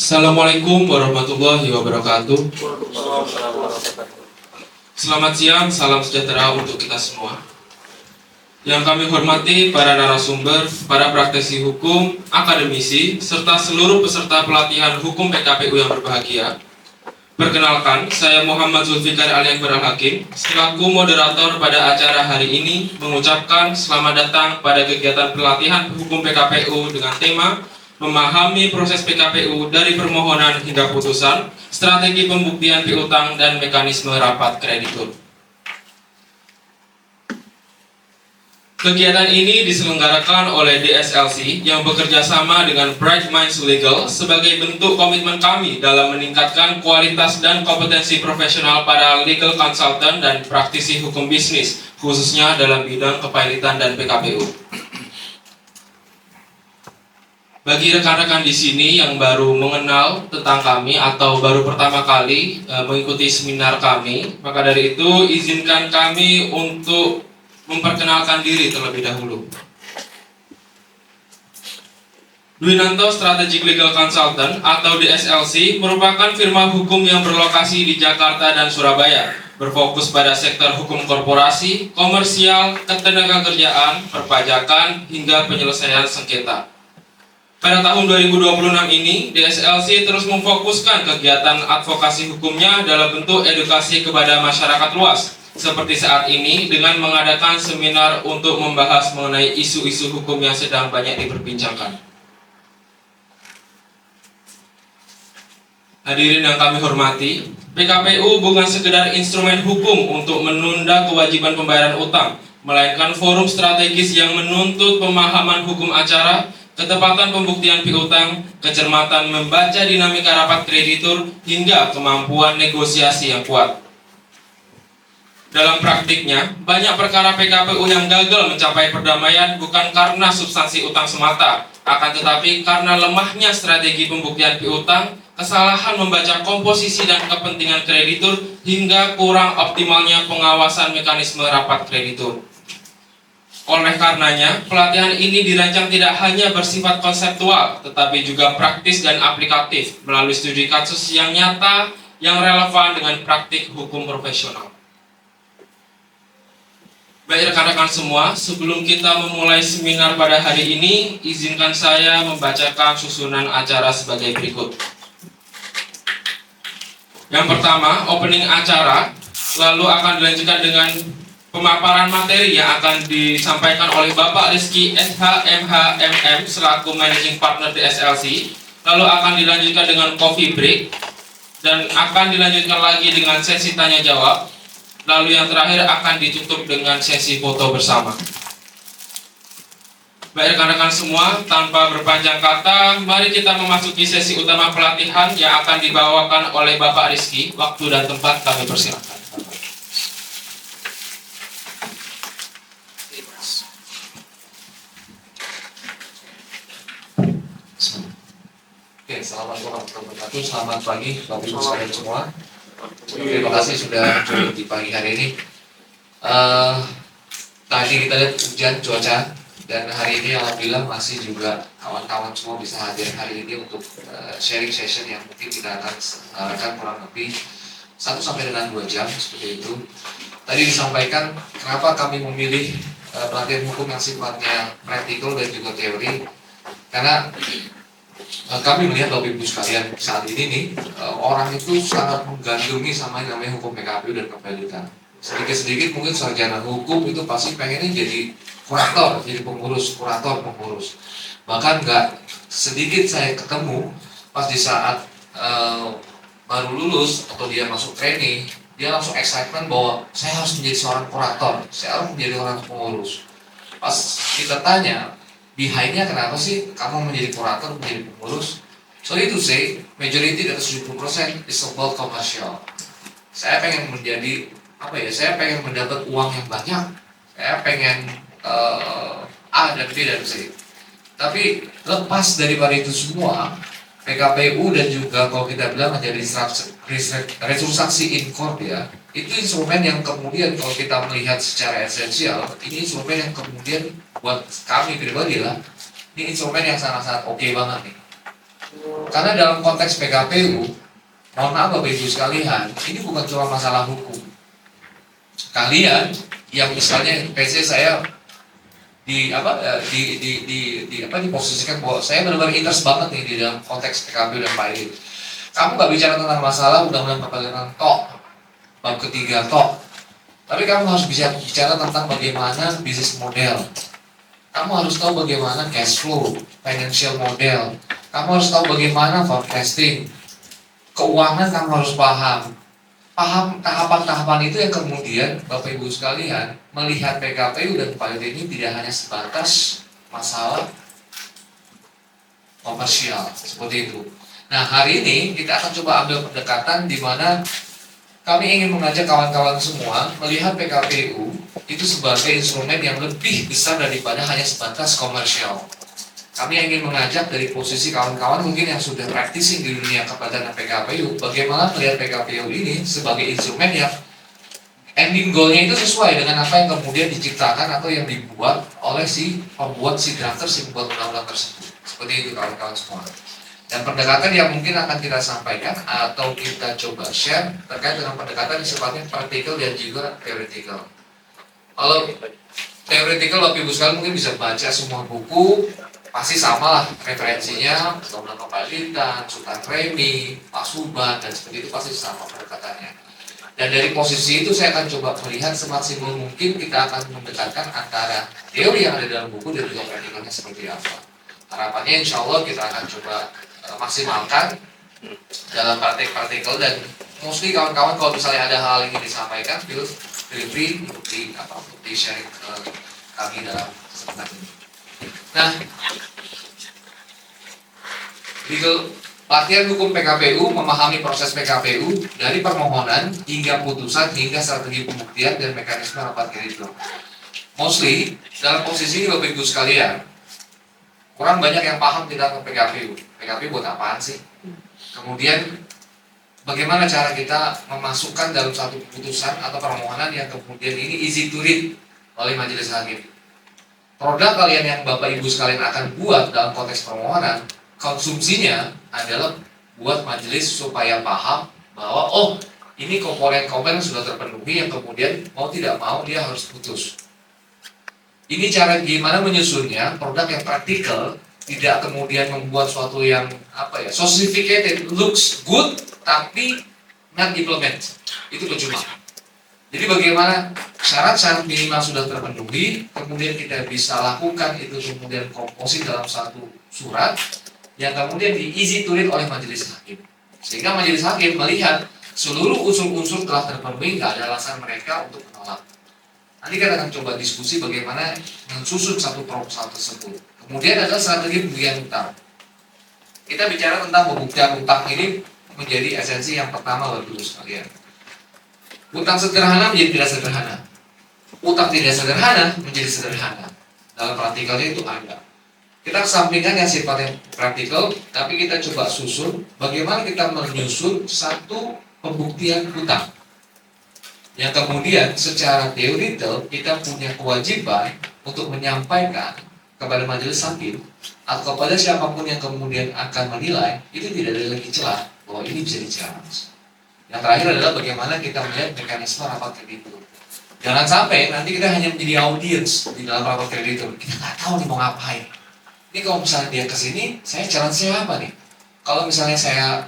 Assalamualaikum warahmatullahi wabarakatuh. Selamat siang, salam sejahtera untuk kita semua. Yang kami hormati para narasumber, para praktisi hukum, akademisi, serta seluruh peserta pelatihan hukum PKPU yang berbahagia. Perkenalkan, saya Muhammad Zulfikar Ali Akbar Al-Hakim, selaku moderator pada acara hari ini, mengucapkan selamat datang pada kegiatan pelatihan hukum PKPU dengan tema memahami proses PKPU dari permohonan hingga putusan, strategi pembuktian piutang dan mekanisme rapat kreditur. Kegiatan ini diselenggarakan oleh DSLC yang bekerja sama dengan Bright Minds Legal sebagai bentuk komitmen kami dalam meningkatkan kualitas dan kompetensi profesional para legal consultant dan praktisi hukum bisnis, khususnya dalam bidang kepailitan dan PKPU. Bagi rekan-rekan di sini yang baru mengenal tentang kami atau baru pertama kali mengikuti seminar kami, maka dari itu izinkan kami untuk memperkenalkan diri terlebih dahulu. Dwinanto Strategic Legal Consultant atau DSLC merupakan firma hukum yang berlokasi di Jakarta dan Surabaya, berfokus pada sektor hukum korporasi, komersial, ketenagakerjaan, perpajakan, hingga penyelesaian sengketa. Pada tahun 2026 ini, DSLC terus memfokuskan kegiatan advokasi hukumnya dalam bentuk edukasi kepada masyarakat luas, seperti saat ini dengan mengadakan seminar untuk membahas mengenai isu-isu hukum yang sedang banyak diperbincangkan. Hadirin yang kami hormati, PKPU bukan sekedar instrumen hukum untuk menunda kewajiban pembayaran utang, melainkan forum strategis yang menuntut pemahaman hukum acara, ketepatan pembuktian piutang, kecermatan membaca dinamika rapat kreditur, hingga kemampuan negosiasi yang kuat. Dalam praktiknya, banyak perkara PKPU yang gagal mencapai perdamaian bukan karena substansi utang semata, akan tetapi karena lemahnya strategi pembuktian piutang, kesalahan membaca komposisi dan kepentingan kreditur, hingga kurang optimalnya pengawasan mekanisme rapat kreditur. Oleh karenanya, pelatihan ini dirancang tidak hanya bersifat konseptual, tetapi juga praktis dan aplikatif melalui studi kasus yang nyata, yang relevan dengan praktik hukum profesional. Baik rekan-rekan semua, sebelum kita memulai seminar pada hari ini, izinkan saya membacakan susunan acara sebagai berikut. Yang pertama, opening acara, lalu akan dilanjutkan dengan pemaparan materi yang akan disampaikan oleh Bapak Rizky SHMHMM selaku Managing Partner DSLC. Lalu akan dilanjutkan dengan coffee break dan akan dilanjutkan lagi dengan sesi tanya jawab. Lalu yang terakhir akan ditutup dengan sesi foto bersama. Baik rekan-rekan semua, tanpa berpanjang kata, mari kita memasuki sesi utama pelatihan yang akan dibawakan oleh Bapak Rizky. Waktu dan tempat kami persilakan. Selamat pagi Bapak Ibu sekalian semua. Terima kasih sudah join di pagi hari ini. Tadi kita lihat hujan cuaca dan hari ini alhamdulillah masih juga kawan-kawan semua bisa hadir hari ini untuk sharing session yang mungkin kita akan selenggarakan kurang lebih 1 sampai dengan 2 jam seperti itu. Tadi disampaikan kenapa kami memilih pelatihan hukum yang sifatnya praktikal dan juga teori, karena kami melihat Bapak Ibu sekalian saat ini nih orang itu sangat menggandrungi sama yang namanya hukum PKPU dan kepailitan. Sedikit-sedikit mungkin sarjana hukum itu pasti pengennya jadi kurator, jadi pengurus, kurator pengurus. Bahkan nggak sedikit saya ketemu pas di saat baru lulus atau dia masuk training, dia langsung excitement bahwa saya harus menjadi seorang kurator, saya harus menjadi orang pengurus. Pas kita tanya, behind-nya kenapa sih kamu menjadi kurator, menjadi pengurus? Sorry to say, majority dari 70% is about commercial. Saya pengen menjadi, saya pengen mendapat uang yang banyak. Saya pengen A dan B dan C. Tapi lepas daripada itu semua, PKPU dan juga kalau kita bilang menjadi restruksi in court ya, itu instrumen yang kemudian kalau kita melihat secara esensial, ini instrumen yang kemudian buat kami pribadi lah, ini instrumen yang sangat-sangat oke banget nih. Karena dalam konteks PKPU, mohon maaf Bapak Ibu sekalian, ini bukan cuma masalah hukum. Kalian yang misalnya PC saya diposisikan bahwa saya benar-benar interest banget nih di dalam konteks PKPU dan Pak Edi. Kamu nggak bicara tentang masalah undang-undang perdagangan tok, bab ketiga tok, tapi kamu harus bisa bicara tentang bagaimana bisnis model. Kamu harus tahu bagaimana cash flow, financial model. Kamu harus tahu bagaimana forecasting. Keuangan kamu harus paham. Paham tahapan-tahapan itu yang kemudian Bapak Ibu sekalian melihat PKPU dan PAID ini tidak hanya sebatas masalah komersial seperti itu. Nah, hari ini kita akan coba ambil pendekatan di mana kami ingin mengajak kawan-kawan semua melihat PKPU itu sebagai instrumen yang lebih besar daripada hanya sebatas komersial. Kami ingin mengajak dari posisi kawan-kawan mungkin yang sudah practicing di dunia kepada PKPU, bagaimana melihat PKPU ini sebagai instrumen yang ending goalnya itu sesuai dengan apa yang kemudian diciptakan atau yang dibuat oleh si pembuat, si drafter, si pembuat undang-undang tersebut. Seperti itu kawan-kawan semua. Dan pendekatan yang mungkin akan kita sampaikan atau kita coba share terkait dengan pendekatan yang sifatnya praktikal dan juga theoretical. Kalau theoretical Bapak Ibu sekalian mungkin bisa baca semua buku, pasti sama lah referensinya, undang-undang kepalitan, Sultan Remi, Pak Suban, dan seperti itu pasti sama pendekatannya. Dan dari posisi itu saya akan coba melihat semaksimal mungkin kita akan mendekatkan antara teori yang ada dalam buku dan juga praktikalnya seperti apa. Harapannya insya Allah kita akan coba maksimalkan dalam praktik-praktikal dan mostly kawan-kawan kalau misalnya ada hal yang ingin disampaikan, feel free untuk di sharing ke kami dalam kesempatan ini. Nah, legal latihan hukum PKPU, memahami proses PKPU dari permohonan hingga putusan hingga strategi pembuktian dan mekanisme rapat kreditur. Mostly dalam posisi Bapak Ibu sekalian, kurang banyak yang paham tentang PKPU. PKPU buat apaan sih? Kemudian bagaimana cara kita memasukkan dalam satu keputusan atau permohonan yang kemudian ini easy to read oleh majelis hakim. Produk kalian yang Bapak Ibu sekalian akan buat dalam konteks permohonan, konsumsinya adalah buat majelis supaya paham bahwa oh ini komponen-komponen sudah terpenuhi yang kemudian mau tidak mau dia harus putus. Ini cara gimana menyusunnya, produk yang praktikal, tidak kemudian membuat suatu yang sophisticated, looks good tapi not implement. Itu percuma. Jadi bagaimana syarat-syarat minimal sudah terpenuhi, kemudian kita bisa lakukan itu kemudian komposit dalam satu surat yang kemudian di easy to read oleh majelis hakim. Sehingga majelis hakim melihat seluruh unsur-unsur telah terpenuhi, nggak ada alasan mereka untuk menolak. Nanti kita akan coba diskusi bagaimana mensusun satu proposal tersebut. Kemudian adalah strategi pembuktian utang. Kita bicara tentang pembuktian utang ini menjadi esensi yang pertama Bapak Ibu sekalian. Utang sederhana menjadi tidak sederhana. Utang tidak sederhana menjadi sederhana. Dalam praktikalnya itu ada. Kita kesampingkan yang sifatnya praktikal, tapi kita coba susun bagaimana kita menyusun satu pembuktian utang. Yang kemudian secara teoritikal kita punya kewajiban untuk menyampaikan kepada majelis hakim atau kepada siapapun yang kemudian akan menilai, itu tidak ada lagi celah bahwa ini bisa di-challenge. Yang terakhir adalah bagaimana kita melihat mekanisme rapat kreditur. Jangan sampai nanti kita hanya menjadi audiens di dalam rapat kreditur. Kita nggak tahu nih mau ngapain. Ini kalau misalnya dia kesini, saya challenge saya apa nih? Kalau misalnya saya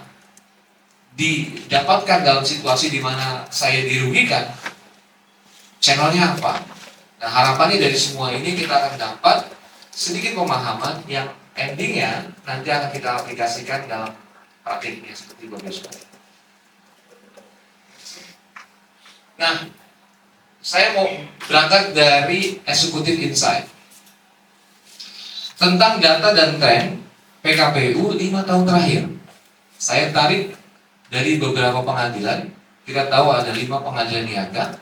didapatkan dalam situasi di mana saya dirugikan, channelnya apa? Nah harapannya dari semua ini kita akan dapat sedikit pemahaman yang endingnya nanti akan kita aplikasikan dalam praktiknya seperti berbeda. Nah, saya mau berangkat dari executive insight tentang data dan tren PKPU 5 tahun terakhir. Saya tarik dari beberapa pengadilan. Kita tahu ada 5 pengadilan niaga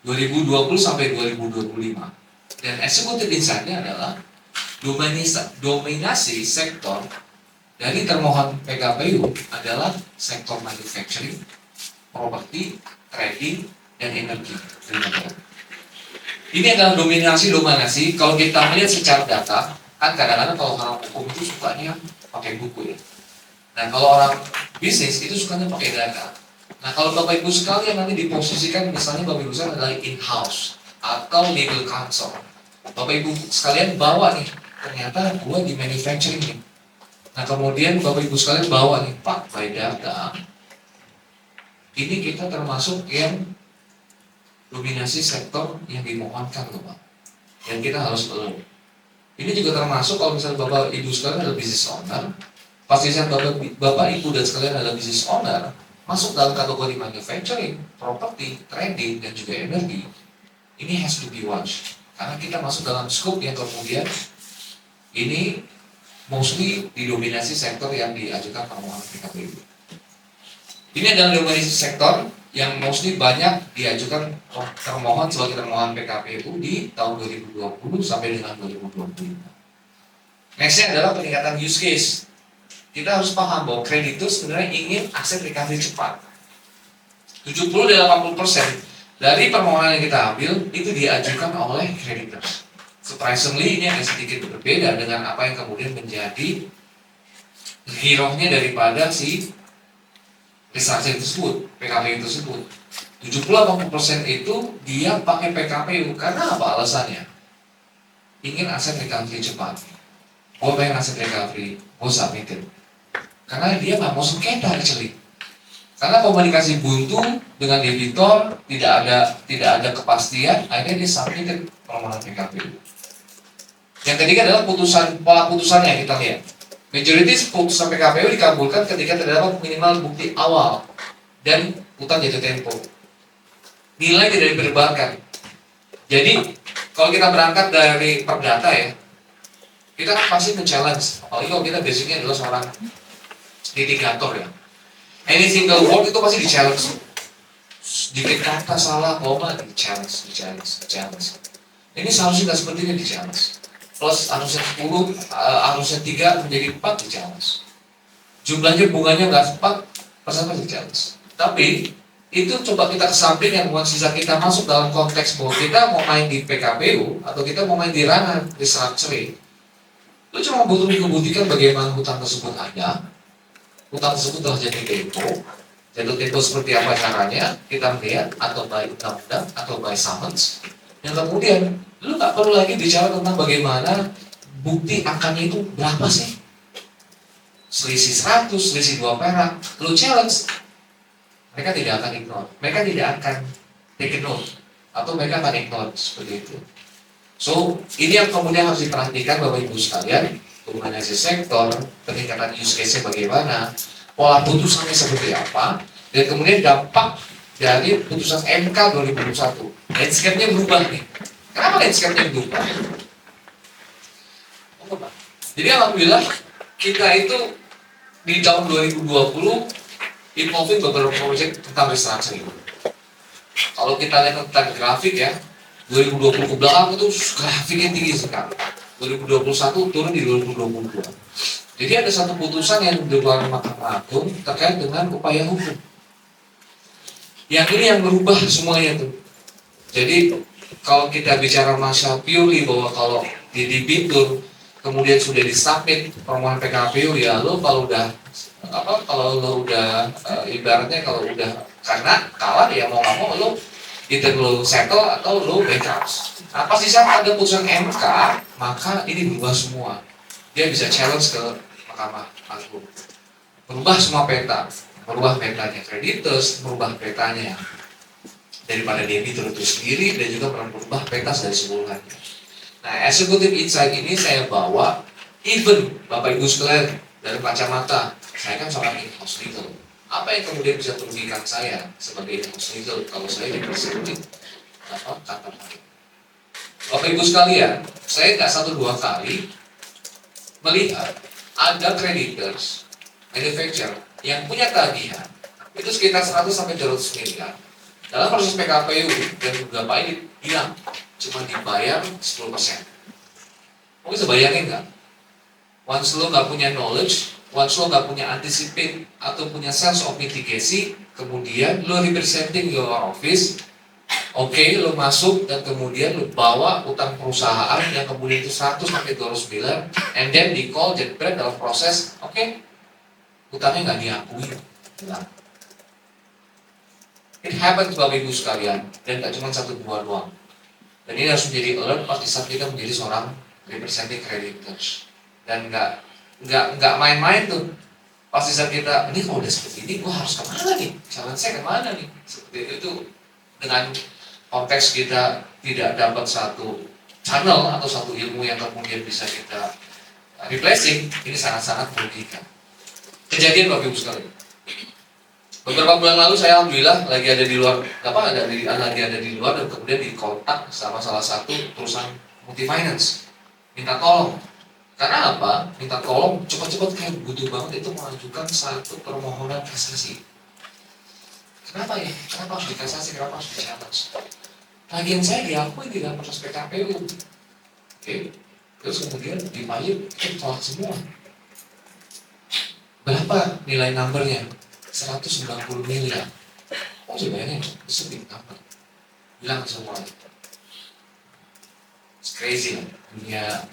2020 sampai 2025. Dan executive insight-nya adalah dominasi sektor dari termohon PKPU adalah sektor manufacturing, properti, trading, dan energi. Ini adalah dominasi. Kalau kita melihat secara data, kan kadang-kadang kalau orang hukum itu sukanya pakai buku ya. Nah kalau orang bisnis itu sukanya pakai data. Nah kalau Bapak Ibu sekalian nanti diposisikan misalnya Bapak Ibu sekalian adalah in-house atau legal counsel. Bapak Ibu sekalian bawa nih, ternyata gua di manufacturing nih. Nah kemudian Bapak Ibu sekalian bawa nih, Pak, by data, ini kita termasuk yang dominasi sektor yang dimohonkan loh Pak. Yang kita harus perlu. Ini juga termasuk kalau misalnya Bapak Ibu sekalian adalah business owner, pastikan Bapak Ibu dan sekalian adalah business owner, masuk dalam kategori manufacturing, property, trading, dan juga energi. Ini has to be watched. Karena kita masuk dalam scope yang kemudian ini mostly didominasi sektor yang diajukan permohonan PKPU. Ini adalah dominasi sektor yang mostly banyak diajukan termohon sebagai termohon PKPU di tahun 2020 sampai dengan 2025. Nextnya adalah peningkatan use case. Kita harus paham bahwa kreditur sebenarnya ingin aset recovery cepat. 70-80% dari permohonan yang kita ambil itu diajukan oleh kreditur. Surprisingly ini agak sedikit berbeda dengan apa yang kemudian menjadi hero-nya daripada si restructuring tersebut, PKPU tersebut. 70-80% itu dia pakai PKPU karena apa alasannya? Ingin aset recovery cepat. Gue pengen aset recovery, gue submitin. Karena dia nggak mau sengketa actually. Karena komunikasi buntu dengan debitor tidak ada kepastian, akhirnya dia submitin permohonan PKPU. Yang ketiga adalah pola putusannya kita lihat. Majority putusan PKPU dikabulkan ketika terdapat minimal bukti awal dan utang jatuh tempo. Nilai tidak diperdebatkan. Jadi kalau kita berangkat dari perdata ya, kita kan pasti men-challenge. Apalagi kalau kita basicnya adalah seorang litigator ya. Any single word itu pasti di-challenge. Sedikit kata salah, koma, di-challenge. Ini seharusnya nggak seperti ini di-challenge. Plus harusnya 10, harusnya 3 menjadi 4 di-challenge. Jumlahnya bunganya nggak 4, persentase di-challenge. Tapi itu coba kita kesampingkan bukan sisa kita masuk dalam konteks bahwa kita mau main di PKPU atau kita mau main di ranah restructuring. Lu cuma butuh membuktikan bagaimana hutang tersebut ada, hutang tersebut telah jatuh tempo seperti apa caranya kita melihat atau by undang-undang atau by summons. Yang kemudian lu nggak perlu lagi bicara tentang bagaimana bukti angkanya itu berapa sih, selisih 100, selisih 2 perak, lu challenge, mereka tidak akan ignore, mereka tidak akan take note atau mereka akan ignore seperti itu. So ini yang kemudian harus diperhatikan Bapak Ibu sekalian, dominasi sektor, peningkatan use case-nya bagaimana, pola putusannya seperti apa, dan kemudian dampak dari putusan MK 2021. Landscape-nya berubah nih. Kenapa landscape-nya berubah? Jadi alhamdulillah kita itu di tahun 2020 involving beberapa proyek tentang restructuring. Kalau kita lihat tentang grafik ya, 2020 ke belakang itu grafiknya tinggi sekali. 2021 turun di 2022. Jadi ada satu putusan yang dikeluarkan Mahkamah Agung terkait dengan upaya hukum. Yang ini yang merubah semuanya tuh. Jadi kalau kita bicara masalah purely bahwa kalau di debitur kemudian sudah disubmit permohonan PKPU ya lo kalau udah ibaratnya kalau udah karena kalah ya mau nggak mau lo either lo settle atau lo bankrupt. Nah pasti saat ada putusan MK maka ini berubah semua. Dia bisa challenge ke Mahkamah Agung. Berubah semua peta. Merubah petanya kreditors, merubah petanya daripada debitur itu sendiri dan juga merubah peta dari seluruhannya. Nah, executive insight ini saya bawa even Bapak Ibu sekalian dari kacamata, saya kan seorang in-house legal. Apa yang kemudian bisa merugikan saya sebagai in-house legal kalau saya dipersebutin kantor hakim? Bapak Ibu sekalian, saya nggak 1-2 kali melihat ada creditors, manufacturer yang punya tagihan itu sekitar 100 sampai 200 miliar. Dalam proses PKPU dan beberapa ini hilang, cuma dibayar 10%. Mungkin bisa bayangin nggak? Once lo nggak punya knowledge, once lo nggak punya anticipate atau punya sense of mitigasi, kemudian lo representing your office, oke, lo masuk dan kemudian lo bawa utang perusahaan yang kemudian itu 100 sampai 200 miliar, and then di call jebret dalam proses, oke, utangnya nggak diakui. Nah, it happens Bapak Ibu sekalian, dan nggak cuma satu dua doang. Dan ini harus menjadi alert pada saat kita menjadi seorang representing creditors. Dan nggak main-main tuh. Pasti saat kita, ini kalau udah seperti ini, gua harus kemana nih? Jalan saya kemana nih? Seperti itu, dengan konteks kita tidak dapat satu channel atau satu ilmu yang kemudian bisa kita replacing, ini sangat-sangat merugikan. Kejadian Bapak Ibu sekalian. Beberapa bulan lalu saya alhamdulillah lagi ada di luar, lagi ada di luar dan kemudian dikontak sama salah satu perusahaan multi-finance, minta tolong. Karena apa? Minta tolong cepat-cepat, kayak butuh banget itu mengajukan satu permohonan kasasi. Kenapa ya? Kenapa harus dikasasi? Kenapa harus di-challenge? Lagian saya diakui di dalam proses PKPU. Oke. Terus kemudian dibayar, tolak semua. Berapa nilai numbernya? 190 miliar. Oh sebenarnya itu big number. Bilang semua. It's crazy lah dunia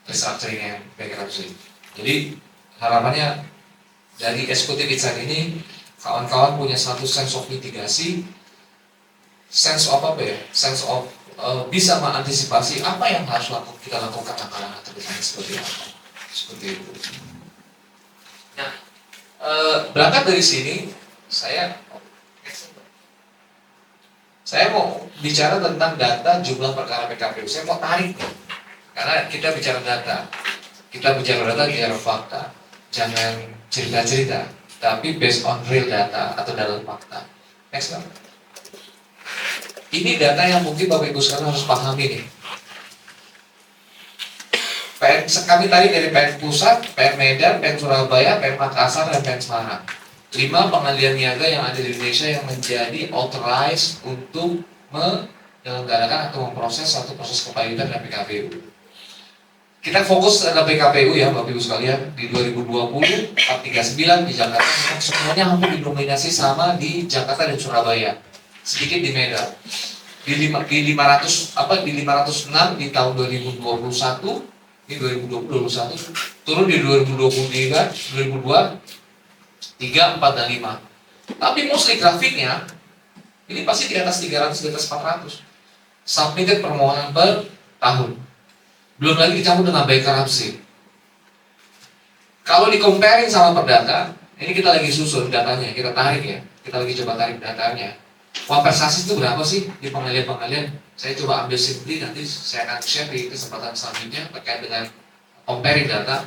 restructuring yang bankruptcy. Jadi harapannya dari eksekutif insight ini kawan-kawan punya satu sense of mitigasi, sense of apa ya? Sense of bisa mengantisipasi apa yang harus kita lakukan langkah-langkah terdepan seperti apa. Seperti itu. Nah, berangkat dari sini, saya mau bicara tentang data jumlah perkara PKPU. Saya mau tarik, karena kita bicara data, bicara fakta, jangan cerita-cerita, tapi based on real data atau dalam fakta. Next slide. Ini data yang mungkin Bapak Ibu sekarang harus pahami nih. Kami tadi dari PN Pusat, PN Medan, PN Surabaya, PN Makassar, dan PN Semarang. 5 pengadilan niaga yang ada di Indonesia yang menjadi authorized untuk menyelenggarakan atau memproses satu proses kepailitan dan PKPU. Kita fokus pada PKPU ya Bapak Ibu sekalian. Di 2020, 439 di Jakarta, semuanya hampir didominasi sama di Jakarta dan Surabaya. Sedikit di Medan. Di 506 di tahun 2021, ini 2021, turun di 2023, 2002, 3, 4, dan 5. Tapi mostly grafiknya, ini pasti di atas 300, di atas 400. Submitted permohonan per tahun. Belum lagi dicampur dengan bankruptcy. Kalau di-comparing sama perdata, ini kita lagi susun datanya, kita tarik ya. Kita lagi coba tarik datanya. Kompensasi itu berapa sih di pengalian-pengalian? Saya coba ambil simply, nanti saya akan share di kesempatan selanjutnya terkait dengan comparing data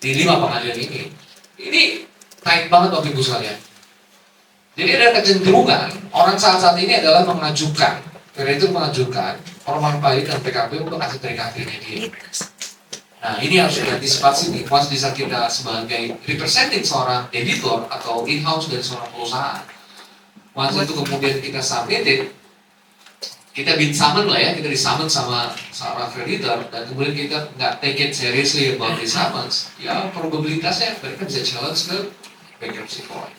di 5 pengadilan ini. Ini naik banget Bapak Ibu sekalian. Jadi ada kecenderungan orang saat ini adalah mengajukan, kreditur mengajukan permohonan pengalihan dan PKPU untuk aset recovery-nya dia. Nah ini harus diantisipasi nih, pas di saat kita sebagai representing seorang editor atau in-house dari seorang perusahaan. Waktu itu kemudian kita submitted, kita summon lah ya, kita disummon sama seorang kreditor, dan kemudian kita nggak take it seriously about this summons, ya probabilitasnya mereka bisa challenge ke bankruptcy court.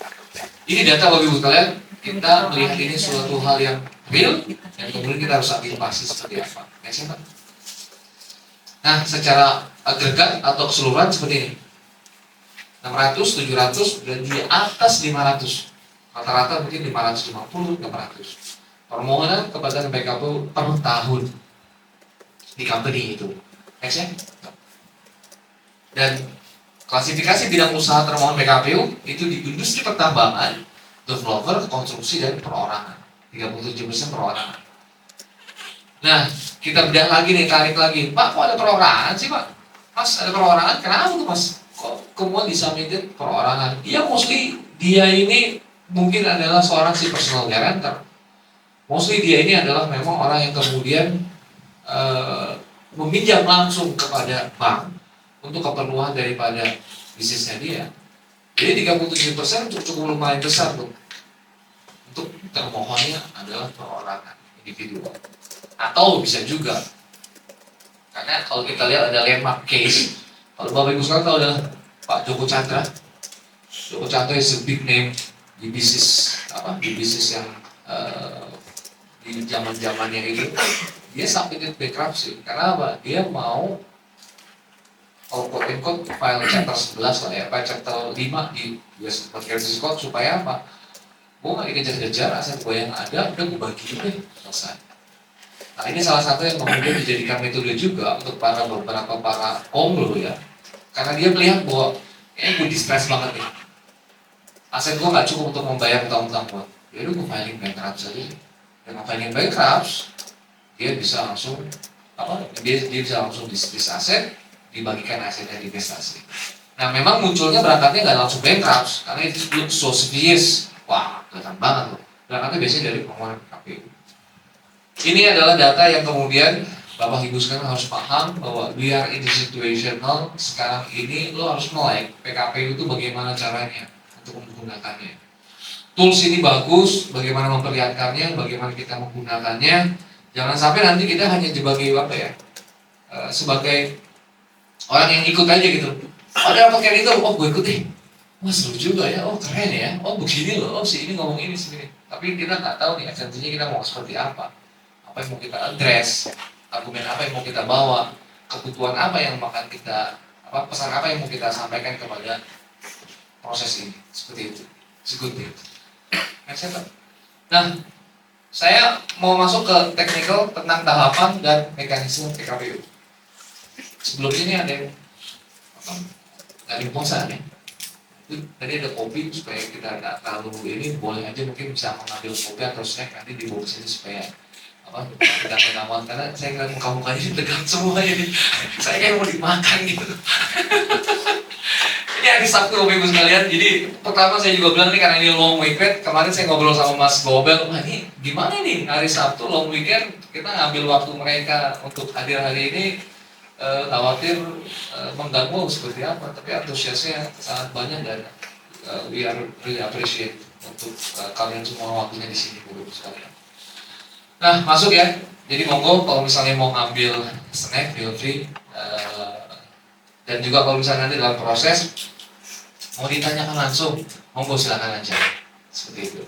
Ini data Bapak Ibu sekalian, kita melihat ini suatu hal yang real, dan kemudian kita harus antisipasi seperti apa. Next, Pak. Nah, secara agregat atau keseluruhan seperti ini, 600, 700, dan di atas 500. Rata-rata mungkin 550, 600 permohonan kepada PKPU per tahun di company itu. Next ya. Dan klasifikasi bidang usaha termohon PKPU itu di industri pertambangan, developer, konstruksi, dan perorangan. 37% perorangan. Nah, kita bedah lagi nih, tarik lagi. Pak, kok ada perorangan sih Pak? Mas, ada perorangan? Kenapa tuh Mas? Kok kemudian disubmitted perorangan? Ya mostly dia ini mungkin adalah seorang si personal guarantor. Mostly dia ini adalah memang orang yang kemudian meminjam langsung kepada bank untuk keperluan daripada bisnisnya dia. Jadi 37% cukup lumayan besar tuh. Untuk termohonnya adalah perorangan individu. Atau bisa juga, karena kalau kita lihat ada landmark case, kalau Bapak Ibu sekarang tahu adalah Pak Joko Chandra. Joko Chandra is a big name di bisnis yang di zaman-zamannya itu dia submitted bankruptcy karena apa? Dia mau kalau quote and quote file chapter 11 lah ya, file chapter 5 di US Securities Code supaya apa? Gue nggak dikejar-kejar, aset gue yang ada udah gue bagi deh, selesai. Nah ini salah satu yang kemudian dijadikan metode juga untuk beberapa para pemlo ya, karena dia melihat bahwa gue distress banget nih, aset gue nggak cukup untuk membayar utang-utang gue, jadi gue filing bankrupt saja. Dengan filing bankrupt, dia bisa langsung dia bisa langsung dismiss aset, dibagikan asetnya di investasi. Nah memang munculnya berangkatnya nggak langsung bankrupt, karena itu belum so serious. Wah, kelihatan banget loh. Berangkatnya biasanya dari permohonan KPU. Ini adalah data yang kemudian Bapak Ibu sekarang harus paham bahwa we are in the situational. Sekarang ini lo harus melek PKPU itu bagaimana caranya untuk menggunakannya. Tools ini bagus, bagaimana memperlihatkannya, bagaimana kita menggunakannya. Jangan sampai nanti kita hanya sebagai sebagai orang yang ikut aja gitu. Ada apa kayak itu, oh gue ikut deh. Wah seru juga ya, oh keren ya, oh begini loh, oh si ini ngomong ini sini. Tapi kita nggak tahu nih esensinya kita mau seperti apa yang mau kita address, argumen apa yang mau kita bawa, kebutuhan apa yang akan kita, pesan apa yang mau kita sampaikan kepada proses ini, seperti itu. Seperti itu. Nah, saya mau masuk ke technical tentang tahapan dan mekanisme PKPU. Sebelum ini ada yang bosan ya. Tadi ada kopi supaya kita nggak terlalu ini, boleh aja mungkin bisa mengambil kopi atau snack nanti dibawa ke sini supaya tidak menawan, karena saya ngeliat muka-mukanya tegang semua ini. Saya kayak mau dimakan gitu. Ini hari Sabtu Bapak Ibu sekalian. Jadi pertama saya juga bilang nih, karena ini long weekend, kemarin saya ngobrol sama Mas Gobel, wah ini gimana nih hari Sabtu long weekend kita ngambil waktu mereka untuk hadir hari ini, khawatir mengganggu seperti apa, tapi antusiasnya sangat banyak dan we are really appreciate untuk kalian semua waktunya di sini Bapak Ibu sekalian. Nah masuk ya, jadi monggo kalau misalnya mau ngambil snack feel free, dan juga kalau misalnya nanti dalam proses mau ditanyakan langsung, monggo silakan aja, seperti itu.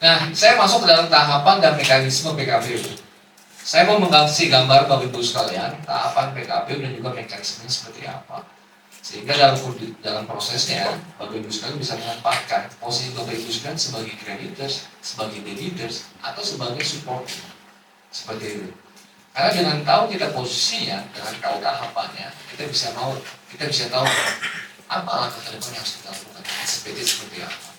Nah saya masuk ke dalam tahapan dan mekanisme PKPU. Saya mau mengasih gambar Bapak Ibu sekalian tahapan PKPU dan juga mekanismenya seperti apa, sehingga dalam prosesnya Bapak Ibu sekalian bisa memanfaatkan posisi Bapak Ibu sekalian sebagai creditors, sebagai debitors, atau sebagai support, seperti itu. Karena dengan tahu kita posisinya, dengan tahu tahapannya, kita bisa tahu apa langkah ke depan yang harus kita lakukan, seperti apa.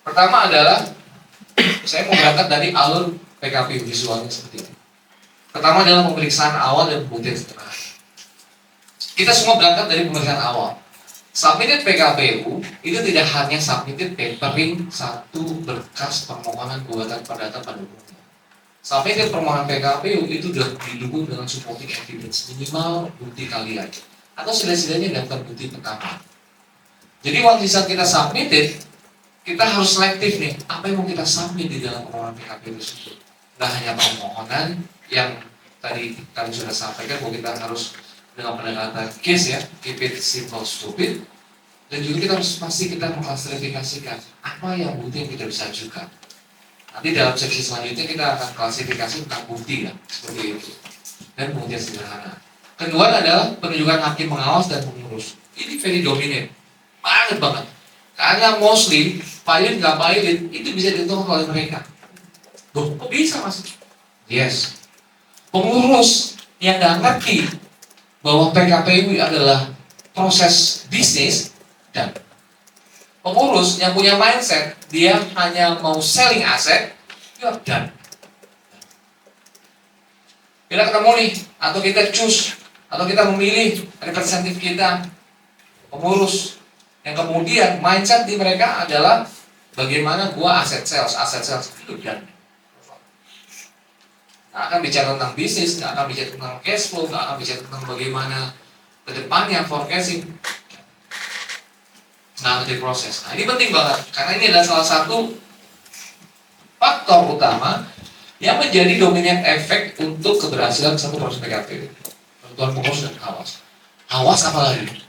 Pertama adalah saya mau berangkat dari alur PKPU visualnya seperti ini. Pertama adalah pemeriksaan awal dan pembuktian setelah. Kita semua berangkat dari pemeriksaan awal. Submitted PKPU itu tidak hanya submitted papering satu berkas permohonan gugatan perdata pada umumnya. Submitted permohonan PKPU itu sudah didukung dengan supporting evidence, minimal bukti kalian atau setidaknya daftar bukti pertama. Jadi waktu saat kita submitted, kita harus selektif nih, apa yang mau kita submit di dalam permohonan PKPU tersebut. Nah hanya permohonan yang tadi kami sudah sampaikan bahwa kita harus dengan pendekatan case ya, keep it simple stupid, dan juga kita harus pasti kita mengklasifikasikan apa yang bukti yang kita bisa ajukan. Nanti dalam seksi selanjutnya kita akan klasifikasi tentang bukti ya, seperti itu, dan pembuktian sederhana. Kedua adalah penunjukan hakim pengawas dan pengurus. Ini very dominant, banget. Karena mostly pilot nggak pilot itu bisa ditentukan oleh mereka. Loh, kok bisa mas? Yes. Pengurus yang nggak ngerti bahwa PKPU adalah proses bisnis, dan pengurus yang punya mindset dia hanya mau selling aset, ya dan kita ketemu nih, atau kita choose, atau kita memilih representatif kita, pengurus yang kemudian mindset di mereka adalah bagaimana gua aset sales itu dan nggak akan bicara tentang bisnis, nggak akan bicara tentang cash flow, nggak akan bicara tentang bagaimana kedepannya forecasting, nggak akan diproses. Nah ini penting banget karena ini adalah salah satu faktor utama yang menjadi dominan efek untuk keberhasilan satu proses PKPU. Tentuan pengurus dan awas. Awas apalagi?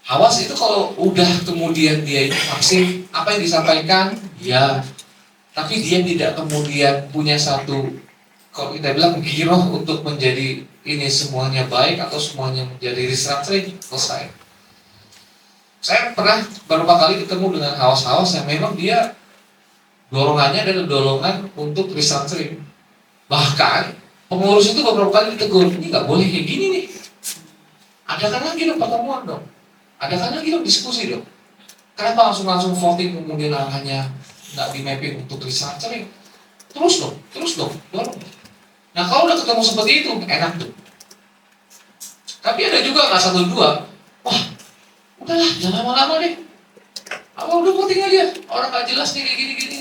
Awas itu kalau udah kemudian dia itu pasif, apa yang disampaikan, ya, tapi dia tidak kemudian punya satu kalau kita bilang giroh untuk menjadi ini semuanya baik atau semuanya menjadi restructuring, selesai. Saya pernah beberapa kali ketemu dengan haus-haus yang memang dia dorongannya adalah dorongan untuk restructuring. Bahkan pengurus itu beberapa kali ditegur, ini nggak boleh kayak gini nih. Adakan lagi dong pertemuan dong, adakan lagi dong diskusi dong. Kenapa langsung voting kemudian hanya nggak di mapping untuk restructuring? Terus dong, dorong. Nah kalau udah ketemu seperti itu, enak tuh. Tapi ada juga nggak satu dua, wah udahlah jangan lama-lama deh. Apa udah voting aja, orang nggak jelas nih kayak gini-gini.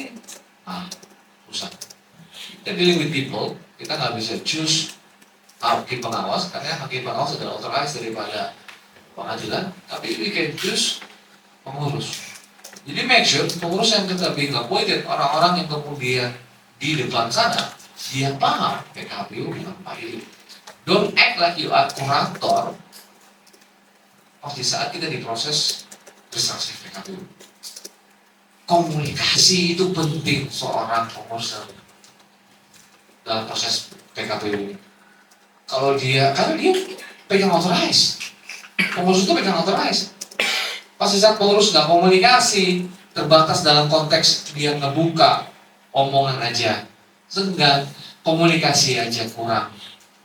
Susah. Kita dealing with people, kita nggak bisa choose hakim pengawas, karena hakim pengawas adalah authorized daripada pengadilan. Tapi we can choose pengurus. Jadi make sure pengurus yang kita being appointed, orang-orang yang kemudian di depan sana, dia paham PKPU apa itu. Don't act like you are kurator di saat kita diproses restructuring PKPU. Komunikasi itu penting seorang pengurus dalam proses PKPU. Kalau karena dia pegang authorize, pengurus itu pegang authorize. Pasti saat pengurus nggak komunikasi, terbatas dalam konteks dia ngebuka omongan aja, senggang, komunikasi aja kurang,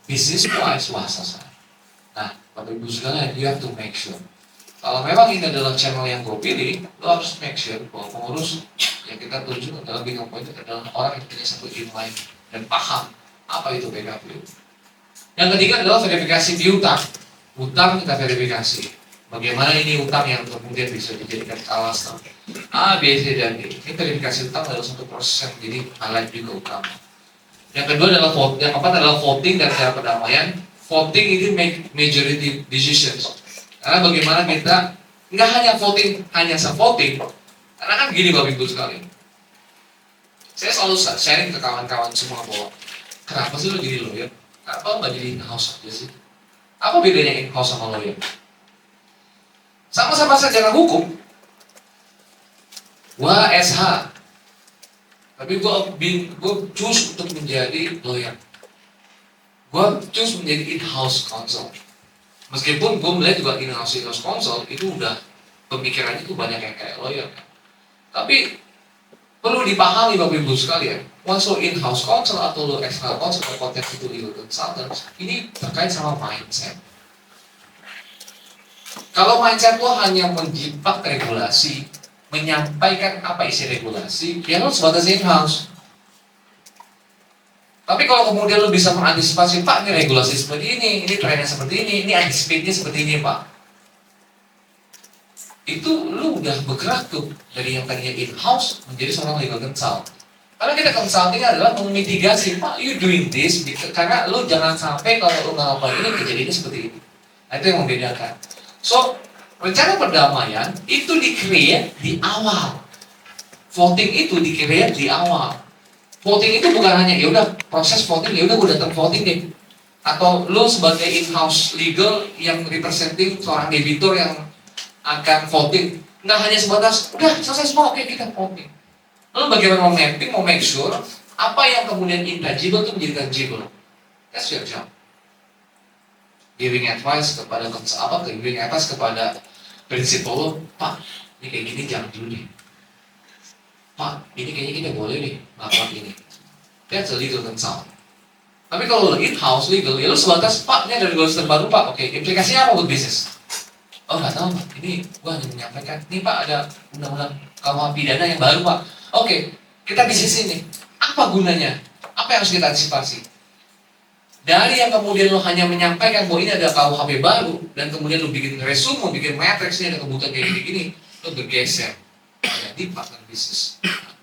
bisnis wise wasa. Nah, Bapak Ibu sekalian, you have to make sure. Kalau memang ini adalah channel yang gue pilih, lo harus make sure bahwa pengurus yang kita tuju adalah bingung point adalah orang yang punya satu inline dan paham apa itu PKPU. Yang ketiga adalah verifikasi piutang. Utang kita verifikasi. Bagaimana ini utang yang kemudian bisa dijadikan alasan A, B, C, dan D. Ini verifikasi utang adalah satu proses yang menjadi highlight juga utama. Yang kedua adalah voting, yang keempat adalah voting dan cara perdamaian. Voting ini make majority decisions. Karena bagaimana kita nggak hanya voting, hanya se-voting. Karena kan gini Bapak Ibu sekalian. Saya selalu sharing ke kawan-kawan semua bahwa kenapa sih lo jadi lawyer? Kenapa lo nggak jadi in-house aja sih? Apa bedanya in-house sama lawyer? Sama-sama sarjana hukum. Gua SH. Tapi gua choose untuk menjadi lawyer. Gua choose menjadi in-house counsel. Meskipun gua melihat juga in-house counsel itu udah pemikirannya itu banyak yang kayak lawyer. Tapi perlu dipahami Bapak Ibu sekalian, once lo in-house counsel atau lo external counsel atau konteks itu legal consultant, ini terkait sama mindset. Kalau mindset lo hanya menjiplak regulasi, menyampaikan apa isi regulasi, ya lo sebatas in-house. Tapi kalau kemudian lo bisa mengantisipasi, Pak ini regulasi seperti ini trennya seperti ini anticipate-nya seperti ini Pak. Itu lo udah bergerak tuh dari yang tadinya in-house menjadi seorang legal consult. Karena kita consulting adalah memitigasi, Pak you doing this, karena lo jangan sampai kalau lo nggak ngapain ini kejadiannya seperti ini. Nah itu yang membedakan. So, rencana perdamaian itu di-create di awal. Voting itu di-create di awal. Voting itu bukan hanya ya udah proses voting, ya udah gue datang voting deh. Atau lo sebagai in-house legal yang representing seorang debitur yang akan voting, nggak hanya sebatas udah selesai semua oke kita voting. Lalu bagaimana mau mapping, mau make sure apa yang kemudian intangible itu menjadi tangible. That's your job. Giving advice kepada giving advice kepada prinsipal lo, Pak, ini kayak gini jangan dulu deh. Pak, ini kayaknya kita boleh nih melakukan ini. That's a legal consult. Tapi kalau lo in-house legal, ya lo sebatas, Pak, ini ada regulasi terbaru Pak, oke, implikasinya apa buat bisnis? Oh nggak tahu Pak, ini gua hanya menyampaikan, ini Pak ada undang-undang KUH pidana yang baru Pak. Oke, kita bisnis ini, apa gunanya? Apa yang harus kita antisipasi? Dari yang kemudian lo hanya menyampaikan bahwa ini ada KUHP baru dan kemudian lo bikin resume, bikin matrix ini ada kebutuhan kayak gini-gini, lo bergeser jadi partner bisnis.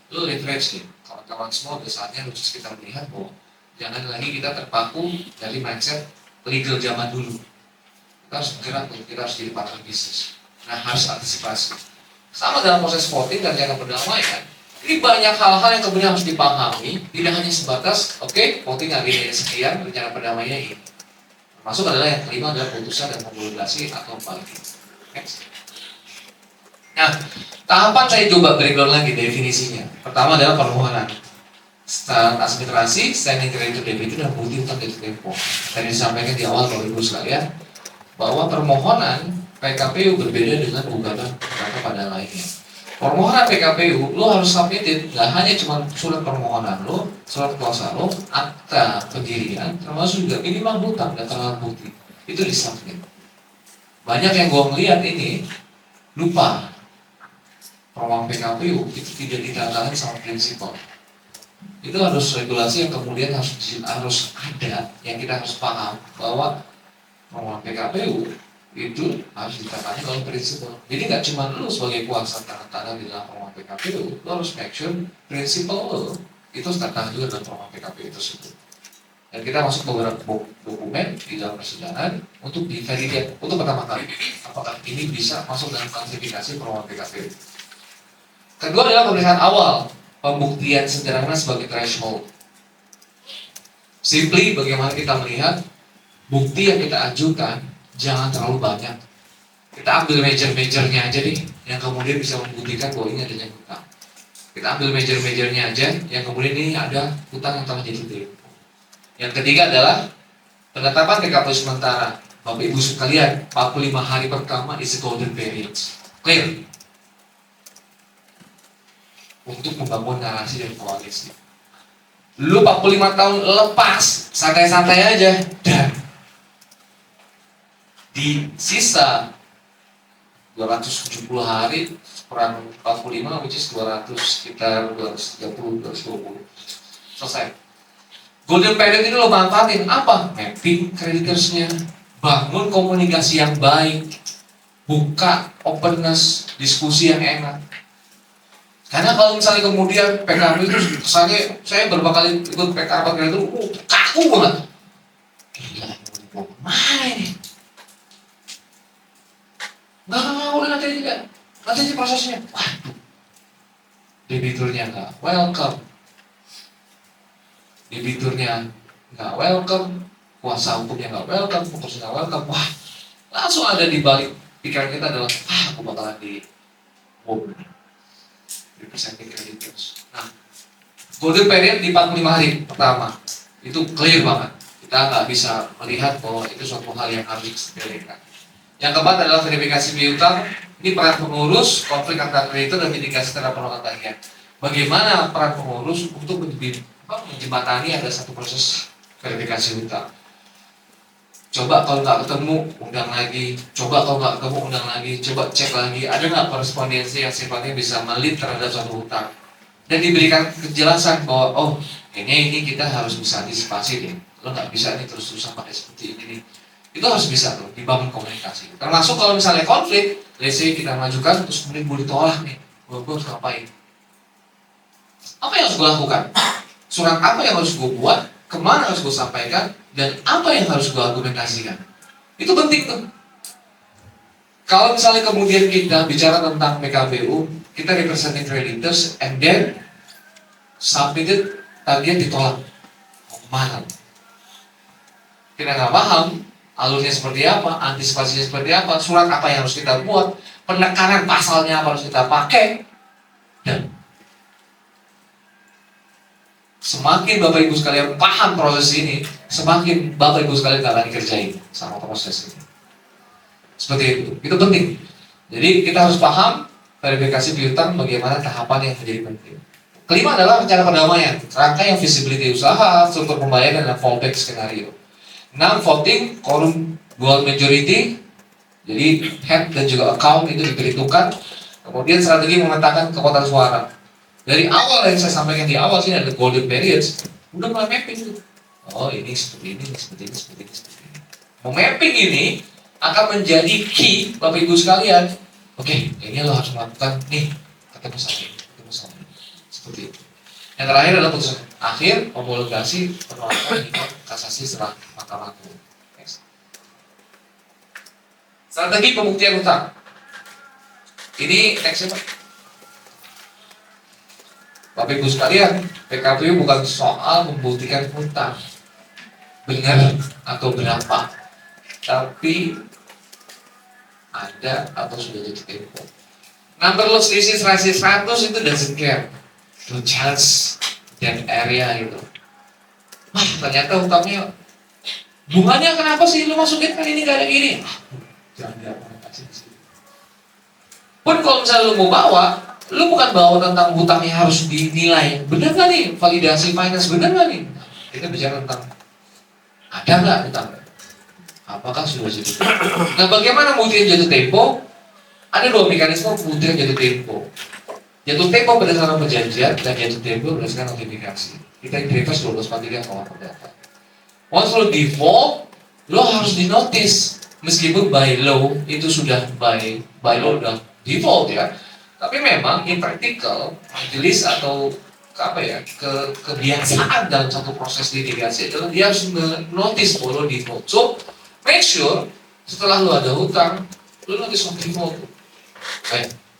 Lo leverage nih, kawan-kawan semua udah saatnya harus kita melihat bahwa jangan lagi kita terpaku dari mindset legal zaman dulu. Kita harus bergerak, kita harus jadi partner bisnis. Nah harus antisipasi. Sama dalam proses voting dan rencana perdamaian. Ini banyak hal-hal yang kemudian harus dipahami, tidak hanya sebatas, oke, voting hari ini sekian, rencana perdamaiannya ini. Termasuk adalah yang kelima adalah putusan dan homologasi atau balik. Next. Nah, tahapan saya coba breakdown lagi definisinya. Pertama adalah permohonan. Syarat administrasi, standing creditor debitur dan bukti utang jatuh tempo. Tadi disampaikan di awal Bapak Ibu sekalian bahwa permohonan PKPU berbeda dengan gugatan perdata pada lainnya. Permohonan PKPU lo harus submitin, nggak hanya cuma surat permohonan lo, surat kuasa lo, akta pendirian, termasuk juga minimal hutang dan keterangan bukti itu disubmit. Banyak yang gue ngeliat ini lupa permohonan PKPU itu tidak ditandai sama prinsipal. Itu harus regulasi yang kemudian harus ada, yang kita harus paham bahwa permohonan PKPU itu harus ditangani oleh prinsipal. Jadi nggak cuma lu sebagai kuasa tanda tangan di dalam permohonan PKPU, lu harus make sure prinsipal lu itu tanda juga dalam permohonan PKPU tersebut. Dan kita masuk beberapa dokumen di dalam persidangan untuk divalidate untuk pertama kali apakah ini bisa masuk dalam klasifikasi permohonan PKPU. Kedua adalah pemeriksaan awal. Pembuktian sederhana sebagai threshold. Simply bagaimana kita melihat bukti yang kita ajukan jangan terlalu banyak. Kita ambil major-majornya aja nih, yang kemudian bisa membuktikan bahwa ini adanya hutang. Kita ambil major-majornya aja, yang kemudian ini ada hutang yang telah jatuh tempo. Yang ketiga adalah penetapan PKPU sementara. Bapak Ibu sekalian, 45 hari pertama is golden period. Clear? Untuk membangun narasi dan koalisi. Lu 45 tahun lepas, santai-santai aja, dan di sisa 270 hari kurang 45, which is 200, sekitar 230, 220 selesai. Golden period ini lo manfaatin apa? Mapping creditorsnya, bangun komunikasi yang baik, buka openness, diskusi yang enak. Karena kalau misalnya kemudian PKB itu kesannya, saya beberapa kali ikut PKB itu kaku banget. Gila, mana ini? Nggak, udah nanti aja prosesnya. Waduh, debiturnya nggak welcome, debiturnya nggak welcome, kuasa hukumnya nggak welcome, fokusnya nggak welcome. Wah, langsung ada di balik pikiran kita adalah, aku bakalan di representing creditors. Nah, golden period di 45 hari pertama itu clear banget. Kita nggak bisa melihat bahwa itu suatu hal yang harus disepelekan. Yang keempat adalah verifikasi piutang. Ini peran pengurus, konflik antara kreditor dan mitigasi terhadap penolakan tagihan. Bagaimana peran pengurus untuk menjembatani ada satu proses verifikasi hutang. Coba kalau nggak ketemu, undang lagi. Coba kalau nggak ketemu, undang lagi. Coba cek lagi, ada nggak korespondensi yang sifatnya bisa melit terhadap suatu hutang. Dan diberikan kejelasan bahwa, oh, ini kita harus bisa antisipasi nih. Lo nggak bisa nih terus-terusan pakai seperti ini nih. Itu harus bisa tuh, dibangun komunikasi. Termasuk kalau misalnya konflik, let's say kita majukan, terus kemudian gue ditolak nih. Gue harus ngapain? Apa yang harus gue lakukan? Surat apa yang harus gue buat? Kemana harus gue sampaikan? Dan apa yang harus gue argumentasikan? Itu penting tuh. Kalau misalnya kemudian kita bicara tentang PKPU, kita representing creditors, and then submitted, tagihan ditolak. Mau kemana? Kita nggak paham alurnya seperti apa, antisipasinya seperti apa, surat apa yang harus kita buat, penekanan pasalnya apa harus kita pakai, dan semakin Bapak Ibu sekalian paham proses ini, semakin Bapak Ibu sekalian gak akan dikerjain sama proses ini. Seperti itu penting. Jadi kita harus paham verifikasi piutang bagaimana tahapan yang menjadi penting. Kelima adalah rencana perdamaian, rangkaian visibility usaha, struktur pembayaran dan fallback skenario. 6. Voting, quorum dual majority, jadi head dan juga account itu diperhitungkan. Kemudian strategi memetakan kekuatan suara. Dari awal yang saya sampaikan di awal sini ada golden periods, udah mulai mapping tuh. Oh ini seperti ini, seperti ini, seperti ini, seperti ini. Mau mapping ini akan menjadi key Bapak Ibu sekalian. Oke, ini lo harus melakukan nih, ketemu sama ini, seperti itu. Yang terakhir adalah putusan akhir homologasi penolakan hingga kasasi serah Mahkamah Agung. Strategi pembuktian hutang. Ini nextnya Pak. Bapak Ibu sekalian, PKPU bukan soal membuktikan hutang benar atau berapa, tapi ada atau sudah jadi tempo. Number lo selisih 100 itu doesn't care. No chance dan area gitu. Wah, ternyata hutangnya bunganya kenapa sih lu masukin kan ini gak ada gini? Jangan kasih di sini. Pun kalau misalnya lu mau bawa, lu bukan bawa tentang hutangnya harus dinilai. Bener gak nih validasi finance, bener gak nih? Kita bicara tentang ada nggak hutang? Apakah sudah jatuh tempo? Nah, bagaimana membuktikan jatuh tempo? Ada dua mekanisme membuktikan jatuh tempo. Jatuh tempo berdasarkan perjanjian dan jatuh tempo berdasarkan notifikasi. Kita reverse 1243 kalau data. Once lo default, lo harus di notice. Meskipun by law itu sudah by law udah default ya. Tapi memang in practical majelis atau apa ya kebiasaan dalam satu proses litigasi adalah dia harus notice bahwa lo default. So make sure setelah lo ada hutang, lo notice on default.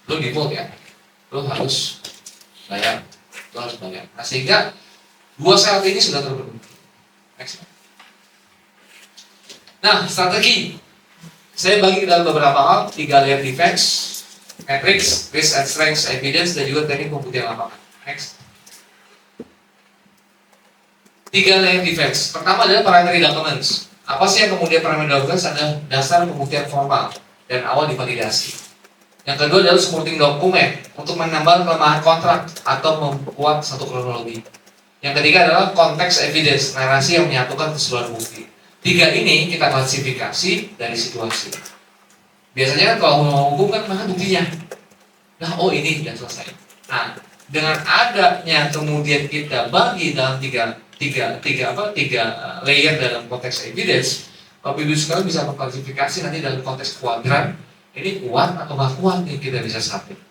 Lo default ya, lo harus bayar, Nah sehingga dua syarat ini sudah terpenuhi. Next. Nah strategi saya bagi dalam beberapa hal, 3 layer defense, matrix, risk and strength evidence, dan juga teknik pembuktian lapangan. Next. 3 layer defense. Pertama adalah primary documents. Apa sih yang kemudian primary documents adalah dasar pembuktian formal dan awal divalidasi. Yang kedua adalah supporting dokumen untuk menambah kelemahan kontrak atau membuat satu kronologi. Yang ketiga adalah konteks evidence, narasi yang menyatukan keseluruhan bukti. 3 ini kita klasifikasi dari situasi. Biasanya kalau mau hukum kan mana buktinya? Nah, oh ini sudah selesai. Nah, dengan adanya kemudian kita bagi dalam tiga layer dalam konteks evidence, Bapak Ibu sekalian bisa mengklasifikasi nanti dalam konteks kuadran ini kuat atau nggak kuat nih kita bisa submit.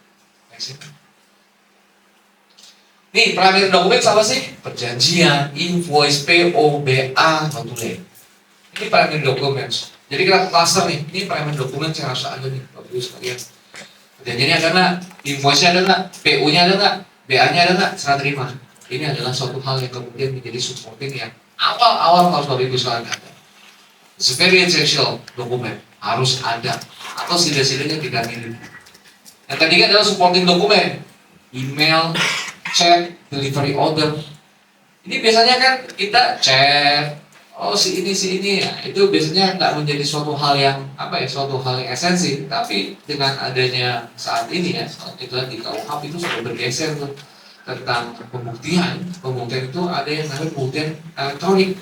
Nih, primary dokumen apa sih? Perjanjian, invoice, PO, BA, notule. Ini primary documents. Jadi kita cluster nih, ini primary documents yang harus ada nih, Bapak Ibu sekalian. Perjanjiannya ada nggak? Invoice-nya ada nggak? PO-nya ada nggak? BA-nya ada nggak? Serah terima. Ini adalah suatu hal yang kemudian menjadi supporting yang awal-awal harus Bapak Ibu sekalian ada. It's a very essential dokumen, harus ada. Atau sida-sidanya tidak miliki. Yang ketiga adalah supporting dokumen, email, chat, delivery order. Ini biasanya kan kita chat, oh si ini ya, itu biasanya nggak menjadi suatu hal yang suatu hal yang esensi. Tapi dengan adanya saat ini ya, saat itu di KUHP itu sudah bergeser tuh tentang pembuktian itu ada yang namanya pembuktian elektronik.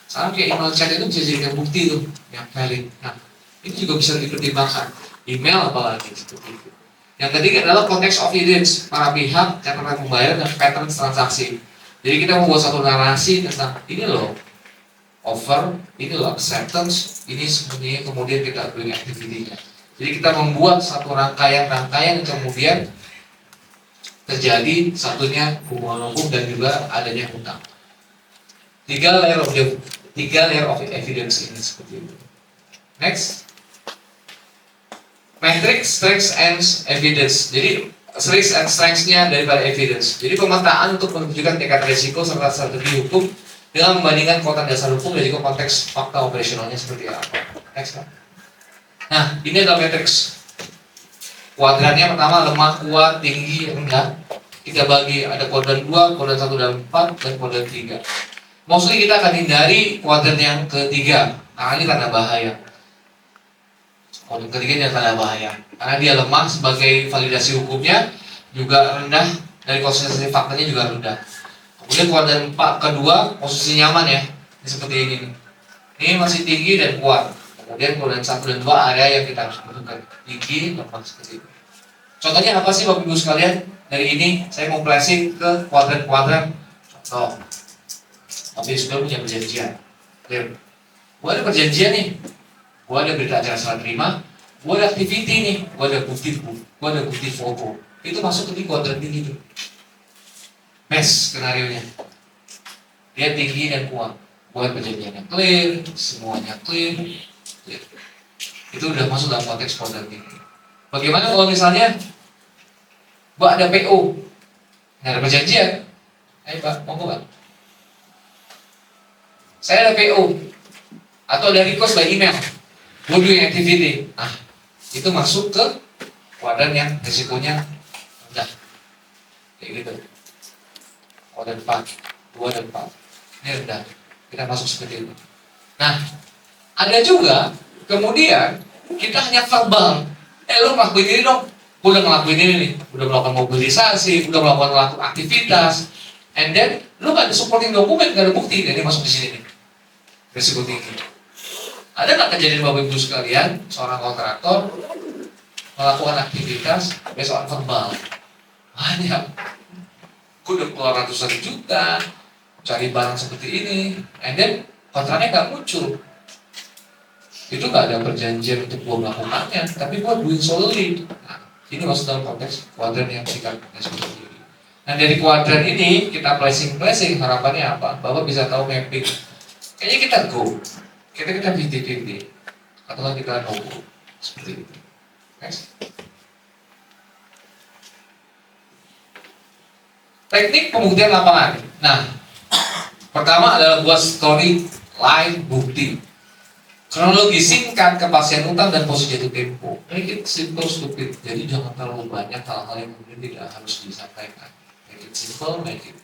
Sekarang kayak email chat itu bisa jadi bukti tuh yang valid. Nah, ini juga bisa dipertimbangkan. Email apalagi seperti itu. Yang ketiga adalah konteks of evidence, para pihak, catatan pembayaran dan pattern transaksi. Jadi kita membuat satu narasi tentang ini loh offer, ini loh acceptance, ini sebenarnya kemudian kita beri activity-nya. Jadi kita membuat satu rangkaian yang kemudian terjadi satunya hubungan hukum dan juga adanya hutang. 3 layer of evidence ini seperti itu. Next. Matrix, strengths, and evidence. Jadi strengths and strengths-nya daripada evidence. Jadi pemetaan untuk menunjukkan tingkat risiko serta strategi hukum dengan membandingkan kekuatan dasar hukum dan juga konteks fakta operasionalnya seperti apa. Next. Nah, ini adalah matrix. Kuadrannya pertama lemah, kuat, tinggi, rendah. Kita bagi ada kuadran 2, kuadran 1 dan 4, dan kuadran 3. Mostly kita akan hindari kuadran yang ketiga, karena ini tanda bahaya. Kuadran ketiga ini tanda bahaya, karena dia lemah sebagai validasi hukumnya, juga rendah dari konsistensi faktanya juga rendah. Kemudian kuadran 4 kedua posisi nyaman ya, ini seperti ini. Ini masih tinggi dan kuat. Kemudian kuadran 1 dan 2 area yang kita harus butuhkan, tinggi, lemah seperti itu. Contohnya apa sih Bapak Ibu sekalian? Dari ini saya mau flashing ke kuadran-kuadran. Contoh, Bapak Ibu sudah punya perjanjian. Gua ada perjanjian nih. Gua ada berita acara serah terima. Gua ada activity nih. Gua ada bukti foto. Itu masuk ke kuadran tinggi tuh. Mes skenario-nya. Dia tinggi dan kuat. Buat perjanjiannya clear, semuanya clear. Itu udah masuk dalam konteks kuadran tinggi. Bagaimana kalau misalnya Mbak ada PO, nggak ada perjanjian? Ayo Pak, monggo Pak. Saya ada PO atau ada request by email, mau doing activity. Nah, itu masuk ke kuadran yang risikonya rendah, kayak gitu. dan 4, 2 dan 4. Ini rendah. Kita masuk seperti itu. Nah, ada juga kemudian kita hanya verbal. Lo ngelakuin ini dong. Gue udah ngelakuin ini nih. Udah melakukan mobilisasi, udah melakukan aktivitas. And then, lo gak ada supporting dokumen, gak ada bukti. Jadi masuk di sini nih. Risiko tinggi. Ada nggak kejadian Bapak Ibu sekalian, seorang kontraktor melakukan aktivitas based on verbal? Banyak. Gue udah keluar ratusan juta, cari barang seperti ini, and then kontraknya nggak muncul. Itu nggak ada perjanjian untuk gue melakukannya, tapi gue doing solely. Nah, ini masuk dalam konteks kuadran yang sifatnya seperti ini. Nah, dari kuadran ini kita placing harapannya apa? Bapak bisa tahu mapping. Kayaknya kita go. Kita 50-50 atau kita no go seperti itu. Next. Teknik pembuktian lapangan. Nah, pertama adalah buat story line bukti. Kronologi singkat, kepastian utang dan posisi jatuh tempo. Make it simple, stupid. Jadi jangan terlalu banyak hal-hal yang mungkin tidak harus disampaikan. Make it simple, make it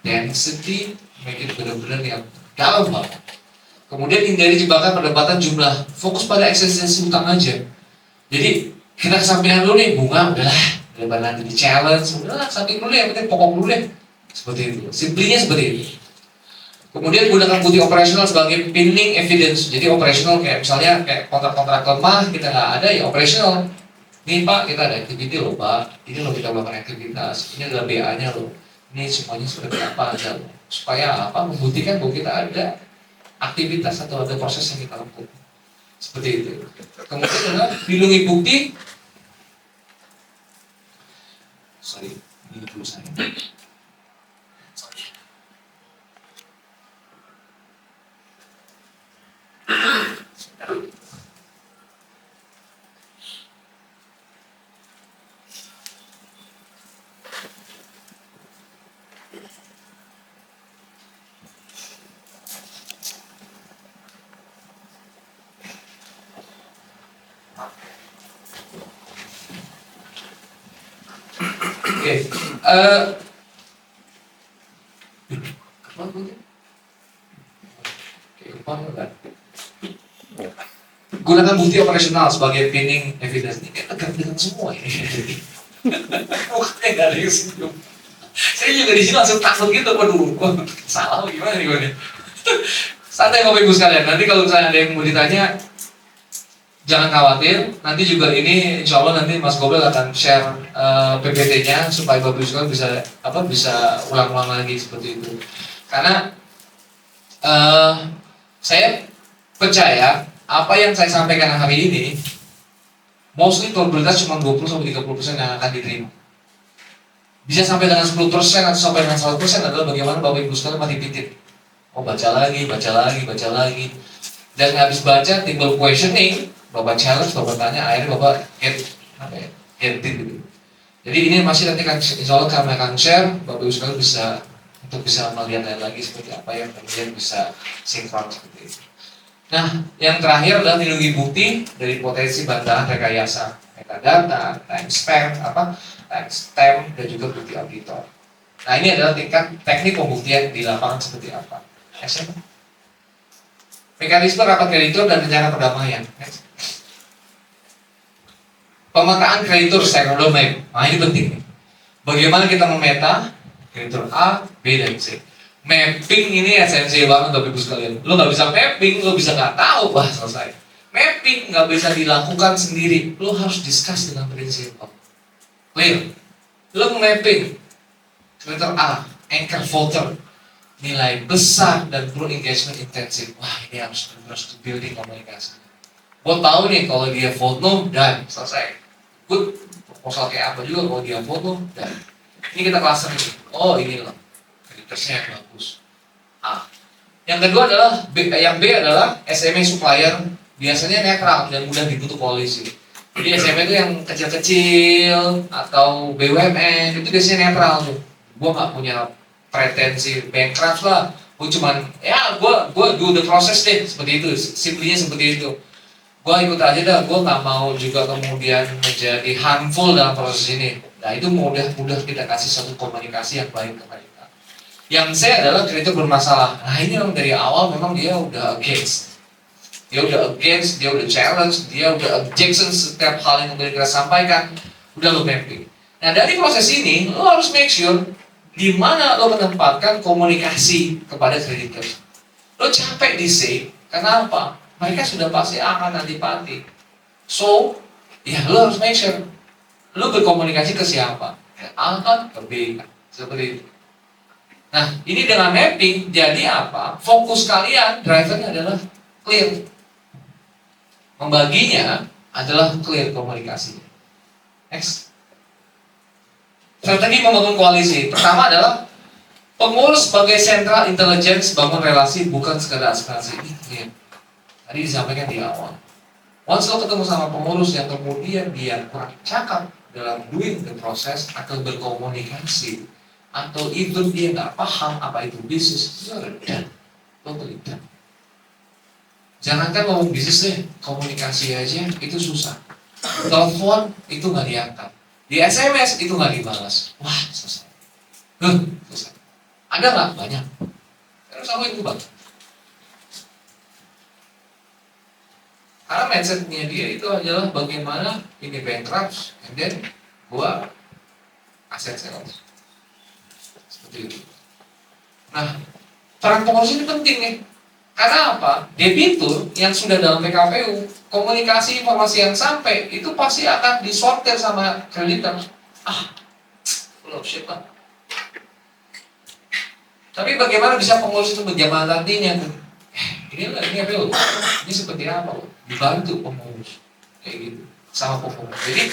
density, make it benar-benar yang dalam banget. Kemudian hindari jebakan perdebatan jumlah, fokus pada eksistensi utang aja. Jadi kita kesampingan dulu nih, bunga udahlah, daripada nanti di challenge, udahlah samping dulu ya, penting pokok dulu deh. Seperti itu, simplinya seperti itu. Kemudian gunakan bukti operasional sebagai pinning evidence. Jadi operasional kayak misalnya kayak kontrak-kontrak lemah kita nggak ada ya operasional. Nih Pak, kita ada activity loh Pak, ini loh kita melakukan aktivitas, ini adalah BA-nya loh, ini semuanya seperti apa aja loh. Supaya apa? Membuktikan bahwa kita ada aktivitas atau ada proses yang kita lakukan. Seperti itu. Kemudian adalah dilungi bukti. Sorry, ini dulu saya. Oke, gunakan bukti operasional sebagai pinning evidence. Ini kan tegak semua ini. Bukannya nggak ada yang senyum. Saya juga di sini langsung takut gitu, waduh, salah gimana nih gue nih. Santai Bapak Ibu sekalian. Nanti kalau misalnya ada yang mau ditanya, jangan khawatir, nanti juga ini insya Allah nanti Mas Gobel akan share PPT-nya supaya Bapak Ibu sekalian bisa ulang-ulang lagi seperti itu. Karena saya percaya apa yang saya sampaikan hari ini mostly probabilitas cuma 20-30% yang akan diterima. Bisa sampai dengan 10% atau sampai dengan 100% adalah bagaimana Bapak Ibu sekalian mati titik. Oh baca lagi. Dan habis baca timbul questioning, Bapak challenge, Bapak tanya, akhirnya Bapak get it gitu. Jadi ini masih nanti insya Allah kami akan share, Bapak Ibu sekalian bisa melihat lagi seperti apa yang kemudian bisa sinkron seperti itu. Nah, yang terakhir adalah dilindungi bukti dari potensi bantahan rekayasa, metadata, timestamp, dan juga bukti auditor. Nah, ini adalah tingkat teknik pembuktian di lapangan seperti apa. Next. Mekanisme rapat kreditur dan rencana perdamaian. Next. Pemetaan kreditur stakeholder map. Nah, ini penting nih. Bagaimana kita memeta kreditur A, B, dan C. Mapping ini esensial banget Bapak Ibu sekalian. Lo nggak bisa mapping, lo bisa nggak tahu, selesai. Mapping nggak bisa dilakukan sendiri. Lo harus discuss dengan prinsipal. Clear? Lo mapping kreditur A, anchor voter, nilai besar dan perlu engagement intensif. Wah, ini harus building komunikasi. Gue tahu nih kalau dia vote no, dan selesai. Good proposal kayak apa juga kalau dia vote no, dan ini kita cluster ini. Oh, ini loh. Krediturnya yang bagus. A. Yang kedua adalah yang B adalah SME supplier biasanya netral dan mudah dibutuh polisi. Jadi SME itu yang kecil-kecil atau BUMN itu biasanya netral tuh. Gue nggak punya pretensi bankrupt lah. Gue cuman gue do the process deh seperti itu. Simplinya seperti itu. Gue ikut aja dah. Gue nggak mau juga kemudian menjadi harmful dalam proses ini. Nah itu mudah kita kasih satu komunikasi yang baik ke mereka. Yang C adalah kreditur bermasalah. Nah ini memang dari awal memang dia udah against. Dia udah against, dia udah challenge, dia udah objection setiap hal yang kita sampaikan. Udah lo mapping. Nah dari proses ini, lo harus make sure di mana lo menempatkan komunikasi kepada kreditur. Lo capek di C, karena apa? Mereka sudah pasti akan antipati. So, ya lo harus make sure lo berkomunikasi ke siapa? Ke A kan, ke B kan, seperti itu. Nah, ini dengan mapping, jadi apa? Fokus kalian, drivernya adalah clear. Membaginya adalah clear komunikasi. Next. Strategi membangun koalisi. Pertama adalah pengurus sebagai sentral intelligence bangun relasi bukan sekedar aspirasi. Ini clear. Tadi disampaikan di awal. Once lo ketemu sama pengurus yang kemudian dia kurang cakap dalam doing the proses atau berkomunikasi, atau even dia nggak paham apa itu bisnis, you're done, totally done. Jangankan ngomong bisnis deh, komunikasi aja itu susah. Telepon itu nggak diangkat, di SMS itu nggak dibalas, wah selesai. Selesai. Ada nggak? Banyak. Terus aku itu bang. Karena mindsetnya dia itu adalah bagaimana ini bankrupt, and then gua aset sales. Nah, peran pengurus ini penting nih. Karena apa? Debitur yang sudah dalam PKPU, komunikasi informasi yang sampai itu pasti akan disortir sama kreditor. Belum shit lah. Tapi bagaimana bisa pengurus itu menjembataninya? Ini apa loh? Ini seperti apa loh? Dibantu pengurus kayak gitu sama pengurus. Jadi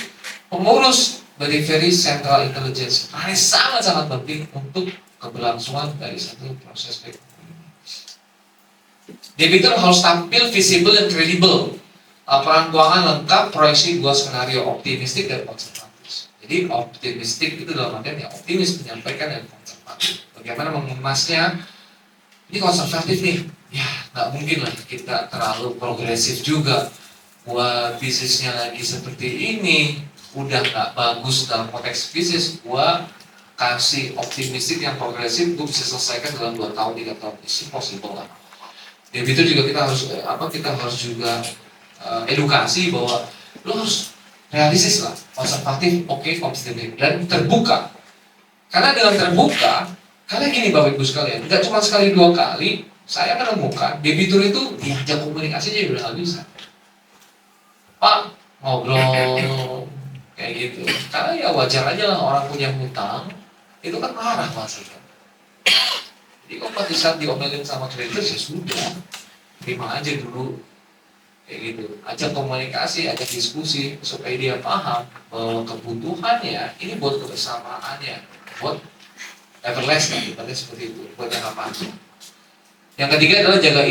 pengurus dari very central intelligence sangat penting untuk keberlangsungan dari satu proses ekonomi. Debitur harus tampil visible dan credible. Laporan keuangan lengkap, proyeksi dua skenario, optimistik dan konservatif. Jadi optimistik itu dalam artian ya optimis menyampaikan dan konservatif. Bagaimana mengemasnya? Ini konservatif nih, ya nggak mungkin lah kita terlalu progresif juga. Buat bisnisnya lagi seperti ini, udah nggak bagus dalam konteks bisnis, gua kasih optimistik yang progresif, gua bisa selesaikan dalam 2 tahun, 3 tahun, itu possible lah. Debitur juga kita harus juga edukasi bahwa lo harus realistis lah, konservatif, oke, optimistik dan terbuka. Karena dengan terbuka, karena gini Bapak Ibu sekalian, nggak cuma sekali 2 kali saya menemukan debitur itu diajak komunikasi aja udah nggak bisa. Pak ngobrol kayak gitu, karena ya wajar aja lah orang punya hutang itu kan marah maksudnya. Jadi kok pada saat diomelin sama kreditur ya sudah terima aja dulu kayak gitu, ajak komunikasi, ajak diskusi supaya dia paham bahwa kebutuhannya ini buat kebersamaannya, buat everlasting, seperti itu, buat jangka panjang. Yang ketiga adalah jaga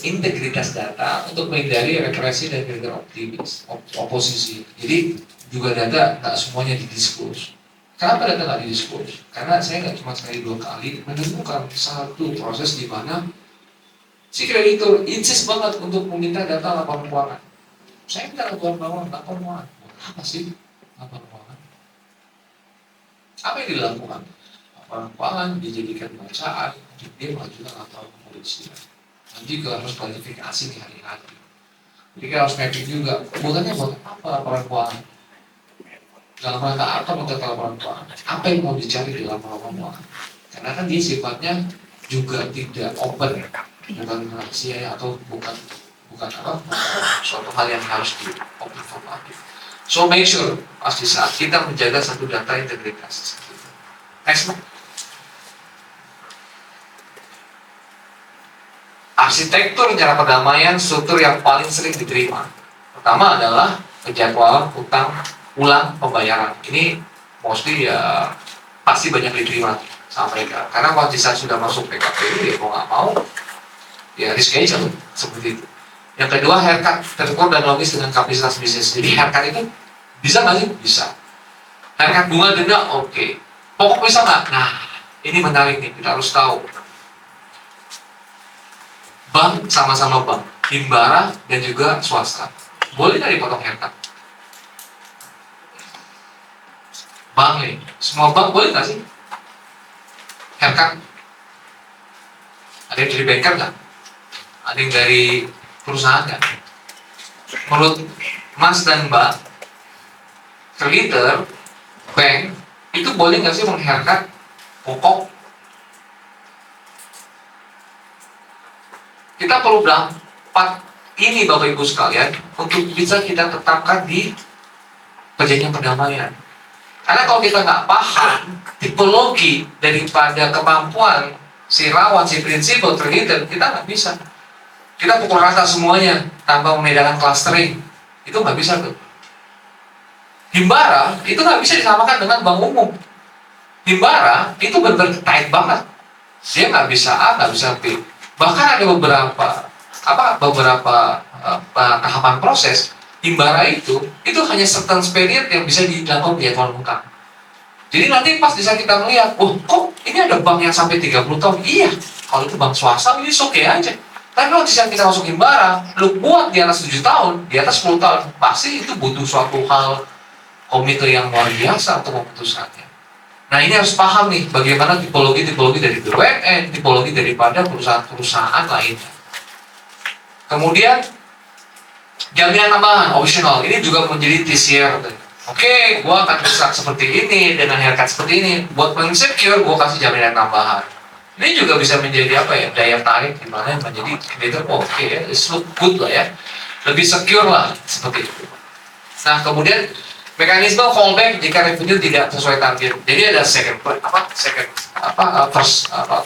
integritas data untuk menghindari represi dan kreditur optimis, oposisi. Jadi juga data tak semuanya didiskus. Kenapa data nggak didiskus? Karena saya nggak cuma sekali 2 kali menemukan satu proses di mana si kreditur insist banget untuk meminta data laporan keuangan. Saya minta laporan keuangan. Apa sih laporan keuangan? Apa yang dilakukan? Laporan keuangan dijadikan bacaan, dia mengajukan laporan polisi. Nanti juga harus klarifikasi di hari-hari. Jadi harus mapping juga. Bukannya buat apa laporan keuangan? Dalam rangka apa minta laporan keuangan? Apa yang mau dicari di laporan keuangan? Karena kan dia sifatnya juga tidak open, bukan rahasia atau bukan suatu hal yang harus di-open. So make sure pasti saat kita menjaga satu data integritas. Next. Arsitektur rencana perdamaian struktur yang paling sering diterima. Pertama adalah penjadwalan utang ulang pembayaran. Ini mostly ya pasti banyak diterima sama mereka. Karena kalau saat sudah masuk PKPU ya mau nggak mau ya reschedule seperti itu. Yang kedua haircut terukur dan logis dengan kapasitas bisnis. Jadi haircut itu bisa nggak sih? Bisa. Haircut bunga denda oke. Pokok bisa nggak? Nah ini menarik nih, kita harus tahu. Bank sama-sama bank, himbara dan juga swasta. Boleh nggak dipotong haircut? Bank nih, semua bank boleh nggak sih? Haircut? Ada yang dari banker nggak? Ada yang dari perusahaan nggak? Menurut Mas dan Mbak, kreditor, bank, itu boleh nggak sih menghairkat pokok? Kita perlu berempat ini Bapak Ibu sekalian untuk bisa kita tetapkan di perjanjian perdamaian. Karena kalau kita nggak paham tipologi daripada kemampuan si rawan, si prinsipal kreditor, kita nggak bisa. Kita pukul rata semuanya tanpa membedakan clustering, itu nggak bisa tuh. Himbara itu nggak bisa disamakan dengan bank umum. Himbara itu benar-benar tight banget. Dia nggak bisa A, nggak bisa B. Bahkan ada beberapa tahapan proses himbara itu hanya certain period yang bisa dilakukan di akun muka. Jadi nanti pas bisa kita melihat, oh kok ini ada bank yang sampai 30 tahun? Iya, kalau itu bank swasta ini oke aja. Tapi kalau di saat kita masuk himbara, lu buat di atas 7 tahun, di atas 10 tahun, pasti itu butuh suatu hal komite yang luar biasa untuk memutuskannya. Nah ini harus paham nih, bagaimana tipologi dari BUMN, tipologi daripada perusahaan-perusahaan lainnya. Kemudian, jaminan tambahan, optional, ini juga menjadi TCR. Oke, gua akan rusak seperti ini, dengan haircut seperti ini. Buat men-secure, gua kasih jaminan tambahan. Ini juga bisa menjadi apa ya, daya tarik dimana menjadi kreditor, oke ya, it's look good lah ya. Lebih secure lah, seperti itu. Nah, kemudian, mekanisme fallback jika revenue tidak sesuai target. Jadi ada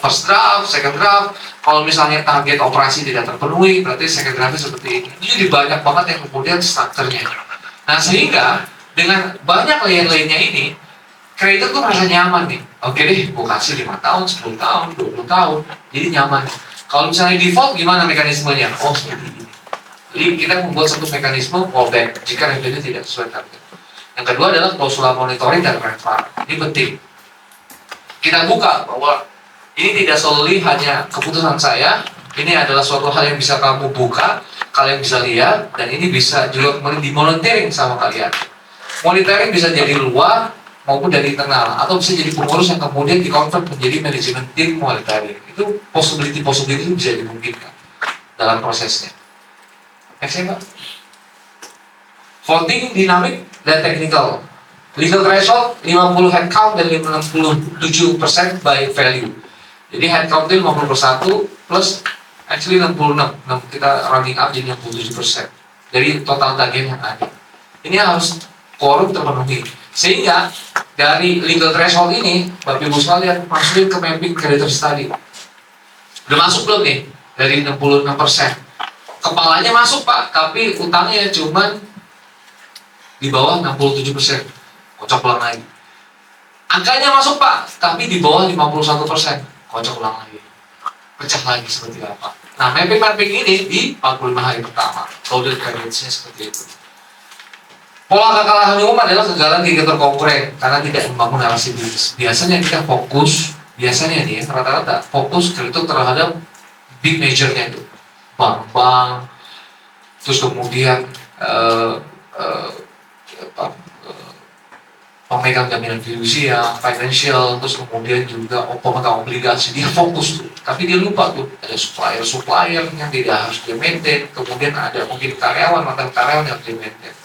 first draft, second draft. Kalau misalnya target operasi tidak terpenuhi, berarti second draftnya seperti ini. Itu jadi banyak banget yang kemudian strukturnya. Nah sehingga dengan banyak layer-layernya ini, kreditor tuh merasa nyaman nih. Oke deh, gue kasih 5 tahun, 10 tahun, 20 tahun, jadi nyaman. Kalau misalnya default, gimana mekanismenya? Oh seperti ini. Jadi kita membuat satu mekanisme fallback jika revenue tidak sesuai target. Yang kedua adalah klausul monitoring dan review. Ini penting. Kita buka bahwa ini tidak solely hanya keputusan saya. Ini adalah suatu hal yang bisa kamu buka, kalian bisa lihat, dan ini bisa juga dimonitoring sama kalian. Monitoring bisa jadi luar maupun dari internal, atau bisa jadi pengurus yang kemudian dikonvert menjadi manajemen tim monitoring. Itu possibility itu bisa dimungkinkan dalam prosesnya. Next ya Pak. Voting dinamik dan technical. Legal threshold 50 headcount dan 67% by value. Jadi headcount itu 51 plus actually 66. Kita running up jadi 67% dari total tagihan yang ada. Ini harus quorum terpenuhi. Sehingga dari legal threshold ini, Bapak Ibu sekalian masukin ke mapping creditor study. Udah masuk belum nih? Dari 66%. Kepalanya masuk Pak, tapi utangnya cuman di bawah 67%, kocok ulang lagi. Angkanya masuk Pak, tapi di bawah 51%, kocok ulang lagi. Pecah lagi seperti apa. Nah, mapping ini di 45 hari pertama. Golden credits-nya seperti itu. Pola kekalahan umum adalah kegagalan kreditor konkuren karena tidak membangun relasi bisnis. Biasanya kita fokus, nih rata-rata fokus kreditor terhadap big majornya itu. Bank-bank, terus kemudian pemegang jaminan fidusia, financial, terus kemudian juga pemegang obligasi, dia fokus tuh. Tapi dia lupa tuh, ada supplier yang tidak harus dia maintain, kemudian ada mungkin mantan karyawan yang dia maintain.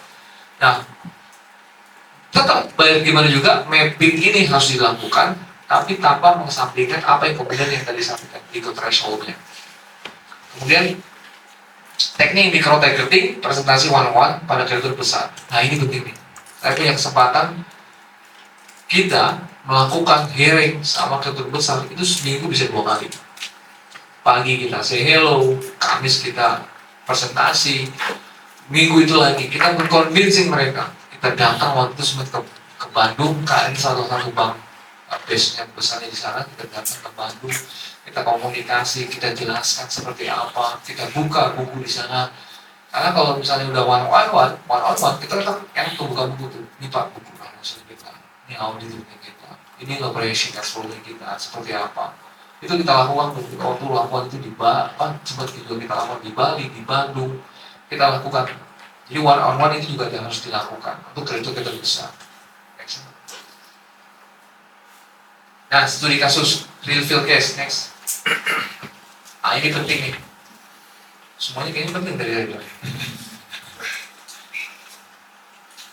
Nah, tetap bayar gimana juga, mapping ini harus dilakukan, tapi tanpa mengesampingkan apa yang kemudian yang tadi sampaikan, ikut threshold-nya. Kemudian, teknik micro targeting, presentasi one-on-one pada kreditor besar. Nah ini penting nih. Saya punya kesempatan kita melakukan hearing sama kreditor besar itu seminggu bisa 2 kali. Pagi kita say hello, Kamis kita presentasi, minggu itu lagi kita mengconvincing mereka. Kita datang waktu itu sempat ke Bandung, KN salah satu bank base-nya besarnya di sana, kita datang ke Bandung, kita komunikasi, kita jelaskan seperti apa, kita buka buku di sana. Karena kalau misalnya udah one on one, kita kan enak tuh buka buku tuh. Ini Pak buku financial kita, ini auditornya kita, ini operation cash-flow-nya kita seperti apa. Itu kita lakukan tuh, waktu lakukan itu di sempat juga kita lakukan di Bali, di Bandung, kita lakukan. Jadi one on one itu juga harus dilakukan untuk kreditor kita besar. Nah, studi kasus real field case next. Ini penting nih. Semuanya kayaknya penting dari tadi.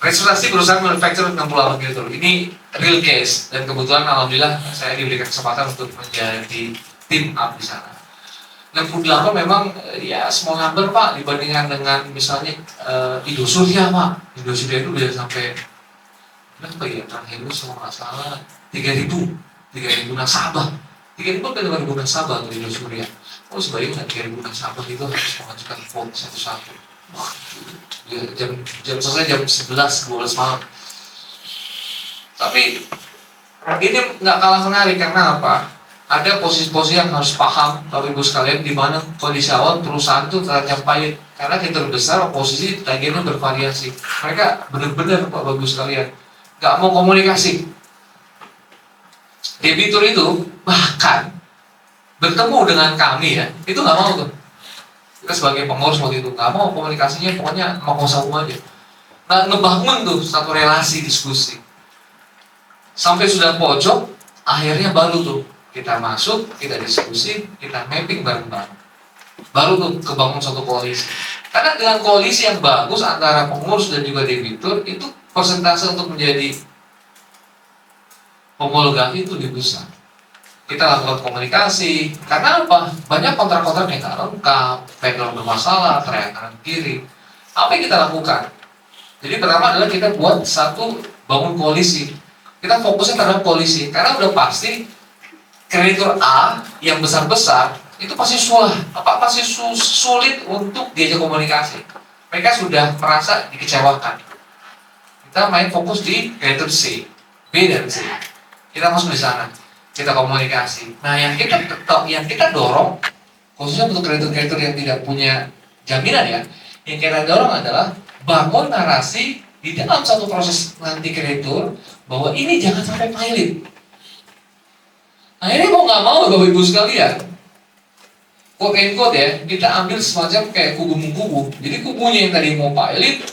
Restrukturisasi perusahaan manufacturer 68 kreditur. Ini real case dan kebetulan alhamdulillah saya diberikan kesempatan untuk menjadi tim up di sana. 68 memang ya small number Pak dibandingkan dengan misalnya Indosuria Pak. Indosuria itu bisa sampai berapa ya? Terakhir itu semua masalah 3.000 nasabah. 3.000 kan 5.000 nasabah untuk Indosuria. Oh sebaiknya 3.000 nasabah itu harus mengajukan vote satu-satu. Wah, jam selesai jam 11-12 malam. Tapi ini nggak kalah menarik karena apa? Ada posisi-posisi yang harus paham Bapak Ibu sekalian di mana kondisi awal perusahaan itu terancam pahit karena kita besar posisi tagihannya bervariasi. Mereka benar-benar Bapak Ibu sekalian nggak mau komunikasi. Debitur itu bahkan bertemu dengan kami ya itu nggak mau tuh. Kita sebagai pengurus waktu itu nggak mau komunikasinya pokoknya mau aja. Nggak ngebangun tuh satu relasi diskusi. Sampai sudah pojok akhirnya baru tuh kita masuk, kita diskusi, kita mapping bareng-bareng. Baru tuh kebangun satu koalisi. Karena dengan koalisi yang bagus antara pengurus dan juga debitur, itu persentase untuk menjadi homologasi itu lebih besar. Kita lakukan komunikasi. Karena apa? Banyak kontrak-kontrak yang nggak lengkap, vendor bermasalah, teriakan kiri. Apa yang kita lakukan? Jadi pertama adalah kita buat satu bangun koalisi. Kita fokusnya terhadap koalisi. Karena udah pasti kreditur A yang besar-besar itu pasti sulit untuk diajak komunikasi. Mereka sudah merasa dikecewakan. Kita main fokus di kreditur C, B dan C. Kita masuk di sana, kita komunikasi. Nah, yang kita dorong, khususnya untuk kreditur-kreditur yang tidak punya jaminan ya, yang kita dorong adalah bangun narasi di dalam satu proses nanti kreditur bahwa ini jangan sampai pilot. Nah ini mau nggak mau Bapak Ibu sekalian, quote and quote ya, kita ambil semacam kayak kubu-kubu. Jadi kubunya yang tadi mau pilot,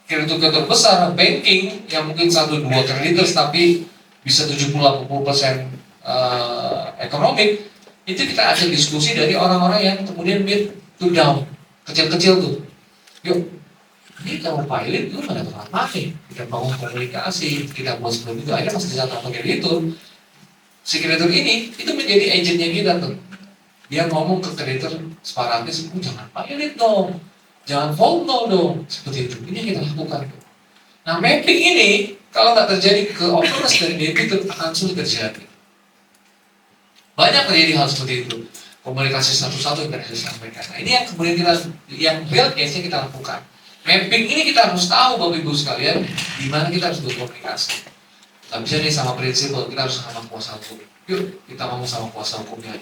kreditur besar, banking yang mungkin 1-2 kreditur tapi bisa 70-80% ekonomi, itu kita ajak diskusi dari orang-orang yang kemudian mid to down, kecil-kecil tuh. Yuk, ini kalau pilot itu pada apa nih? Kita bangun komunikasi, kita buat sebelum itu, akhirnya masih bisa pakai kreditur. Si kreditur ini itu menjadi agennya kita tuh. Dia ngomong ke kreditur separatis, jangan pilot dong, jangan hold no dong, seperti itu. Ini yang kita lakukan. Nah mapping ini kalau nggak terjadi ke openness dari debitur akan sulit terjadi. Banyak terjadi hal seperti itu. Komunikasi satu-satu yang tadi saya sampaikan. Nah ini yang kemudian yang real case-nya kita lakukan. Mapping ini kita harus tahu Bapak Ibu sekalian, di mana kita harus berkomunikasi. Gak bisa nih sama prinsipal, kita harus sama kuasa hukum. Yuk kita ngomong sama kuasa hukumnya.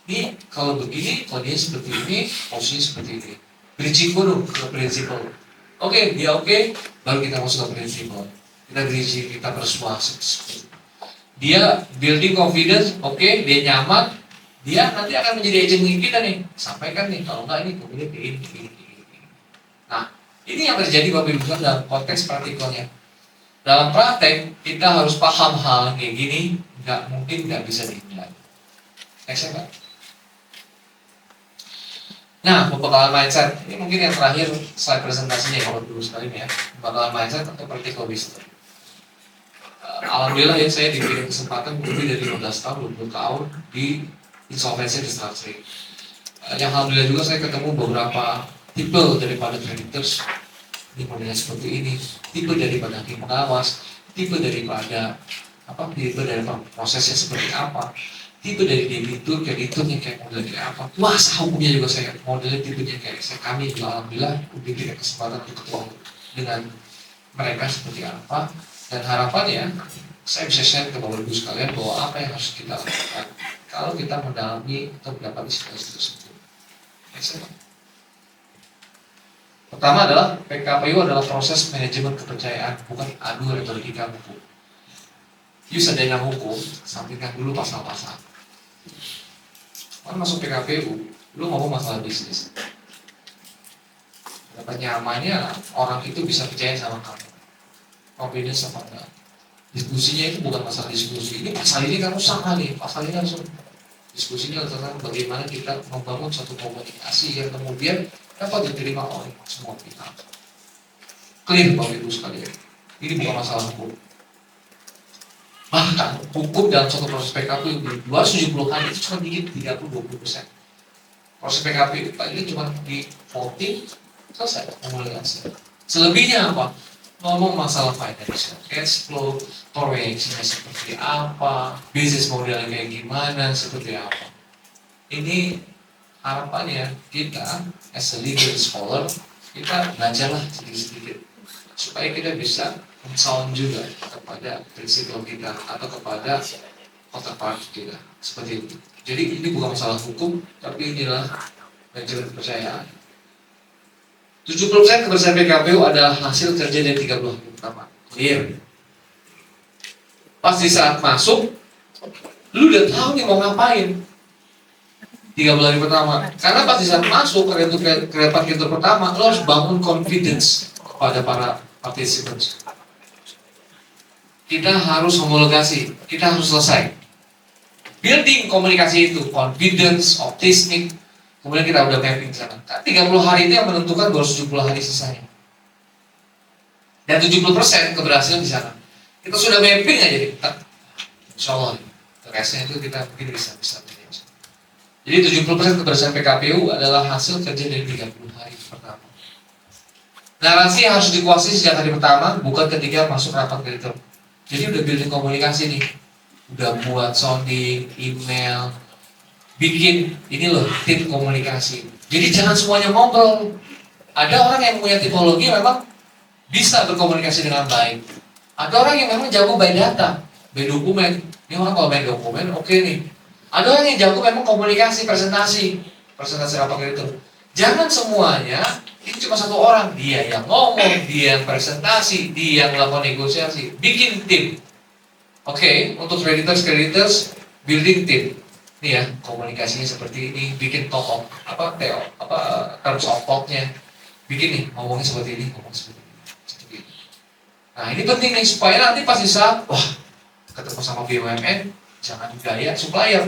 Ini kalau begini, kalau dia seperti ini, posisinya seperti ini. Bridging dulu ke prinsipal. Oke, dia oke, baru kita masuk ke prinsipal. Kita bridging, kita persuasi. Dia building confidence, oke, dia nyaman, dia nanti akan menjadi agent kita nih. Sampaikan nih, kalau enggak ini kemudian ini. Nah, ini yang terjadi Bapak Ibu dalam konteks praktikalnya. Dalam praktek, kita harus paham hal kayak gini, nggak bisa dihindari. Next Pak. Nah, pembekalan mindset ini mungkin yang terakhir slide presentasinya ya, kalau dulu sekali ya. Pembekalan mindset atau practical wisdom. Alhamdulillah ya saya diberi kesempatan lebih dari 15 tahun, 20 tahun di insolvency restructuring. Yang alhamdulillah juga saya ketemu beberapa tipe daripada creditors. Ini modelnya seperti ini, tipe daripada hakim pengawas, tipe daripada prosesnya seperti apa, tipe dari debitur, krediturnya kayak modelnya kayak apa, kuasa hukumnya juga saya modelnya tipenya kayak kami juga alhamdulillah diberikan kesempatan untuk ketemu dengan mereka seperti apa, dan harapannya saya bisa share ke Bapak Ibu sekalian bahwa apa yang harus kita lakukan kalau kita mendalami atau mendapati situasi tersebut. Pertama adalah PKPU adalah proses manajemen kepercayaan, bukan adu retorika hukum. You sadar hukum, sampingkan dulu pasal-pasal. Kalau masuk PKPU, lu ngomong masalah bisnis. Dapat nyamannya orang itu bisa percaya sama kamu. Confidence apa enggak? Diskusinya itu bukan masalah diskusi. Ini pasal ini kamu salah nih, pasal ini harus. Diskusinya tentang bagaimana kita membangun satu komunikasi yang kemudian dapat diterima oleh semua pihak. Clear Bapak Ibu sekalian, ini bukan masalah hukum. Bahkan hukum dalam satu proses PKP di 270 hari itu cuma dikit 30-20%. Proses PKP itu paling cuma di voting selesai komunikasi. Selebihnya apa? Ngomong masalah financial cash flow, proyeksinya seperti apa, bisnis modelnya kayak gimana, seperti apa. Ini harapannya kita as a legal scholar, kita belajarlah sedikit-sedikit supaya kita bisa sound juga kepada prinsipal kita atau kepada counterpart kita, seperti itu. Jadi ini bukan masalah hukum, tapi inilah manajemen kepercayaan. 70% kebersihan PKPU adalah hasil kerja dari 30 hari pertama. Clear. Pas di saat masuk, lu udah tahu nih mau ngapain 30 hari pertama. Karena pas di saat masuk kreatif itu pertama, lu harus bangun confidence kepada para participants. Kita harus homologasi, kita harus selesai. Building komunikasi itu, confidence, optimistic. Kemudian kita udah mapping ke sana. 30 hari itu yang menentukan 270 hari sisanya. Dan 70% keberhasilan di sana. Kita sudah mapping aja nih. Insya Allah. Restnya itu kita mungkin bisa manage. Jadi 70% keberhasilan PKPU adalah hasil kerja dari 30 hari pertama. Narasi yang harus dikuasai sejak hari pertama, bukan ketika masuk rapat kreditor. Jadi udah building komunikasi nih. Udah buat sounding, email, bikin ini loh tim komunikasi. Jadi jangan semuanya ngobrol. Ada orang yang punya tipologi memang bisa berkomunikasi dengan baik. Ada orang yang memang jago by data, by dokumen. Ini orang kalau main dokumen oke nih. Ada orang yang jago memang komunikasi, presentasi apa gitu. Jangan semuanya ini cuma satu orang, dia yang ngomong, dia yang presentasi, dia yang melakukan negosiasi. Bikin tim. Oke, untuk creditors building tim. Ini ya, komunikasinya seperti ini, bikin terms of talk-nya, bikin nih, ngomongnya seperti ini, seperti ini. Nah ini penting nih, supaya nanti pas di saat, wah, ketemu sama BUMN, jangan gaya supplier.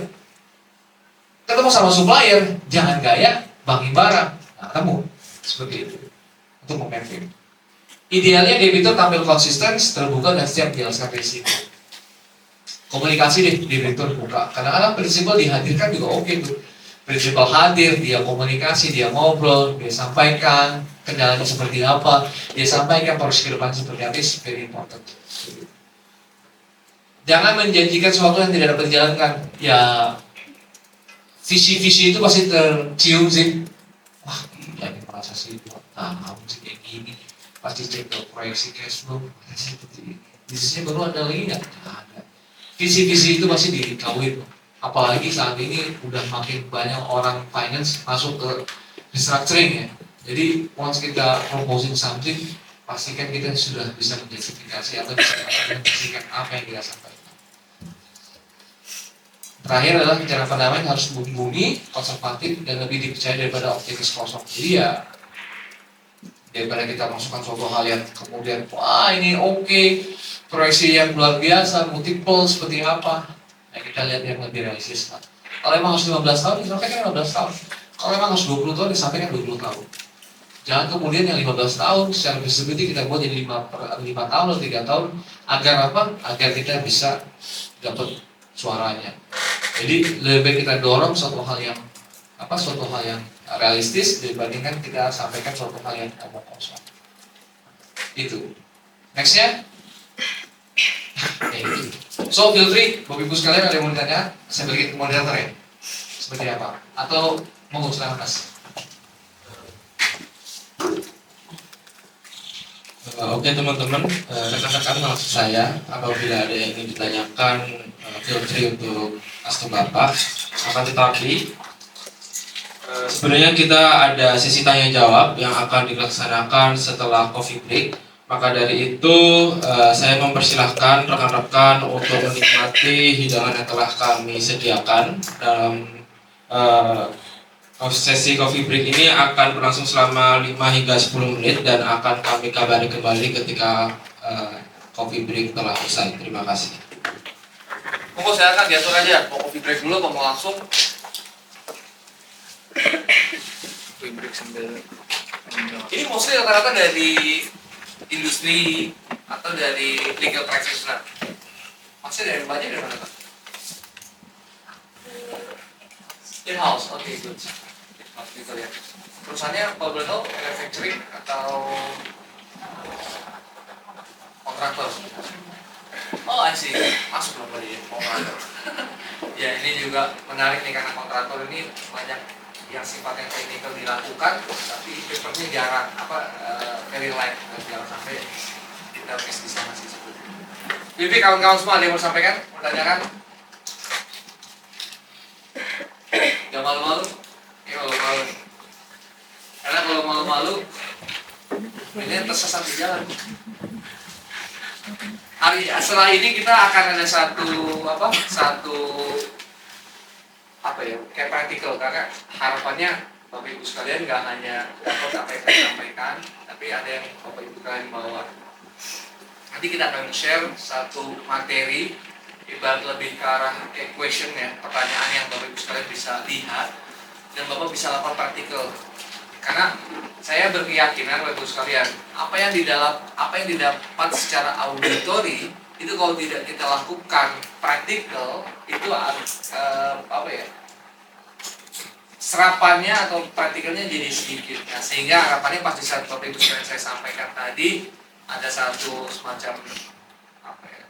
Ketemu sama supplier, jangan gaya Bank Himbara. Nah, ketemu, seperti itu, untuk memapping. Idealnya debitur tampil konsisten, terbuka, dan siap menjelaskan risiko. Komunikasi deh, direktur buka. Kadang-kadang prinsipal dihadirkan juga oke tuh. Prinsipal hadir, dia komunikasi, dia ngobrol, dia sampaikan kendalanya seperti apa, dia sampaikan proses ke depan seperti apa, is very important. Jangan menjanjikan sesuatu yang tidak dapat dijalankan. Ya, visi-visi itu pasti tercium sih. Wah, gila ini merasa sih, kamu sih kayak gini. Pasti cek ke proyeksi cash flow, seperti ini. Bisnisnya baru ada lagi nggak? Ada. Visi-visi itu masih dikawin, apalagi saat ini udah makin banyak orang finance masuk ke restructuring ya. Jadi once kita proposing something, pastikan kita sudah bisa menjustifikasi atau bisa menjustifikasikan apa yang kita sampaikan. Terakhir adalah bicara fundamental harus mumpuni, konservatif, dan lebih dipercaya daripada optimis kosong. Jadi ya daripada kita masukkan suatu hal yang kemudian wah ini oke, proyeksi yang luar biasa, multiple seperti apa. Nah kita lihat yang lebih realistis. Kalau memang harus 15 tahun, disampaikan 15 tahun. Kalau memang harus 20 tahun, disampaikan 20 tahun. Jangan kemudian yang 15 tahun, secara visibility kita buat jadi 5 tahun atau 3 tahun. Agar apa? Agar kita bisa dapat suaranya. Jadi lebih baik kita dorong suatu hal yang realistis dibandingkan kita sampaikan suatu hal yang omong kosong. Itu. Nextnya. So feel free, Bapak Ibu sekalian ada yang mau ditanya, saya berikan ke moderator ya. Seperti apa? Atau mau silakan Mas. Oke teman-teman, rekan-rekan maksud saya apabila ada yang ingin ditanyakan, feel free untuk ask Bapak. Akan tetapi sebenarnya kita ada sesi tanya jawab yang akan dilaksanakan setelah coffee break. Maka dari itu saya mempersilahkan rekan-rekan untuk menikmati hidangan yang telah kami sediakan dalam sesi coffee break ini akan berlangsung selama 5 hingga 10 menit dan akan kami kabari kembali ketika coffee break telah usai. Terima kasih. Monggo silakan diatur aja, mau coffee break dulu atau mau langsung? Coffee break sambil Ini mostly rata-rata dari industri atau dari legal practitioner. Maksudnya dari banyak dari mana Pak? In-house, oke good. In-house gitu ya. Perusahaannya kalau boleh tahu manufacturing atau kontraktor? Oh, I see. Masuk dong tadi ya, kontraktor. Ya ini juga menarik nih karena kontraktor ini banyak yang sifatnya teknikal dilakukan, tapi papernya jarang very light, jangan sampai kita miss di sana sih sebetulnya. Bibi kawan-kawan semua ada yang mau sampaikan, mau tanyakan? Gak malu-malu? Ya malu-malu. Karena kalau malu-malu, ini tersesat di jalan. Setelah ini kita akan ada satu kayak practical, karena harapannya Bapak Ibu sekalian nggak hanya dapat apa yang saya sampaikan, tapi ada yang Bapak Ibu sekalian bawa. Nanti kita akan share satu materi, ibarat lebih ke arah question ya, pertanyaan yang Bapak Ibu sekalian bisa lihat dan Bapak bisa lakukan praktikal. Karena saya berkeyakinan Bapak Ibu sekalian, apa yang didapat secara auditori itu kalau tidak kita lakukan praktikal itu serapannya atau praktikalnya jadi sedikit. Nah, sehingga harapannya pas di saat Bapak Ibu sekalian saya sampaikan tadi ada satu semacam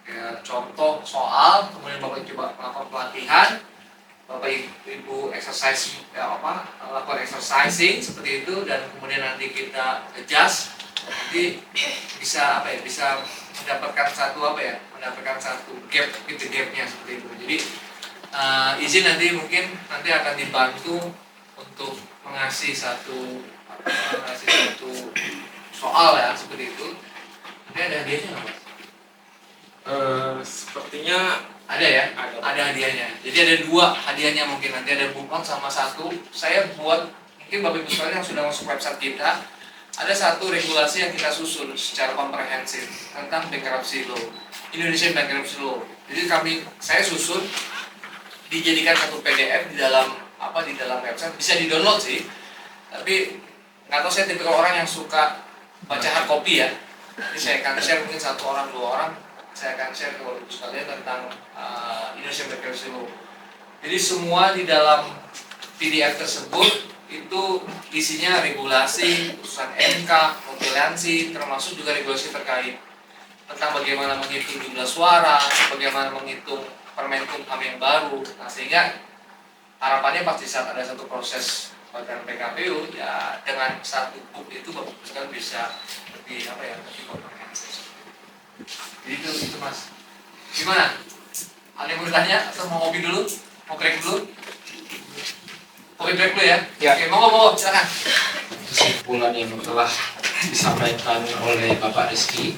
kayak contoh soal, kemudian Bapak coba melakukan pelatihan, Bapak Ibu lakukan exercising seperti itu, dan kemudian nanti kita adjust, nanti bisa mendapatkan satu gap, gitu gapnya seperti itu. Jadi izin nanti akan dibantu untuk mengasih satu soal ya seperti itu. Nanti ada hadiahnya nggak Mas? Sepertinya Ada ya? Ada hadiahnya. Jadi ada 2 hadiahnya mungkin, nanti ada bookmark sama satu. Saya buat, mungkin Bapak Ibu sekalian yang sudah masuk website kita, ada satu regulasi yang kita susun secara komprehensif tentang bankruptcy law, Indonesian Bankruptcy Law. Jadi saya susun, dijadikan satu PDF di dalam website, bisa di-download sih. Tapi nggak tahu, saya tipikal orang yang suka baca hard copy ya. Jadi saya akan share mungkin 1 orang 2 orang. Saya akan share ke Bapak Ibu sekalian tentang Indonesian Bankruptcy Law. Jadi semua di dalam PDF tersebut itu isinya regulasi, putusan MK, kompilansi, termasuk juga regulasi terkait tentang bagaimana menghitung jumlah suara, bagaimana menghitung Permenkumham yang baru. Nah, sehingga harapannya pasti saat ada satu proses bagian PKPU ya, dengan satu buku itu Bapak Ibu sekalian bisa lebih komprehensif. Jadi itu Mas. Gimana? Ada yang mau ditanya atau mau ngopi dulu? Mau break dulu? Kopi break dulu ya? Ya. Oke, mau silakan. kesimpulan yang telah disampaikan oleh Bapak Rizky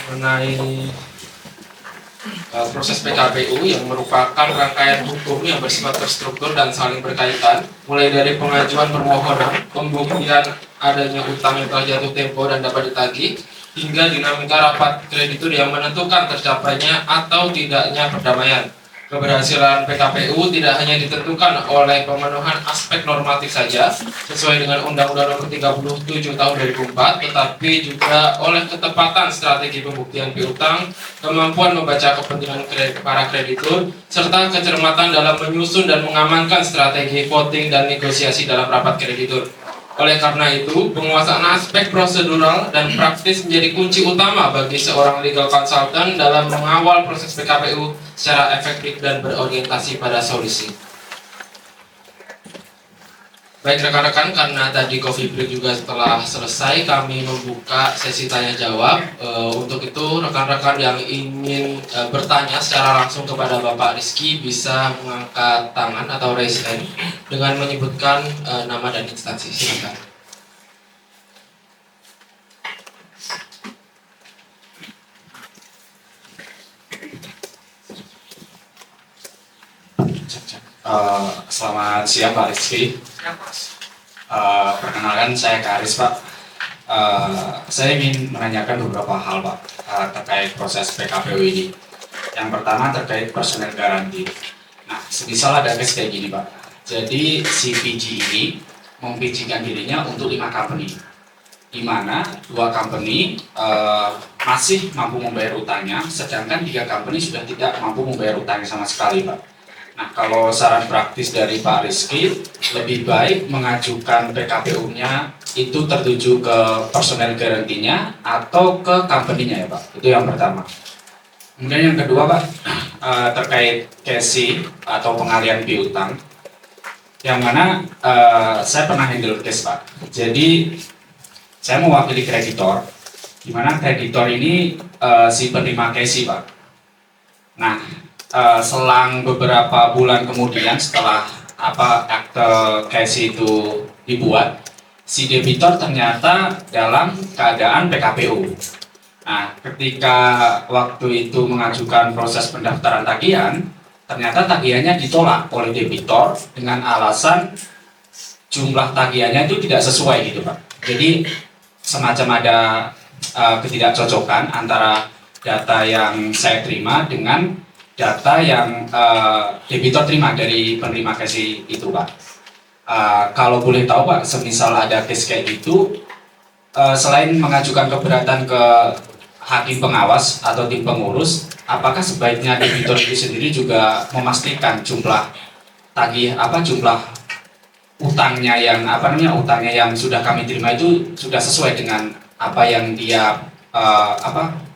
mengenai proses PKPU yang merupakan rangkaian hukum yang bersifat terstruktur dan saling berkaitan, mulai dari pengajuan permohonan, pembuktian adanya utang yang telah jatuh tempo dan dapat ditagih, hingga dinamika rapat kreditur yang menentukan tercapainya atau tidaknya perdamaian. Keberhasilan PKPU tidak hanya ditentukan oleh pemenuhan aspek normatif saja sesuai dengan Undang-Undang Nomor 37 Tahun 2004, tetapi juga oleh ketepatan strategi pembuktian piutang, kemampuan membaca kepentingan para kreditur, serta kecermatan dalam menyusun dan mengamankan strategi voting dan negosiasi dalam rapat kreditur. Oleh karena itu, penguasaan aspek prosedural dan praktis menjadi kunci utama bagi seorang legal consultant dalam mengawal proses PKPU secara efektif dan berorientasi pada solusi. Baik rekan-rekan, karena tadi coffee break juga telah selesai, kami membuka sesi tanya jawab. Untuk itu rekan-rekan yang ingin bertanya secara langsung kepada Bapak Rizky bisa mengangkat tangan atau raise hand dengan menyebutkan nama dan instansi. Silakan. Selamat siang Pak Rizky. Perkenalkan saya Karis Pak. Saya ingin menanyakan beberapa hal Pak terkait proses PKPU ini. Yang pertama terkait personal guarantee. Nah, semisal ada case kayak gini, Pak. Jadi si PG ini mempijinkan dirinya untuk 5 company, di mana 2 company masih mampu membayar utangnya, sedangkan 3 company sudah tidak mampu membayar utangnya sama sekali, Pak. Nah, kalau saran praktis dari Pak Rizky, lebih baik mengajukan PKPU-nya itu tertuju ke personal guarantee-nya atau ke company-nya ya, Pak. Itu yang pertama. Kemudian yang kedua, Pak, terkait case atau pengalian piutang, yang mana saya pernah handle case, Pak. Jadi saya mewakili kreditor, di mana kreditor ini si penerima case, Pak. Nah, selang beberapa bulan kemudian setelah akte case itu dibuat, si debitor ternyata dalam keadaan PKPU. Nah, ketika waktu itu mengajukan proses pendaftaran tagihan, ternyata tagihannya ditolak oleh debitor dengan alasan jumlah tagihannya itu tidak sesuai gitu, Pak. Jadi semacam ada ketidakcocokan antara data yang saya terima dengan data yang debitor terima dari penerima case itu, Pak. Kalau boleh tahu, Pak, semisal ada case kayak gitu, selain mengajukan keberatan ke hakim pengawas atau tim pengurus, apakah sebaiknya debitor itu sendiri juga memastikan jumlah jumlah utangnya yang sudah kami terima itu sudah sesuai dengan apa yang dia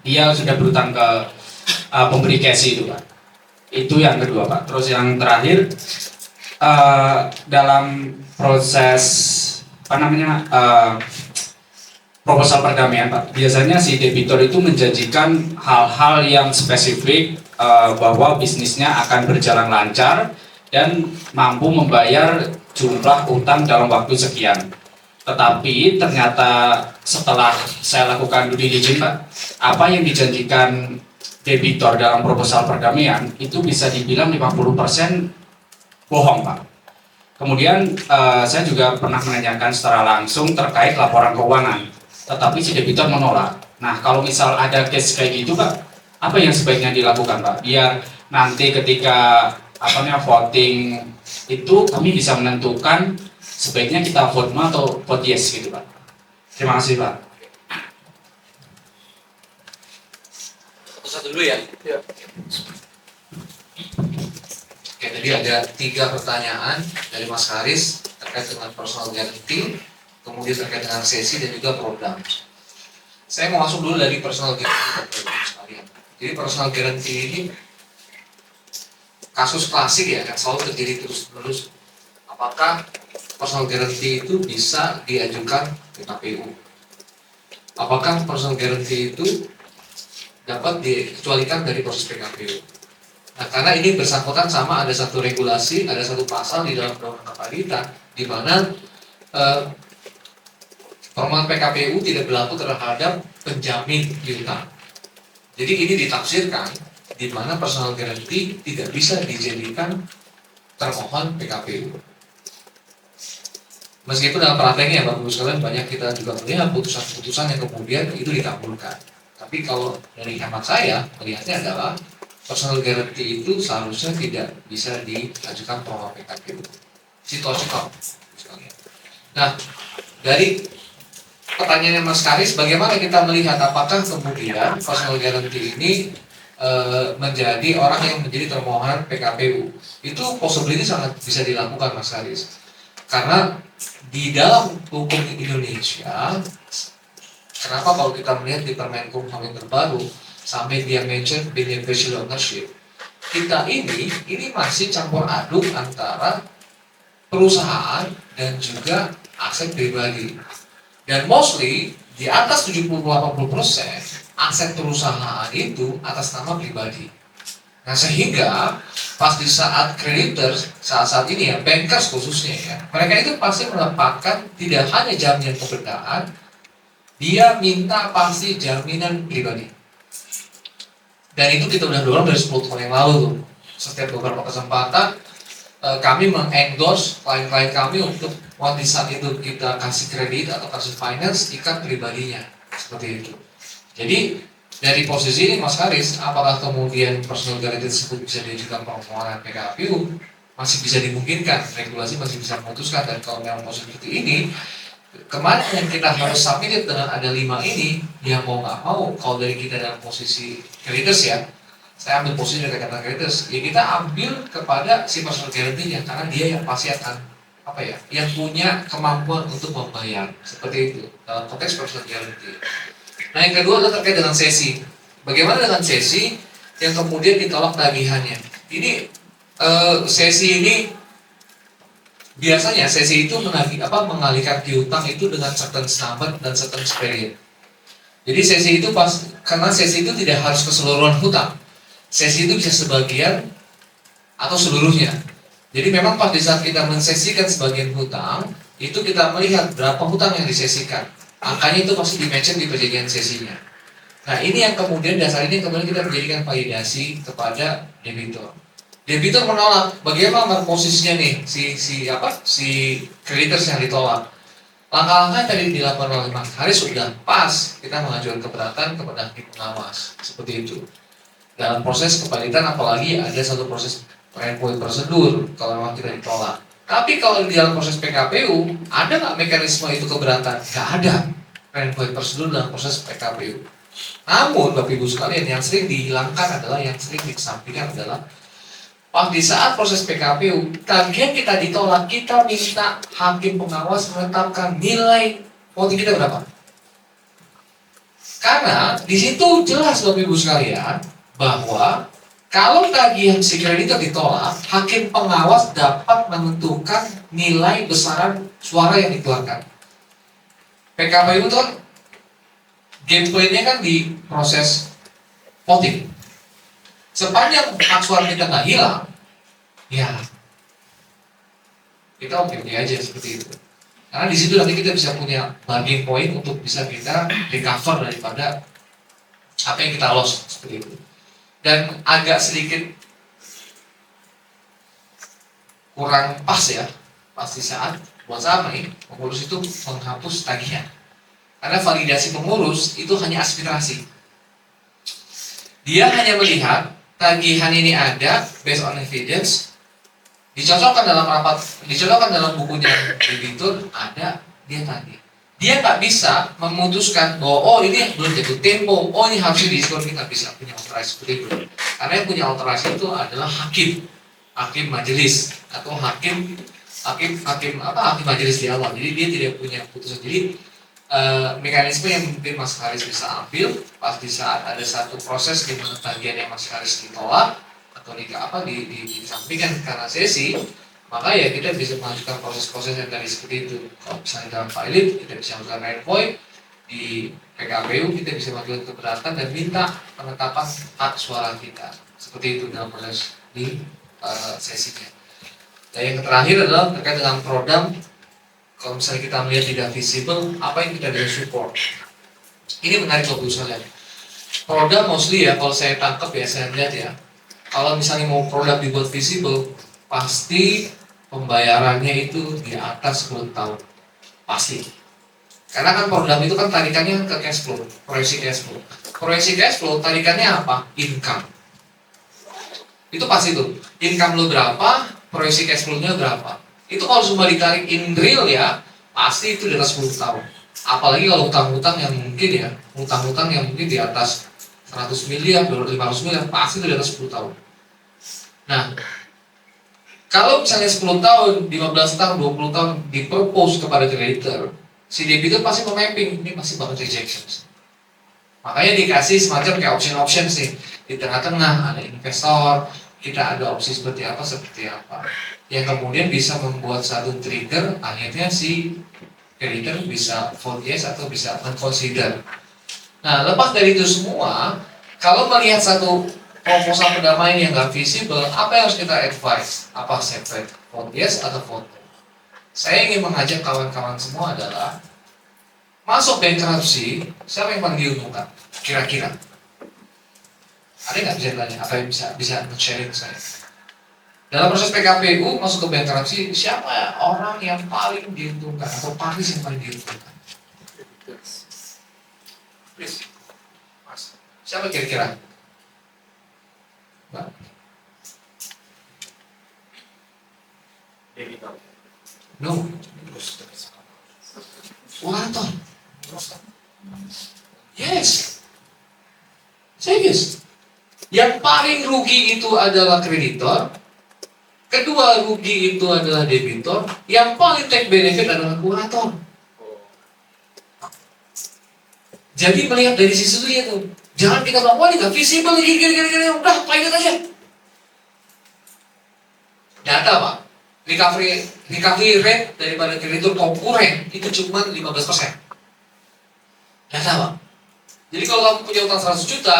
dia sudah berutang ke pemberi cash itu, Pak. Itu yang kedua, Pak. Terus yang terakhir, dalam proses proposal perdamaian, Pak, biasanya si debitor itu menjanjikan hal-hal yang spesifik bahwa bisnisnya akan berjalan lancar dan mampu membayar jumlah utang dalam waktu sekian. Tetapi ternyata setelah saya lakukan due diligence, Pak, apa yang dijanjikan debitor dalam proposal perdamaian itu bisa dibilang 50% bohong, Pak. Kemudian saya juga pernah menanyakan secara langsung terkait laporan keuangan, tetapi si debitor menolak. Nah, kalau misal ada case kayak gitu, Pak, apa yang sebaiknya dilakukan, Pak? Biar nanti ketika voting itu kami bisa menentukan sebaiknya kita vote no atau vote yes gitu, Pak. Terima kasih, Pak. Satu dulu ya. Oke, tadi ada 3 pertanyaan dari Mas Haris terkait dengan personal guarantee, kemudian terkait dengan sesi dan juga program. Saya mau masuk dulu dari personal guarantee sekalian. Jadi personal guarantee ini kasus klasik ya, yang selalu terjadi terus-menerus. Apakah personal guarantee itu bisa diajukan ke KPU? Apakah personal guarantee itu dapat dikecualikan dari proses PKPU? Nah, karena ini bersangkutan sama ada satu regulasi, ada satu pasal di dalam Undang-Undang Kepanitraan di mana permohonan PKPU tidak berlaku terhadap penjamin piutang. Jadi ini ditafsirkan di mana personal guarantee tidak bisa dijadikan termohon PKPU. Meskipun dalam prakteknya, Bapak Ibu sekalian, banyak kita juga melihat putusan-putusan yang kemudian itu dikabulkan. Tapi kalau dari hemat saya melihatnya adalah personal guarantee itu seharusnya tidak bisa diajukan permohonan PKPU. Situasional. Nah, dari pertanyaannya Mas Karis, bagaimana kita melihat apakah kemudian personal guarantee ini menjadi orang yang menjadi termohon PKPU? Itu possibility sangat bisa dilakukan, Mas Karis. Karena di dalam hukum Indonesia, kenapa kalau kita melihat di Permenkumham yang terbaru sampai dia mention beneficial ownership, kita ini masih campur aduk antara perusahaan dan juga aset pribadi. Dan mostly di atas 70-80% aset perusahaan itu atas nama pribadi. Nah, sehingga pas di saat creditors saat ini ya, bankers khususnya ya, mereka itu pasti mendapatkan tidak hanya jaminan kebenaran, dia minta pasti jaminan pribadi. Dan itu kita udah dorong dari 10 tahun yang lalu tuh. Setiap beberapa kesempatan kami meng-endorse klien-klien kami untuk di saat itu kita kasih kredit atau kasih finance ikat pribadinya seperti itu. Jadi Dari posisi ini Mas Haris, apakah kemudian personal guarantee tersebut bisa diajukan permohonan PKPU? Masih bisa dimungkinkan, regulasi masih bisa memutuskan. Dan kalau memang posisi seperti ini, kemarin yang kita harus submit dengan ada 5 ini, ya mau nggak mau, kalau dari kita dalam posisi creditors ya, saya ambil posisi dari kata creditors, ya kita ambil kepada si personal guarantee-nya, karena dia yang pasti akan yang punya kemampuan untuk membayar, seperti itu dalam konteks personal guarantee. Nah, yang kedua adalah terkait dengan sesi. Bagaimana dengan sesi yang kemudian ditolak tagihannya? Ini sesi ini biasanya sesi itu mengalihkan piutang itu dengan certain number dan certain period. Jadi sesi itu karena sesi itu tidak harus keseluruhan hutang. Sesi itu bisa sebagian atau seluruhnya. Jadi memang pada saat kita mensesikan sebagian hutang, itu kita melihat berapa hutang yang disesikan. Angkanya itu pasti di-mention di perjanjian sesinya. Nah, ini yang kemudian dasar ini kemudian kita menjadikan validasi kepada debitur. Debitur menolak. Bagaimana posisinya nih si creditors yang ditolak? Langkah-langkah yang tadi dilakukan oleh Mas Haris sudah pas. Kita mengajukan keberatan kepada hakim pengawas seperti itu. Dalam proses kepalitan, apalagi ada satu proses endpoint prosedur kalau memang kita ditolak. Tapi kalau di dalam proses PKPU, ada nggak mekanisme itu keberatan? Nggak ada endpoint prosedur dalam proses PKPU. Namun, Bapak Ibu sekalian, yang sering dihilangkan adalah, yang sering dikesampingkan adalah di saat proses PKPU, tagihan kita ditolak, kita minta hakim pengawas menetapkan nilai voting kita berapa. Karena di situ jelas Bapak Ibu sekalian bahwa kalau tagihan si kreditor ditolak, hakim pengawas dapat menentukan nilai besaran suara yang dikeluarkan. PKPU itu kan gameplaynya kan di proses voting. Sepanjang hak suara kita nggak hilang, ya kita oke aja seperti itu. Karena di situ nanti kita bisa punya bargaining point untuk bisa kita recover daripada apa yang kita lost seperti itu. Dan agak sedikit kurang pas ya, pasti saat buat sama nih pengurus itu menghapus tagihan. Karena validasi pengurus itu hanya aspirasi. Dia hanya melihat tagihan ini ada based on evidence, dicocokkan dalam bukunya debitur, ada, dia tagih. Dia nggak bisa memutuskan bahwa ini belum jatuh tempo, ini harusnya diskon, kita bisa punya authorized seperti itu. Karena yang punya authorized itu adalah hakim majelis atau hakim majelis di awal. Jadi dia tidak punya putusan. Jadi mekanisme yang mungkin Mas Haris bisa ambil pas di saat ada satu proses di mana tagihan yang Mas Haris ditolak atau disampaikan karena sesi, maka ya kita bisa mengajukan proses-proses yang tadi seperti itu. Kalau misalnya dalam filing, kita bisa melakukan endpoint di PKPU, kita bisa mengajukan keberatan dan minta penetapan hak suara kita. Seperti itu dalam proses di sesinya. Dan yang terakhir adalah terkait dengan program. Kalau misalnya kita melihat tidak visible, apa yang kita bisa support? Ini menarik Bapak Ibu sekalian. Program mostly ya, kalau saya tangkap ya, saya lihat ya, kalau misalnya mau produk dibuat visible, pasti pembayarannya itu di atas 10 tahun, pasti. Karena kan program itu kan tarikannya ke cash flow, proyeksi cash flow. Proyeksi cash flow tarikannya apa? Income. Itu pasti tuh. Income lo berapa, proyeksi cash flow-nya berapa. Itu kalau semua ditarik in real ya, pasti itu di atas 10 tahun. Apalagi kalau hutang-hutang yang mungkin di atas 100 miliar, 500 miliar, pasti itu di atas 10 tahun. Nah, kalau misalnya 10 tahun, 15 tahun, 20 tahun di-propose kepada kreditor, si debitur pasti memapping, ini pasti bakal rejection. Makanya dikasih semacam kayak option sih. Di tengah-tengah ada investor, kita ada opsi seperti apa. Yang kemudian bisa membuat satu trigger, akhirnya si kreditor bisa vote yes atau bisa consider. Nah, lepas dari itu semua, kalau melihat satu proposal perdamaian yang nggak visible, apa yang harus kita advise? Apa separate vote yes atau vote no? Saya ingin mengajak kawan-kawan semua adalah masuk bankruptcy, siapa yang paling diuntungkan? Kira-kira ada nggak bisa tanya? Apa yang bisa sharing ke saya? Dalam proses PKPU masuk ke bankruptcy, siapa orang yang paling diuntungkan atau partis yang paling diuntungkan? Please. Siapa kira-kira? Mbak? No. Kurator. Yes. Serius. Yang paling rugi itu adalah kreditor. Kedua rugi itu adalah debitor. Yang paling take benefit adalah kurator. Jadi melihat dari sisi itu ya tuh. Jangan kita bilang, wah ini gak visible, gini, udah pilot aja. Data Pak, recovery rate daripada kreditur konkuren itu cuma 15%. Data Pak. Jadi kalau kamu punya utang 100 juta,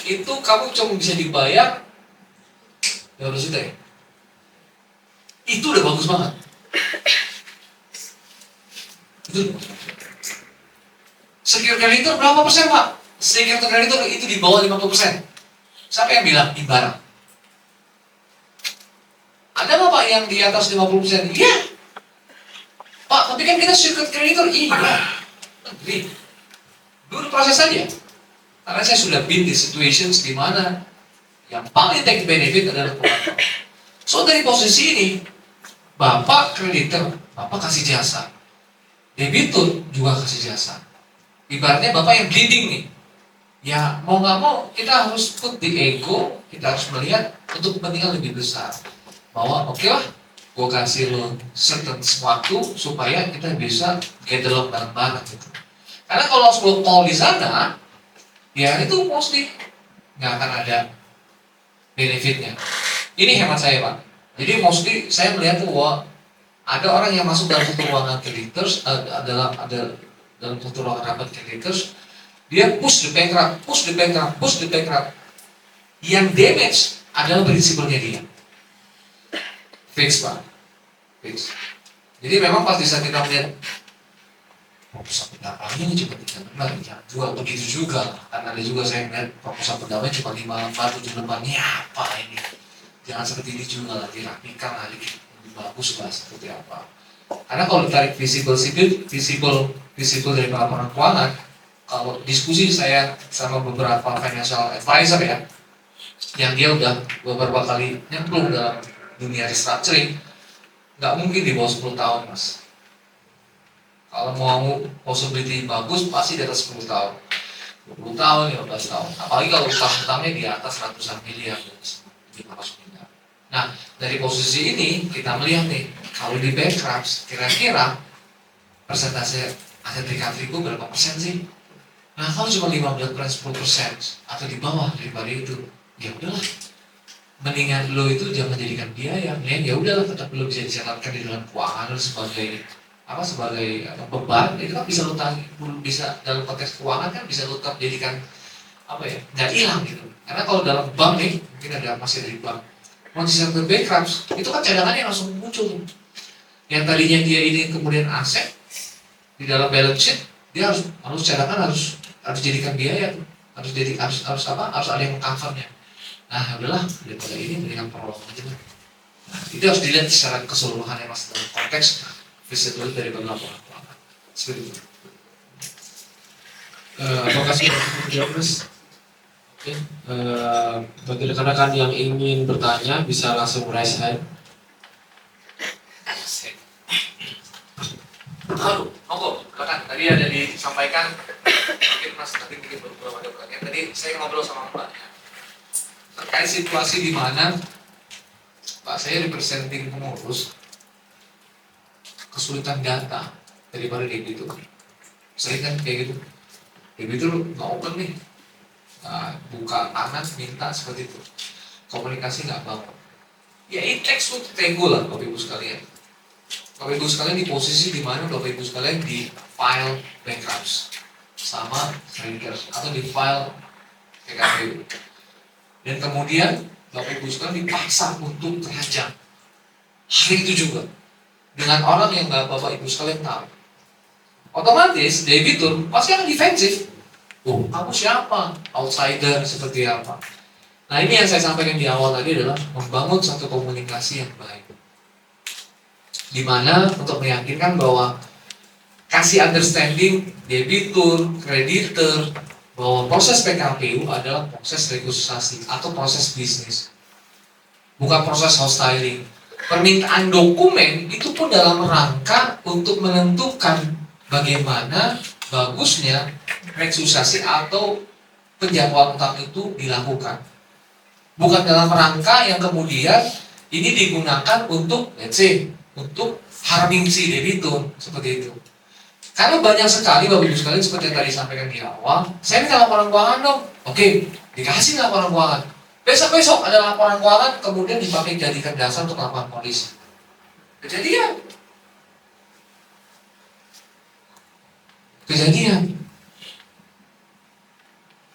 itu kamu cuma bisa dibayar 15 juta ya. Itu udah bagus banget. Itu udah bagus banget. Secured kreditor berapa persen Pak? Secured kreditor itu di bawah 50%. Siapa yang bilang? Imbara. Ada nggak Pak yang di atas 50%? Iya. Pak, tapi kan kita secured kreditor. Iya. Agree. Dulu proses saja. Karena saya sudah been di situations di mana yang paling take benefit adalah kurator. So dari posisi ini, Bapak kreditor, Bapak kasih jasa. Debitur juga kasih jasa. Ibaratnya Bapak yang bleeding nih. Ya mau nggak mau kita harus put di ego, kita harus melihat untuk kepentingan lebih besar. Bahwa oke lah, gue kasih lo certain waktu supaya kita bisa get along bareng-bareng gitu. Karena kalau lo call di sana, ya itu mostly nggak akan ada benefitnya. Ini hemat saya Pak. Jadi mostly saya melihat tuh bahwa ada orang yang masuk dalam satu ruangan creditors, dalam satu ruangan rapat creditors, dia push the bankrupt. Yang damage adalah prinsipalnya dia. Fix Pak. Fix. Jadi memang pas di saat kita melihat proposal pendamainya cuma 3 lembar, ya juga begitu juga. Karena ada juga saya melihat proposal pendamai cuma 5 lembar, 7 lembar. Ini apa ini? Jangan seperti ini juga lah, dirapikan lah, lebih bagus lah seperti apa. Karena kalau ditarik visible dari laporan keuangan, kalau diskusi saya sama beberapa financial advisor ya, yang dia udah beberapa kali nyemplung dalam dunia restructuring, nggak mungkin di bawah 10 tahun Mas. Kalau mau possibility bagus pasti di atas 10 tahun, 20 tahun, 15 tahun. Apalagi kalau utang-utangnya di atas ratusan miliar, 500 miliar. Nah, dari posisi ini kita melihat nih, kalau di bankrupt kira-kira persentase aset recovery gue berapa persen sih? Nah, kalau cuma 15-10% atau di bawah daripada itu, ya udahlah. Mendingan lo itu jangan jadikan biaya, ya udahlah tetap lo bisa dicatatkan di dalam keuangan lo sebagai beban. Itu kan bisa lo bisa dalam konteks keuangan kan bisa lo tetap jadikan nggak hilang gitu. Karena kalau dalam bank nih, mungkin ada masih dari bank. Kondisi bankrupt itu kan cadangannya langsung muncul. Yang tadinya dia ini kemudian aset di dalam balance sheet, dia harus cadangan harus jadikan biaya tuh. Harus ada yang meng-covernya. Nah, udahlah daripada ini mendingan prolog aja. Nah, itu harus dilihat secara keseluruhan ya Mas dalam konteks visibility dari laporan keuangan. Seperti itu. Apakah sudah menjawab Mas? Oke. Bagi rekan-rekan yang ingin bertanya bisa langsung raise hand. Halo, monggo, silakan. Tadi ada disampaikan, mungkin Mas tadi mungkin belum ada pertanyaan. Tadi saya ngobrol sama Mbak terkait situasi di mana Pak saya representing pengurus kesulitan data daripada debitur. Sering kan kayak gitu. Debitur nggak open nih, buka tangan minta seperti itu. Komunikasi nggak bangun. Ya it takes two to tango lah Bapak Ibu sekalian. Bapak Ibu sekalian di posisi di mana Bapak Ibu sekalian di file bankrupt sama creditors atau di file PKPU. Dan kemudian Bapak Ibu sekalian dipaksa untuk terajang hari itu juga dengan orang yang nggak Bapak Ibu sekalian tahu. Otomatis debitur pasti akan defensif. Oh, kamu siapa? Outsider seperti apa? Nah, ini yang saya sampaikan di awal tadi adalah membangun satu komunikasi yang baik. Di mana untuk meyakinkan bahwa kasih understanding debitur, kreditor, bahwa proses PKPU adalah proses rekrutasi atau proses bisnis, bukan proses house styling. Permintaan dokumen itu pun dalam rangka untuk menentukan bagaimana bagusnya rekrutasi atau penjadwalan utang itu dilakukan. Bukan dalam rangka yang kemudian ini digunakan untuk, let's say, untuk harming si debitur, seperti itu. Karena banyak sekali Bapak Ibu sekalian seperti yang tadi disampaikan di awal, saya minta laporan keuangan dong. Oke, dikasih laporan keuangan. Besok-besok ada laporan keuangan kemudian dipakai jadikan dasar untuk laporan polisi. Kejadian.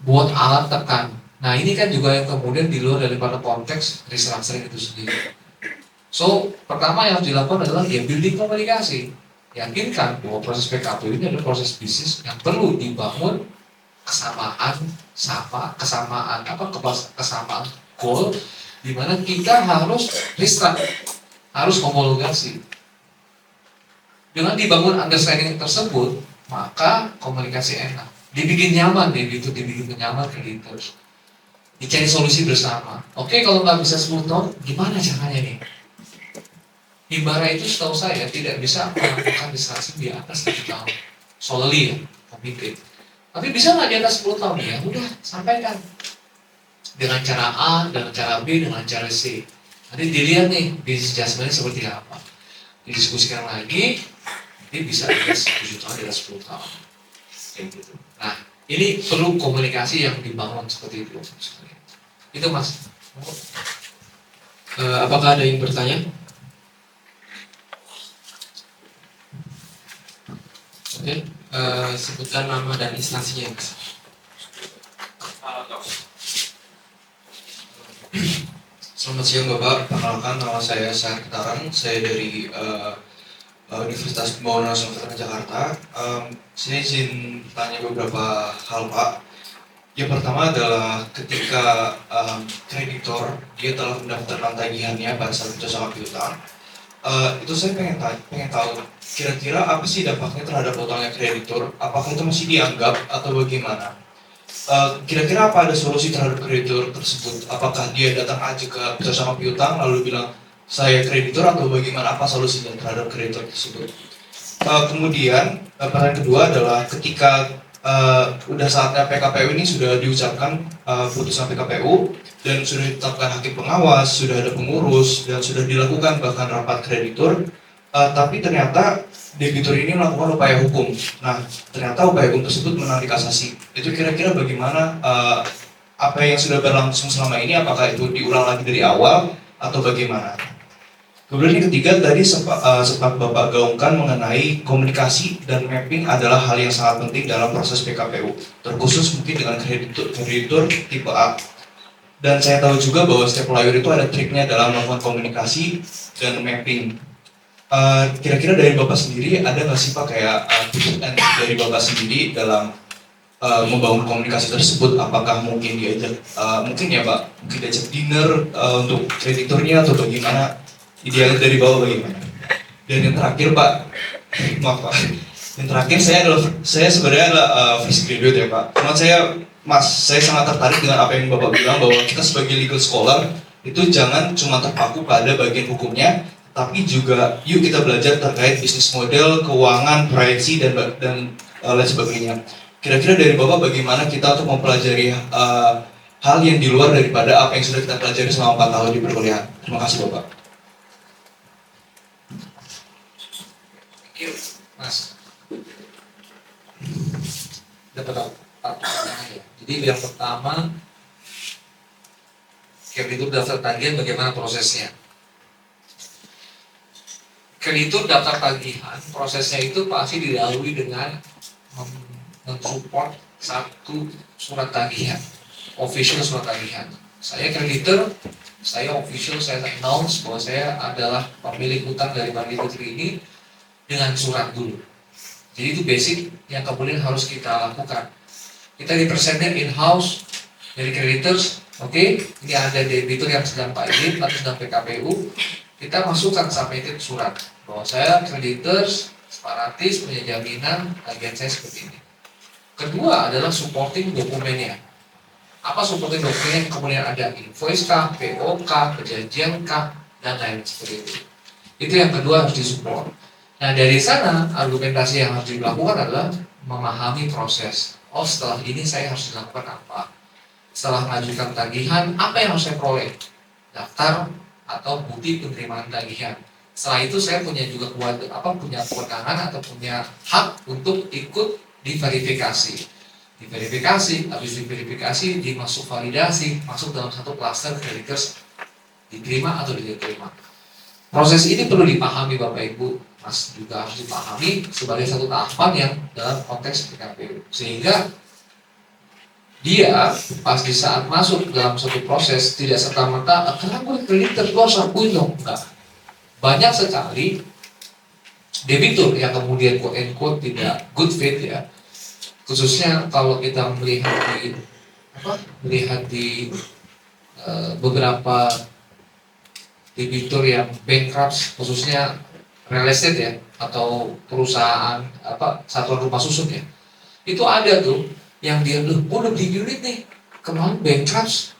Buat alat tekan. Nah ini kan juga yang kemudian di luar daripada konteks restructuring itu sendiri. So, pertama yang harus dilakukan adalah ya building komunikasi. Yakinkan bahwa proses PKPU ini adalah proses bisnis yang perlu dibangun kesamaan goal, di mana kita harus restruct, harus homologasi. Dengan dibangun understanding tersebut, maka komunikasi enak, dibikin nyaman, dibikin nyaman kreditor, dicari solusi bersama. Oke, kalau nggak bisa 10 tahun, gimana caranya nih? Himbara itu setahu saya tidak bisa melakukan distraksi di atas 7 tahun, solely ya, komite. Tapi bisa nggak di atas 10 tahun? Ya udah, sampaikan dengan cara A, dengan cara B, dengan cara C. Nanti dilihat nih business adjustment seperti apa, didiskusikan lagi. Nanti bisa di atas 7 tahun, di atas 10 tahun, kayak gitu. Nah, ini perlu komunikasi yang dibangun seperti itu. Itu Mas. Apakah ada yang bertanya? Oke, sebutkan nama dan instansinya, Mas. Selamat siang Bapak, perkenalkan nama saya Syahir Kitaran, saya dari Universitas Pembangunan Nasional Jakarta. Saya izin tanya beberapa hal Pak. Yang pertama adalah ketika kreditor dia telah mendaftarkan tagihannya pada saat jasa piutang, itu saya pengen tahu kira-kira apa sih dampaknya terhadap utangnya kreditur? Apakah itu masih dianggap atau bagaimana? Kira-kira apa ada solusi terhadap kreditur tersebut? Apakah dia datang aja ke jasa piutang lalu bilang saya kreditur atau bagaimana? Apa solusinya terhadap kreditur tersebut? Kemudian pertanyaan kedua adalah ketika udah saatnya PKPU ini sudah diucapkan putusan PKPU dan sudah ditetapkan hakim pengawas, sudah ada pengurus dan sudah dilakukan bahkan rapat kreditur, tapi ternyata debitur ini melakukan upaya hukum. Nah, ternyata upaya hukum tersebut menang di kasasi. Itu kira-kira bagaimana apa yang sudah berlangsung selama ini, apakah itu diulang lagi dari awal atau bagaimana? Kemudian yang ketiga tadi sempat Bapak gaungkan mengenai komunikasi dan mapping adalah hal yang sangat penting dalam proses PKPU, terkhusus mungkin dengan kreditur tipe A. Dan saya tahu juga bahwa setiap lawyer itu ada triknya dalam melakukan komunikasi dan mapping. Kira-kira dari Bapak sendiri ada nggak sih Pak kayak tips and trick dari Bapak sendiri dalam membangun komunikasi tersebut? Apakah mungkin diajak, mungkin ya Pak, mungkin diajak dinner untuk krediturnya atau bagaimana? Idealnya dari bawah bagaimana? Dan yang terakhir Pak, maaf Pak, yang terakhir saya sebenarnya adalah fresh graduate ya Pak. Cuma saya sangat tertarik dengan apa yang Bapak bilang bahwa kita sebagai legal scholar itu jangan cuma terpaku pada bagian hukumnya, tapi juga yuk kita belajar terkait bisnis model, keuangan, proyeksi dan lain sebagainya. Kira-kira dari Bapak bagaimana kita untuk mempelajari hal yang di luar daripada apa yang sudah kita pelajari selama 4 tahun di perkuliahan. Terima kasih Bapak. Mas, dapat pertanyaan ya. Jadi yang pertama, kreditur daftar tagihan bagaimana prosesnya? Kreditur daftar tagihan prosesnya itu pasti dilalui dengan mensupport satu surat tagihan, official surat tagihan. Saya kreditur, saya official, saya announce bahwa saya adalah pemilik utang dari Bank Putri ini dengan surat dulu. Jadi itu basic yang kemudian harus kita lakukan. Kita representnya in-house dari creditors, oke? Ini ada debitur yang sedang pilot atau sedang PKPU. Kita masukkan submitted surat bahwa saya creditors separatis punya jaminan tagihan saya seperti ini. Kedua adalah supporting dokumennya. Apa supporting dokumen yang kemudian ada invoice kah, PO kah, perjanjian kah, dan lain seperti itu. Itu yang kedua harus disupport. Nah dari sana argumentasi yang harus dilakukan adalah memahami proses. Oh setelah ini saya harus dilakukan apa? Setelah mengajukan tagihan, apa yang harus saya peroleh? Daftar atau bukti penerimaan tagihan. Setelah itu saya punya juga punya kewenangan atau punya hak untuk ikut diverifikasi. Habis diverifikasi, dimasuk validasi, masuk dalam satu klaster creditors, diterima atau tidak diterima. Proses ini perlu dipahami Bapak Ibu, Mas juga harus dipahami sebagai satu tahapan yang dalam konteks PKPU. Sehingga dia pas di saat masuk dalam suatu proses tidak serta-merta, karena gue kreditor gue harus akuin dong, enggak. Banyak sekali debitur yang kemudian quote and quote tidak good faith ya, khususnya kalau kita melihat di beberapa debitur yang bankrupt, khususnya real estate ya, atau perusahaan satuan rumah susun ya, itu ada tuh yang dia gue udah beli unit nih, kemarin bankrupt,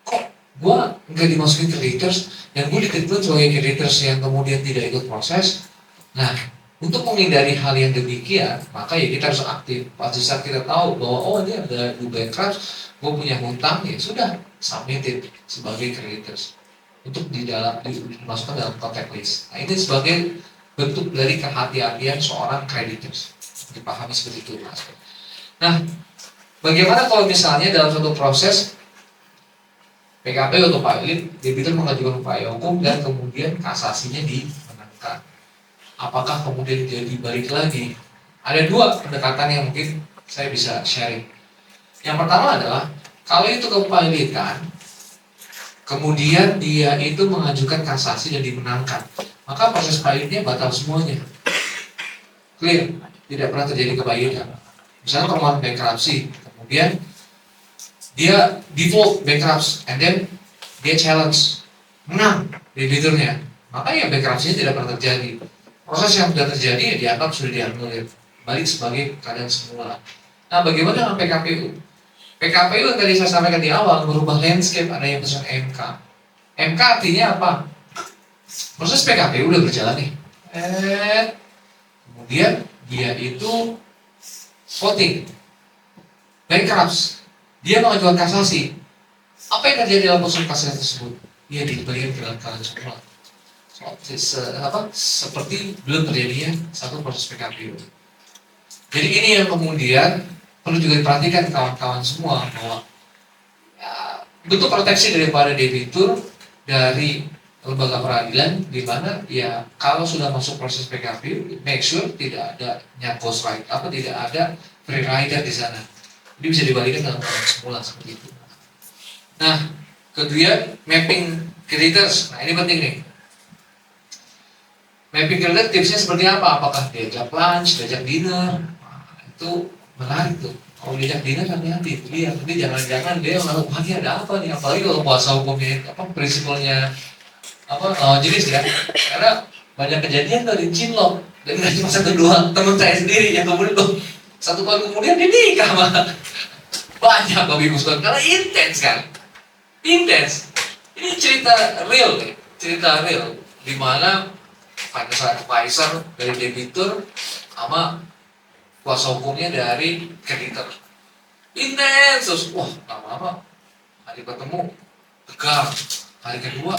kok gue nggak dimasukin creditors dan gue diterima sebagai creditors yang kemudian tidak ikut proses. Nah, untuk menghindari hal yang demikian, maka ya kita harus aktif. Pada saat kita tahu bahwa oh ini ada bankrupt, gue punya hutang, ya sudah submitted sebagai creditors untuk dimasukkan dalam contact list. Nah ini sebagai bentuk dari kehati-hatian seorang creditors, dipahami seperti itu Mas. Nah, bagaimana kalau misalnya dalam suatu proses PKP atau pilot, debitur mengajukan upaya hukum dan kemudian kasasinya dimenangkan. Apakah kemudian dia dibalik lagi? Ada dua pendekatan yang mungkin saya bisa sharing. Yang pertama adalah kalau itu kepilitan, kemudian dia itu mengajukan kasasi dan dimenangkan, maka proses pilotnya batal semuanya. Clear, tidak pernah terjadi kepilitan. Misalnya permohonan bankruptcy, kemudian dia default bankrupt, and then dia challenge, menang debiturnya, maka ya bankruptcy tidak pernah terjadi. Proses yang sudah terjadi ya dianggap sudah dianulir, balik sebagai keadaan semula. Nah, bagaimana dengan PKPU? PKPU yang tadi saya sampaikan di awal merubah landscape, ada yang pesan MK. MK artinya apa? Proses PKPU udah berjalan nih. Kemudian dia itu voting, bankrupt. Dia mengajukan kasasi. Apa yang terjadi dalam proses kasasi tersebut? Dia diberikan dalam keadaan semula. Seperti belum terjadinya satu proses PKPU. Jadi ini yang kemudian perlu juga diperhatikan kawan-kawan semua, bahwa ya, bentuk proteksi daripada debitur dari lembaga peradilan, di mana ya kalau sudah masuk proses PKPU, make sure tidak ada ghost right, tidak ada free rider di sana. Ini bisa dibalikan dalam keadaan semula seperti itu. Nah, kemudian mapping creditors. Nah, ini penting nih. Mapping creditors tipsnya seperti apa? Apakah diajak lunch, diajak dinner? Nah, itu menarik tuh. Kalau diajak dinner hati-hati. Lihat, nanti jangan-jangan dia ngomong, wah ini ada apa nih? Apalagi kalau kuasa hukumnya prinsipalnya jenis ya. Karena banyak kejadian dari cinlok, dan nggak cuma satu dua teman saya sendiri yang kemudian satu tahun kemudian dia nikah mah. Banyak Bapak Ibu sekalian, karena intens kan, intens. Ini cerita real nih, cerita real, di mana financial advisor dari debitur sama kuasa hukumnya dari kreditor. Intens, terus wah lama-lama hari ketemu tegang, hari kedua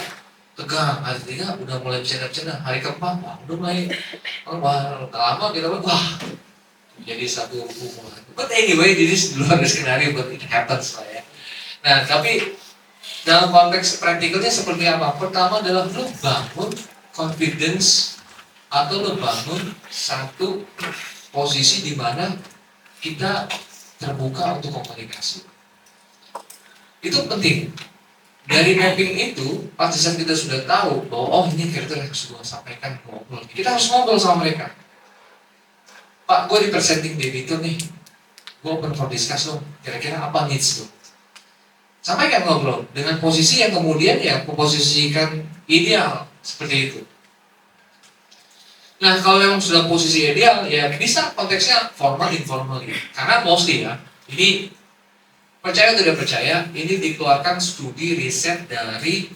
tegang, hari ketiga udah mulai bercanda-bercanda, hari keempat udah mulai lama kita wah jadi satu hubungan. But anyway, ini di luar dari skenario, but it happens lah ya. Nah, tapi dalam konteks praktikalnya seperti apa? Pertama adalah lo bangun confidence atau lo bangun satu posisi di mana kita terbuka untuk komunikasi. Itu penting. Dari mapping itu, pasti saat kita sudah tahu bahwa oh ini kriteria yang harus gue sampaikan, ngobrol. Kita harus ngobrol sama mereka. Pak, gue di presenting debitur nih, gue open for discuss dong, kira-kira apa needs lo? Sampaikan ngobrol dengan posisi yang kemudian ya memposisikan ideal seperti itu. Nah, kalau memang sudah posisi ideal, ya bisa konteksnya formal informal gitu. Karena mostly ya, ini percaya atau tidak percaya, ini dikeluarkan studi riset dari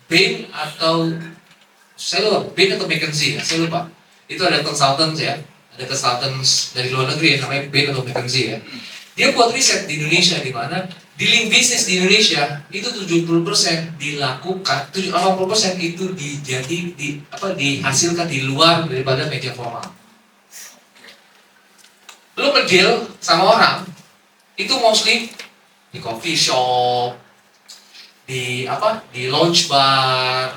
Bain atau saya lupa, Bain atau McKinsey ya, saya lupa. Itu ada consultants ya, ada consultants dari luar negeri yang namanya Bain atau McKinsey ya. Dia buat riset di Indonesia di mana dealing bisnis di Indonesia itu 70% dilakukan, 80% itu dihasilkan di luar daripada media formal. Lu ngedeal sama orang itu mostly di coffee shop, di lounge bar,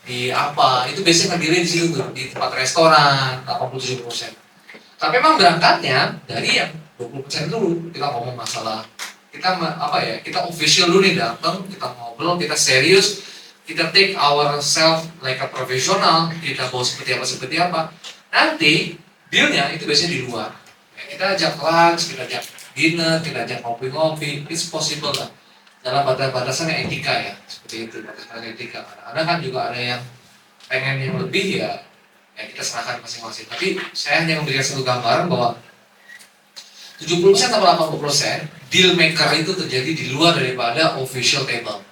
di apa, itu biasanya ngedealin di situ tuh, di tempat restoran 87%. Tapi memang berangkatnya dari yang 20% dulu. Kita ngomong masalah, kita official dulu nih, datang, kita ngobrol, kita serius, kita take ourselves like a professional, kita bawa seperti apa. Nanti dealnya itu biasanya di luar. Ya, kita ajak lunch, kita ajak dinner, kita ajak ngopi-ngopi, it's possible lah. Dalam batasan yang etika ya, seperti itu, batasan etika. Kadang-kadang kan juga ada yang pengen yang lebih ya kita serahkan masing-masing. Tapi saya hanya memberikan satu gambaran bahwa 70% atau 80% deal maker itu terjadi di luar daripada official table.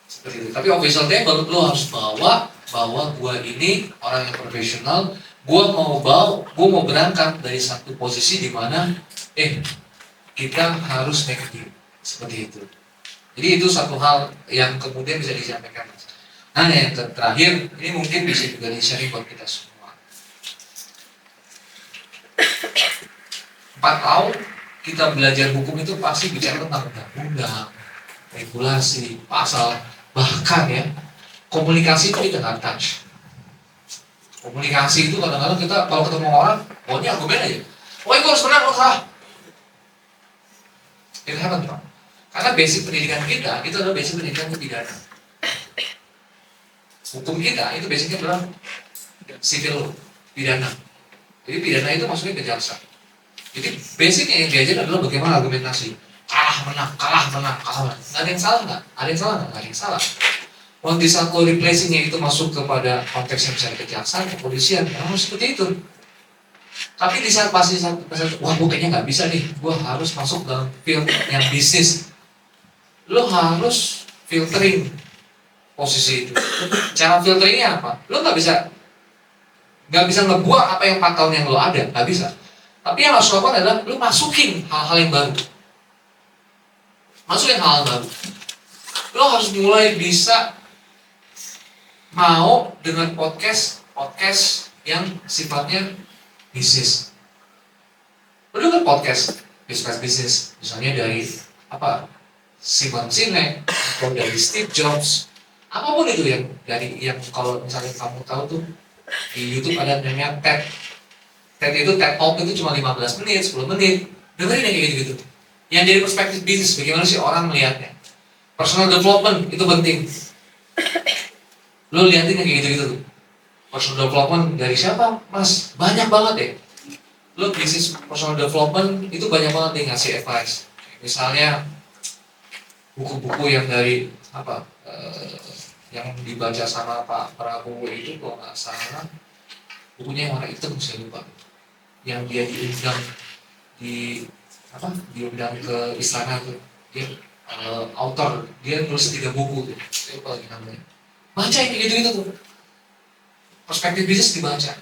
Seperti itu. Tapi official table lo harus bawa bahwa gua ini orang yang profesional, gua mau berangkat dari satu posisi di mana kita harus make a deal. Seperti itu. Jadi itu satu hal yang kemudian bisa disampaikan. Nah, yang terakhir ini mungkin bisa juga di-sharing buat kita semua. 4 tahun kita belajar hukum itu pasti bicara tentang undang-undang, regulasi, pasal, bahkan ya komunikasi itu kita nggak touch. Komunikasi itu kadang-kadang kita kalau ketemu orang, ini argumen aja. Gue harus menang, lo salah. Itu happen, Pak. Karena basic pendidikan kita itu adalah basic pendidikan pidana. Hukum kita itu basicnya adalah civil pidana. Jadi pidana itu maksudnya ke jaksa. Jadi basicnya yang diajar adalah bagaimana argumentasi. Kalah menang. Nggak ada yang salah nggak? Ada yang salah nggak? Nggak ada yang salah. Kalau di saat lo replacingnya itu masuk kepada konteks yang misalnya kejaksaan, kepolisian, memang seperti itu. Tapi di saat pasti wah gue kayaknya nggak bisa nih, gue harus masuk dalam field yang bisnis. Lo harus filtering posisi itu. Cara filteringnya apa? Lo nggak bisa ngebuang apa yang 4 tahun yang lo ada, nggak bisa. Tapi yang harus lo lakukan adalah lo masukin hal-hal yang baru. Masukin hal-hal baru. Lo harus mulai bisa mau dengan podcast yang sifatnya bisnis. Lo dengar podcast bisnis, misalnya dari Simon Sinek atau dari Steve Jobs, apapun itu yang kalau misalnya kamu tahu tuh di YouTube ada namanya TED Talk itu cuma 15 menit, 10 menit, dengerin yang kayak gitu-gitu. Yang dari perspektif bisnis, bagaimana sih orang melihatnya. Personal development itu penting. Lo liatin yang kayak gitu-gitu tuh. Personal development dari siapa? Mas, banyak banget ya. Lo bisnis personal development itu banyak banget nih ngasih advice. Misalnya buku-buku yang dari yang dibaca sama Pak Prabowo itu kalau nggak salah bukunya yang warna hitam saya lupa. Yang dia diundang ke istana tuh, dia author, dia nulis 3 buku tuh, saya lupa lagi namanya. Baca yang kayak gitu tuh, perspektif bisnis dibaca.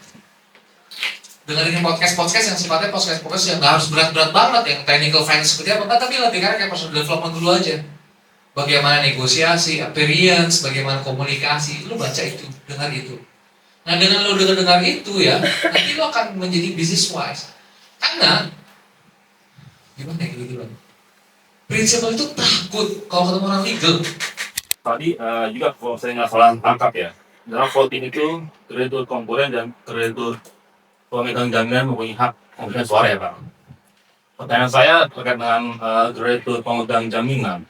Dengerin podcast yang sifatnya podcast yang nggak harus berat-berat banget, yang technical finance seperti apa, tapi lebih karena kayak personal development dulu aja. Bagaimana negosiasi, appearance, bagaimana komunikasi, lu baca itu, dengar itu. Nah dengan lo dengar itu ya, nanti lo akan menjadi business wise. Karena gimana ya gitu bang? Prinsipal itu takut kalau ketemu orang legal. Tadi juga kalau saya nggak salah tangkap ya, dalam voting itu kreditur komponen dan kreditur pemegang jaminan mempunyai hak memberikan suara ya Pak. Pertanyaan saya terkait dengan kreditur pemegang jaminan.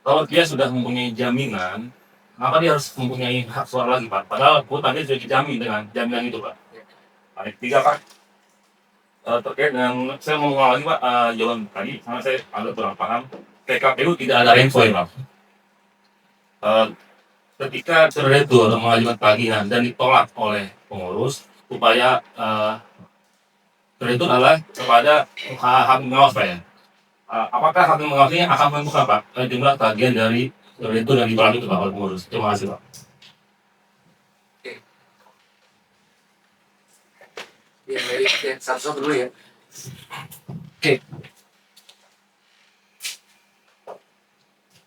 Kalau dia sudah mempunyai jaminan, maka dia harus mempunyai hak suara lagi Pak. Padahal tadi sudah dijamin dengan jaminan itu Pak. Yang ketiga Pak, terkait dengan saya mau ngomong lagi Pak, jawaban tadi karena saya agak kurang paham. PKPU tidak ada renvoy Pak. Ketika kreditur mengajukan tagihan dan ditolak oleh pengurus, upaya kreditur adalah kepada hakim pengawas Pak ya. Apakah hakim pengawas ini akan menentukan Pak jumlah tagihan dari kreditur yang ditolak itu Pak oleh pengurus? Terima kasih Pak. Ya, baik, ya, satu-satu dulu ya. Oke.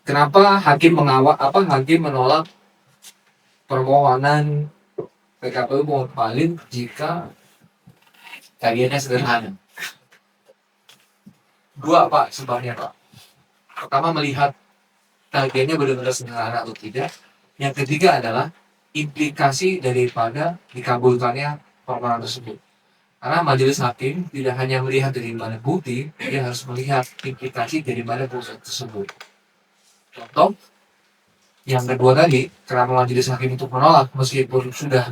Kenapa hakim menolak permohonan PKPU mau valid jika tagihannya sederhana? Dua Pak sebabnya Pak. Pertama melihat tagihannya benar-benar sederhana atau tidak. Yang ketiga adalah implikasi daripada dikabulkannya permohonan tersebut. Karena majelis hakim tidak hanya melihat daripada bukti, dia harus melihat implikasi daripada bukti tersebut. Contoh, yang kedua tadi, kenapa majelis hakim itu menolak meskipun sudah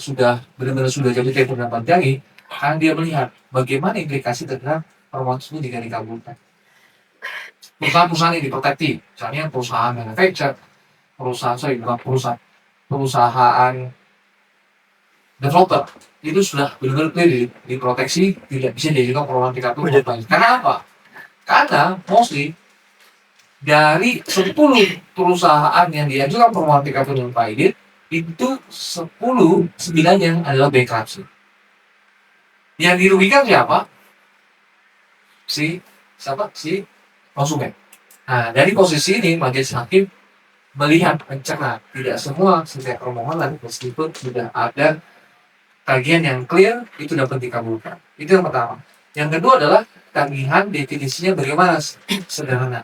sudah benar-benar sudah jadi tempo 8 jari, karena dia melihat bagaimana implikasi terhadap permohonan tersebut jika dikabulkan. Perusahaan-perusahaan yang diprotektif, misalnya perusahaan manufacturer, perusahaan developer, itu sudah benar-benar clear diproteksi, tidak bisa diajukan permohonan PKPU. Karena apa? Karena mostly dari 10 perusahaan yang diajukan permohonan PKPU non-valid, itu 9-nya adalah bankruptcy. Yang dirugikan siapa? Si konsumen. Nah, dari posisi ini majelis hakim melihat mencerna tidak semua setiap permohonan meskipun sudah ada tagihan yang clear itu dapat dikabulkan. Itu yang pertama. Yang kedua adalah tagihan definisinya bagaimana? Sederhana.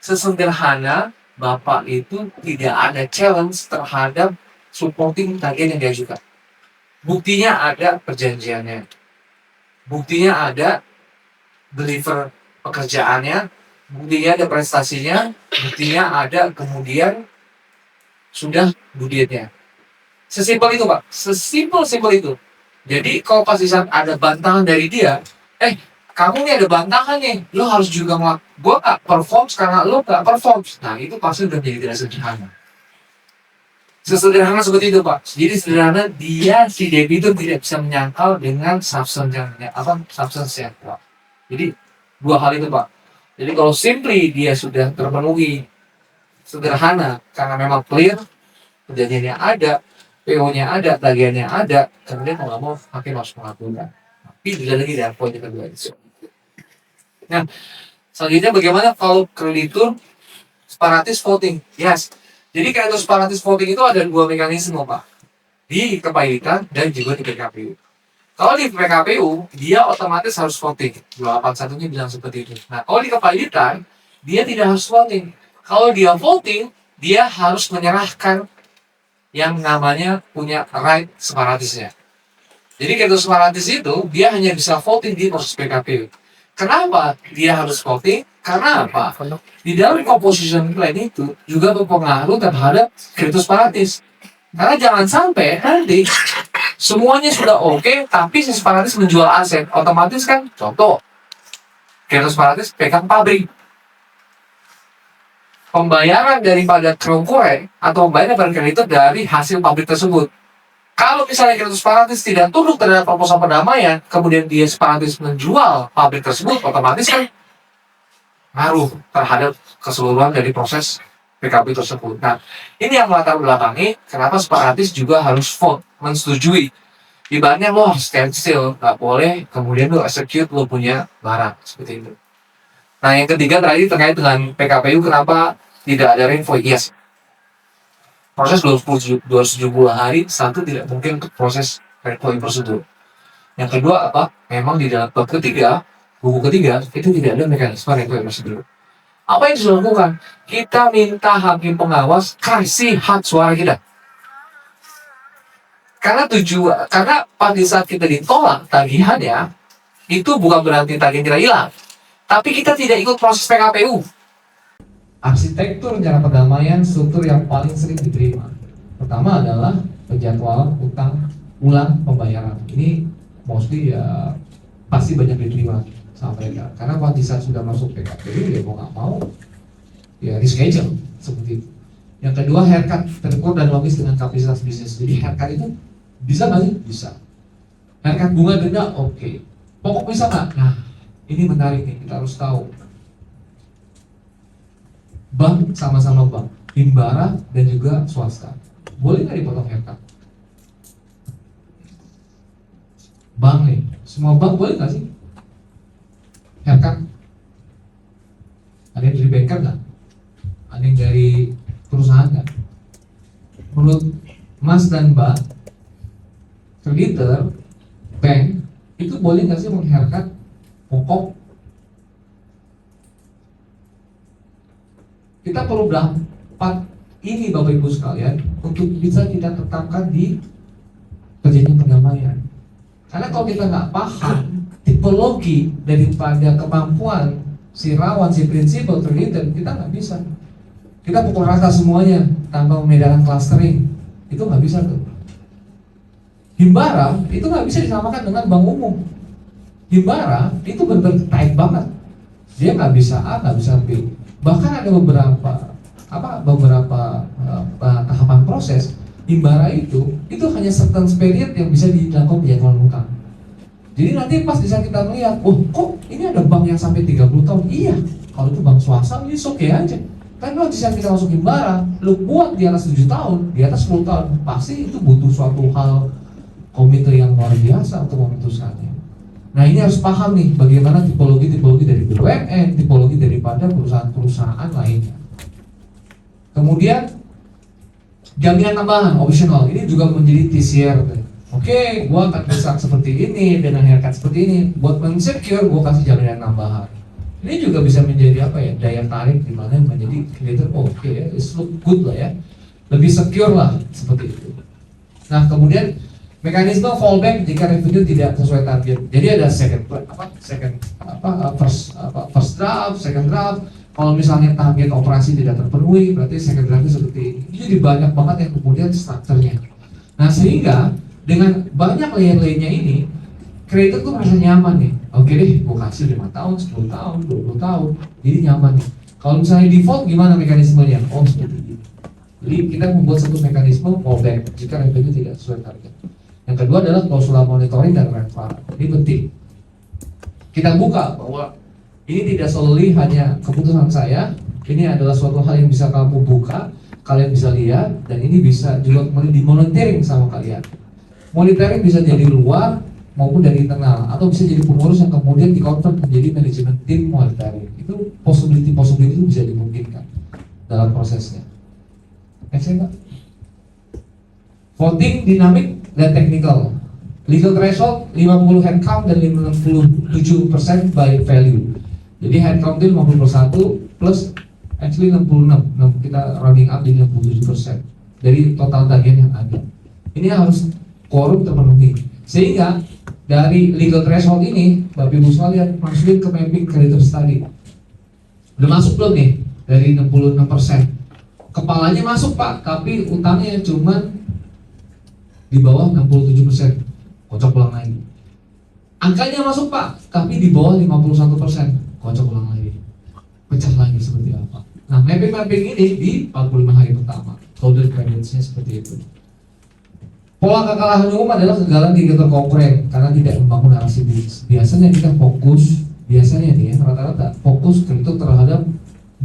Sesederhana Bapak itu tidak ada challenge terhadap supporting tagihan yang diajukan. Buktinya ada perjanjiannya. Buktinya ada deliver pekerjaannya. Buktinya ada prestasinya. Buktinya ada kemudian sudah budgetnya. Sesimpel itu Pak, sesimpel itu. Jadi kalau pas di saat ada bantahan dari dia, kamu nih ada bantahan nih, lo harus juga gue gak perform karena lo gak perform. Nah itu pasti udah jadi tidak sederhana. Sesederhana seperti itu Pak. Jadi sederhana dia si debitur tidak bisa menyangkal dengan substance-nya Pak. Jadi dua hal itu Pak. Jadi kalau simply dia sudah terpenuhi sederhana karena memang clear, perjanjiannya ada, PO-nya ada, tagihannya ada, kemudian kalau nggak mau hakim harus mengabulkan. Tapi tidak lagi dari poin yang kedua itu. Nah, selanjutnya bagaimana kalau kreditur separatis voting? Yes. Jadi kreditur separatis voting itu ada dua mekanisme Pak. Di kepailitan dan juga di PKPU. Kalau di PKPU, dia otomatis harus voting. 281-nya bilang seperti itu. Nah, kalau di kepailitan, dia tidak harus voting. Kalau dia voting, dia harus menyerahkan yang namanya punya right separatisnya. Jadi kreditur separatis itu dia hanya bisa voting di proses PKPU. Kenapa dia harus voting? Karena apa? Di dalam composition plan itu juga berpengaruh terhadap kreditur separatis. Karena jangan sampai nanti semuanya sudah oke, tapi si separatis menjual aset, otomatis kan contoh kreditur separatis pegang pabrik. Pembayaran daripada konkuren atau pembayaran daripada kreditur dari hasil pabrik tersebut. Kalau misalnya kreditur separatis tidak tunduk terhadap proposal perdamaian, kemudian dia separatis menjual pabrik tersebut, otomatis kan ngaruh terhadap keseluruhan dari proses PKP tersebut. Nah, ini yang melatar belakangi kenapa separatis juga harus vote, mensetujui. Ibaratnya lo harus stand still, nggak boleh kemudian lo execute lo punya barang seperti itu. Nah, yang ketiga tadi terkait dengan PKPU, kenapa tidak ada rainvoid? Yes. Proses 270 hari, satu tidak mungkin untuk proses rainvoid prosedur. Yang kedua apa? Memang di dalam bab ketiga, buku ketiga, itu tidak ada mekanisme rainvoid prosedur. Apa yang sudah dilakukan? Kita minta hakim pengawas kasih hak suara kita. Karena pada saat kita ditolak tagihannya, itu bukan berarti tagihan kita hilang. Tapi kita tidak ikut proses PKPU. Arsitektur rencana perdamaian struktur yang paling sering diterima. Pertama adalah penjadwalan utang ulang pembayaran. Ini mostly ya pasti banyak diterima sama mereka. Karena pada saat sudah masuk PKPU ya mau nggak mau ya reschedule seperti itu. Yang kedua haircut terukur dan logis dengan kapasitas bisnis. Jadi haircut itu Bisa nggak sih? Bisa. Haircut bunga denda, oke. Pokok bisa nggak? Nah, ini menarik nih, kita harus tahu. Bank sama-sama bank, Himbara dan juga swasta. Boleh nggak dipotong haircut? Bank nih, semua bank boleh nggak sih haircut? Ada yang dari banker nggak? Ada yang dari perusahaan nggak? Menurut Mas dan Mbak, kreditor, bank, itu boleh nggak sih menghaircut pokok? Kita perlu dapat ini Bapak Ibu sekalian untuk bisa kita tetapkan di perjanjian perdamaian. Karena kalau kita nggak paham tipologi daripada kemampuan si rawan, si prinsipal kreditor, kita nggak bisa. Kita pukul rata semuanya tanpa membedakan clustering, itu nggak bisa tuh. Himbara itu nggak bisa disamakan dengan bank umum. Himbara itu benar-benar tight banget. Dia nggak bisa A, nggak bisa B. Bahkan ada beberapa tahapan proses Himbara itu hanya certain period yang bisa dilakukan penjadwalan hutang. Jadi nanti pas bisa kita melihat, oh kok ini ada bank yang sampai 30 tahun? Iya, kalau itu bank swasta ini oke aja. Kan kalau bisa kita masuk Himbara, lu buat di atas 7 tahun, di atas 10 tahun, pasti itu butuh suatu hal komite yang luar biasa untuk memutuskannya. Nah ini harus paham nih bagaimana tipologi dari BUMN, tipologi daripada perusahaan-perusahaan lainnya. Kemudian jaminan tambahan optional ini juga menjadi TCR. Oke, gua akan besar seperti ini dengan haircut seperti ini. Buat men-secure gua kasih jaminan tambahan. Ini juga bisa menjadi apa ya, daya tarik di mana menjadi kreditor oke ya, it's look good lah ya. Lebih secure lah seperti itu. Nah, kemudian mekanisme fallback jika revenue tidak sesuai target. Jadi ada first draft, second draft. Kalau misalnya target operasi tidak terpenuhi, berarti second draft seperti ini. Jadi banyak banget yang kemudian strukturnya. Nah, sehingga dengan banyak layer-layernya ini, kreditor tuh merasa nyaman nih. Oke deh, gue kasih 5 tahun, 10 tahun, 20 tahun. Jadi nyaman nih. Kalau misalnya default gimana mekanismenya? Oh, seperti ini. Jadi kita membuat satu mekanisme fallback jika revenue tidak sesuai target. Yang kedua adalah klausul monitoring dan rentral. Ini penting. Kita buka bahwa ini tidak solely hanya keputusan saya. Ini adalah suatu hal yang bisa kamu buka, kalian bisa lihat, dan ini bisa juga kemudian dimonitoring sama kalian. Monitoring bisa dari luar maupun dari internal, atau bisa jadi pengurus yang kemudian di-convert menjadi manajemen tim monitoring. Itu possibility itu bisa dimungkinkan dalam prosesnya. Next slide, Pak. Voting dinamik dan technical. Legal threshold 50 headcount dan 57% by value. Jadi headcount itu 51 plus actually 66. Kita rounding up jadi 67% dari total tagihan yang ada. Ini harus quorum terpenuhi. Sehingga dari legal threshold ini, Bapak Ibu sekalian masukin ke mapping creditor study. Udah masuk belum nih dari 66%? Kepalanya masuk Pak, tapi utangnya cuma di bawah 67%. Kocok ulang lagi. Angkanya masuk Pak, tapi di bawah 51%. Kocok ulang lagi. Pecah lagi seperti apa? Nah, mapping ini di 45 hari pertama. Holder credits-nya seperti itu. Pola kekalahan umum adalah kegagalan kreditor konkuren karena tidak membangun narasi bisnis. Biasanya kita fokus, nih ya, rata-rata fokus kreditor terhadap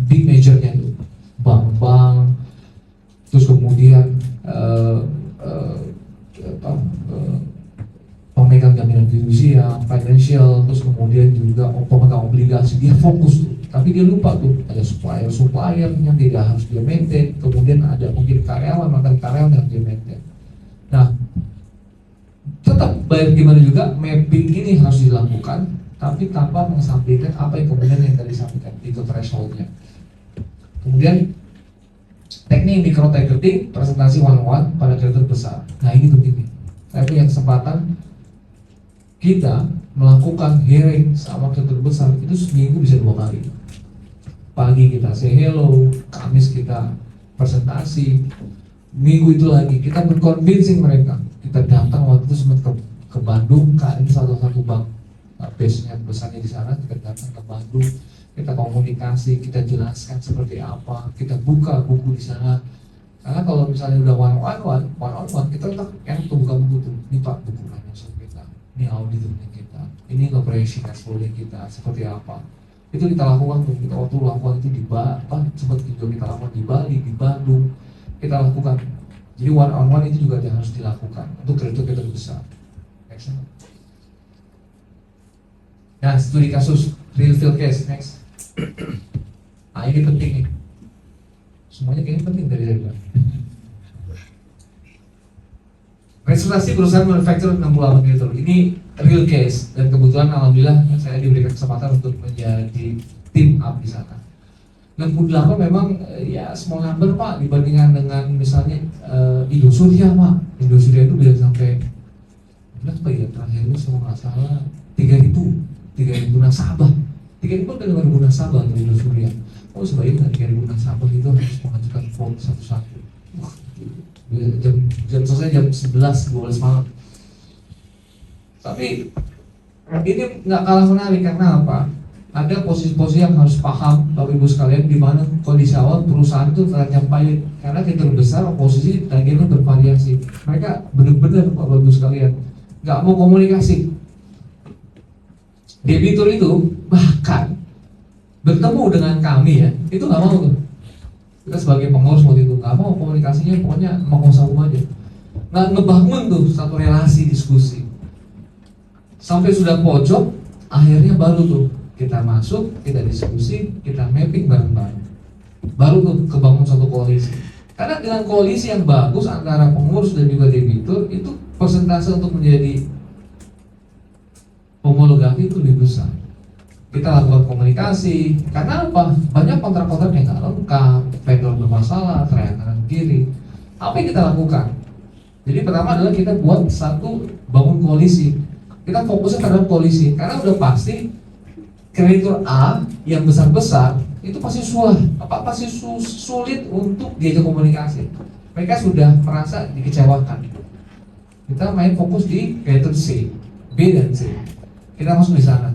big majornya itu, bank-bank, terus kemudian pemegang jaminan fidusia, financial, terus kemudian juga pemegang obligasi. Dia fokus tuh, tapi dia lupa tuh ada supplier yang tidak harus dia maintain, kemudian ada mungkin karyawan yang dia maintain. Nah, tetap baik gimana juga mapping ini harus dilakukan, tapi tanpa mengesampingkan apa yang kemudian yang tadi disampaikan itu thresholdnya. Kemudian teknik micro targeting, presentasi one-on-one pada kreditor besar. Nah ini penting nih. Saya punya kesempatan kita melakukan hearing sama kreditor besar itu seminggu bisa 2 kali. Pagi kita say hello, Kamis kita presentasi. Minggu itu lagi kita berconvincing mereka. Kita datang waktu itu sempat ke Bandung, ini salah satu bank base-nya besarnya di sana. Kita datang ke Bandung, kita komunikasi, kita jelaskan seperti apa, kita buka buku di sana, Karena kalau misalnya udah one on one, kita udah enak tuh buka buku tuh. Ini Pak buku financial kita, ini auditornya kita, ini operation cash flow kita seperti apa. Itu kita lakukan tuh. Kita waktu lakukan itu di sempat juga kita lakukan di Bali, di Bandung, kita lakukan. Jadi one on one itu juga harus dilakukan untuk kreditur kita besar. Next. Nah, studi kasus real field case next. Nah, ini penting nih. Semuanya kayaknya penting dari saya bilang. Restrukturisasi perusahaan manufacturer 68 gitu. Ini real case dan kebetulan alhamdulillah saya diberikan kesempatan untuk menjadi tim up di sana. 68 memang ya small number Pak dibandingkan dengan misalnya Indosuria Pak. Indosuria itu bisa sampai berapa ya terakhir itu semua nggak salah 3.000 nasabah. 3.000 kan 5.000 nasabah untuk Indosuria. Oh sebaiknya 3.000 nasabah itu harus mengajukan form satu-satu. Jam selesai jam 11-12 malam. Tapi ini nggak kalah menarik karena apa? Ada posisi-posisi yang harus paham Bapak Ibu sekalian di mana kondisi awal perusahaan itu terancam pilot karena kita besar posisi tagihannya bervariasi. Mereka benar-benar Bapak Ibu sekalian nggak mau komunikasi. Debitur itu bahkan bertemu dengan kami ya itu nggak mau tuh. Kita sebagai pengurus waktu itu nggak mau komunikasinya pokoknya mau aja, nggak ngebangun tuh satu relasi diskusi sampai sudah pojok akhirnya baru tuh kita masuk, kita diskusi, kita mapping bareng-bareng, baru tuh kebangun satu koalisi. Karena dengan koalisi yang bagus antara pengurus dan juga debitur itu persentase untuk menjadi homologafi itu lebih besar. Kita lakukan komunikasi, karena apa? Banyak kontrak-kontrak yang nggak lengkap, vendor bermasalah, triangan kiri. Apa yang kita lakukan? Jadi pertama adalah kita buat satu bangun koalisi. Kita fokusnya terhadap koalisi, karena udah pasti kreditur A yang besar-besar itu pasti sulit untuk diajak komunikasi. Mereka sudah merasa dikecewakan. Kita main fokus di kreditur C, B dan C. Kita masuk di sana.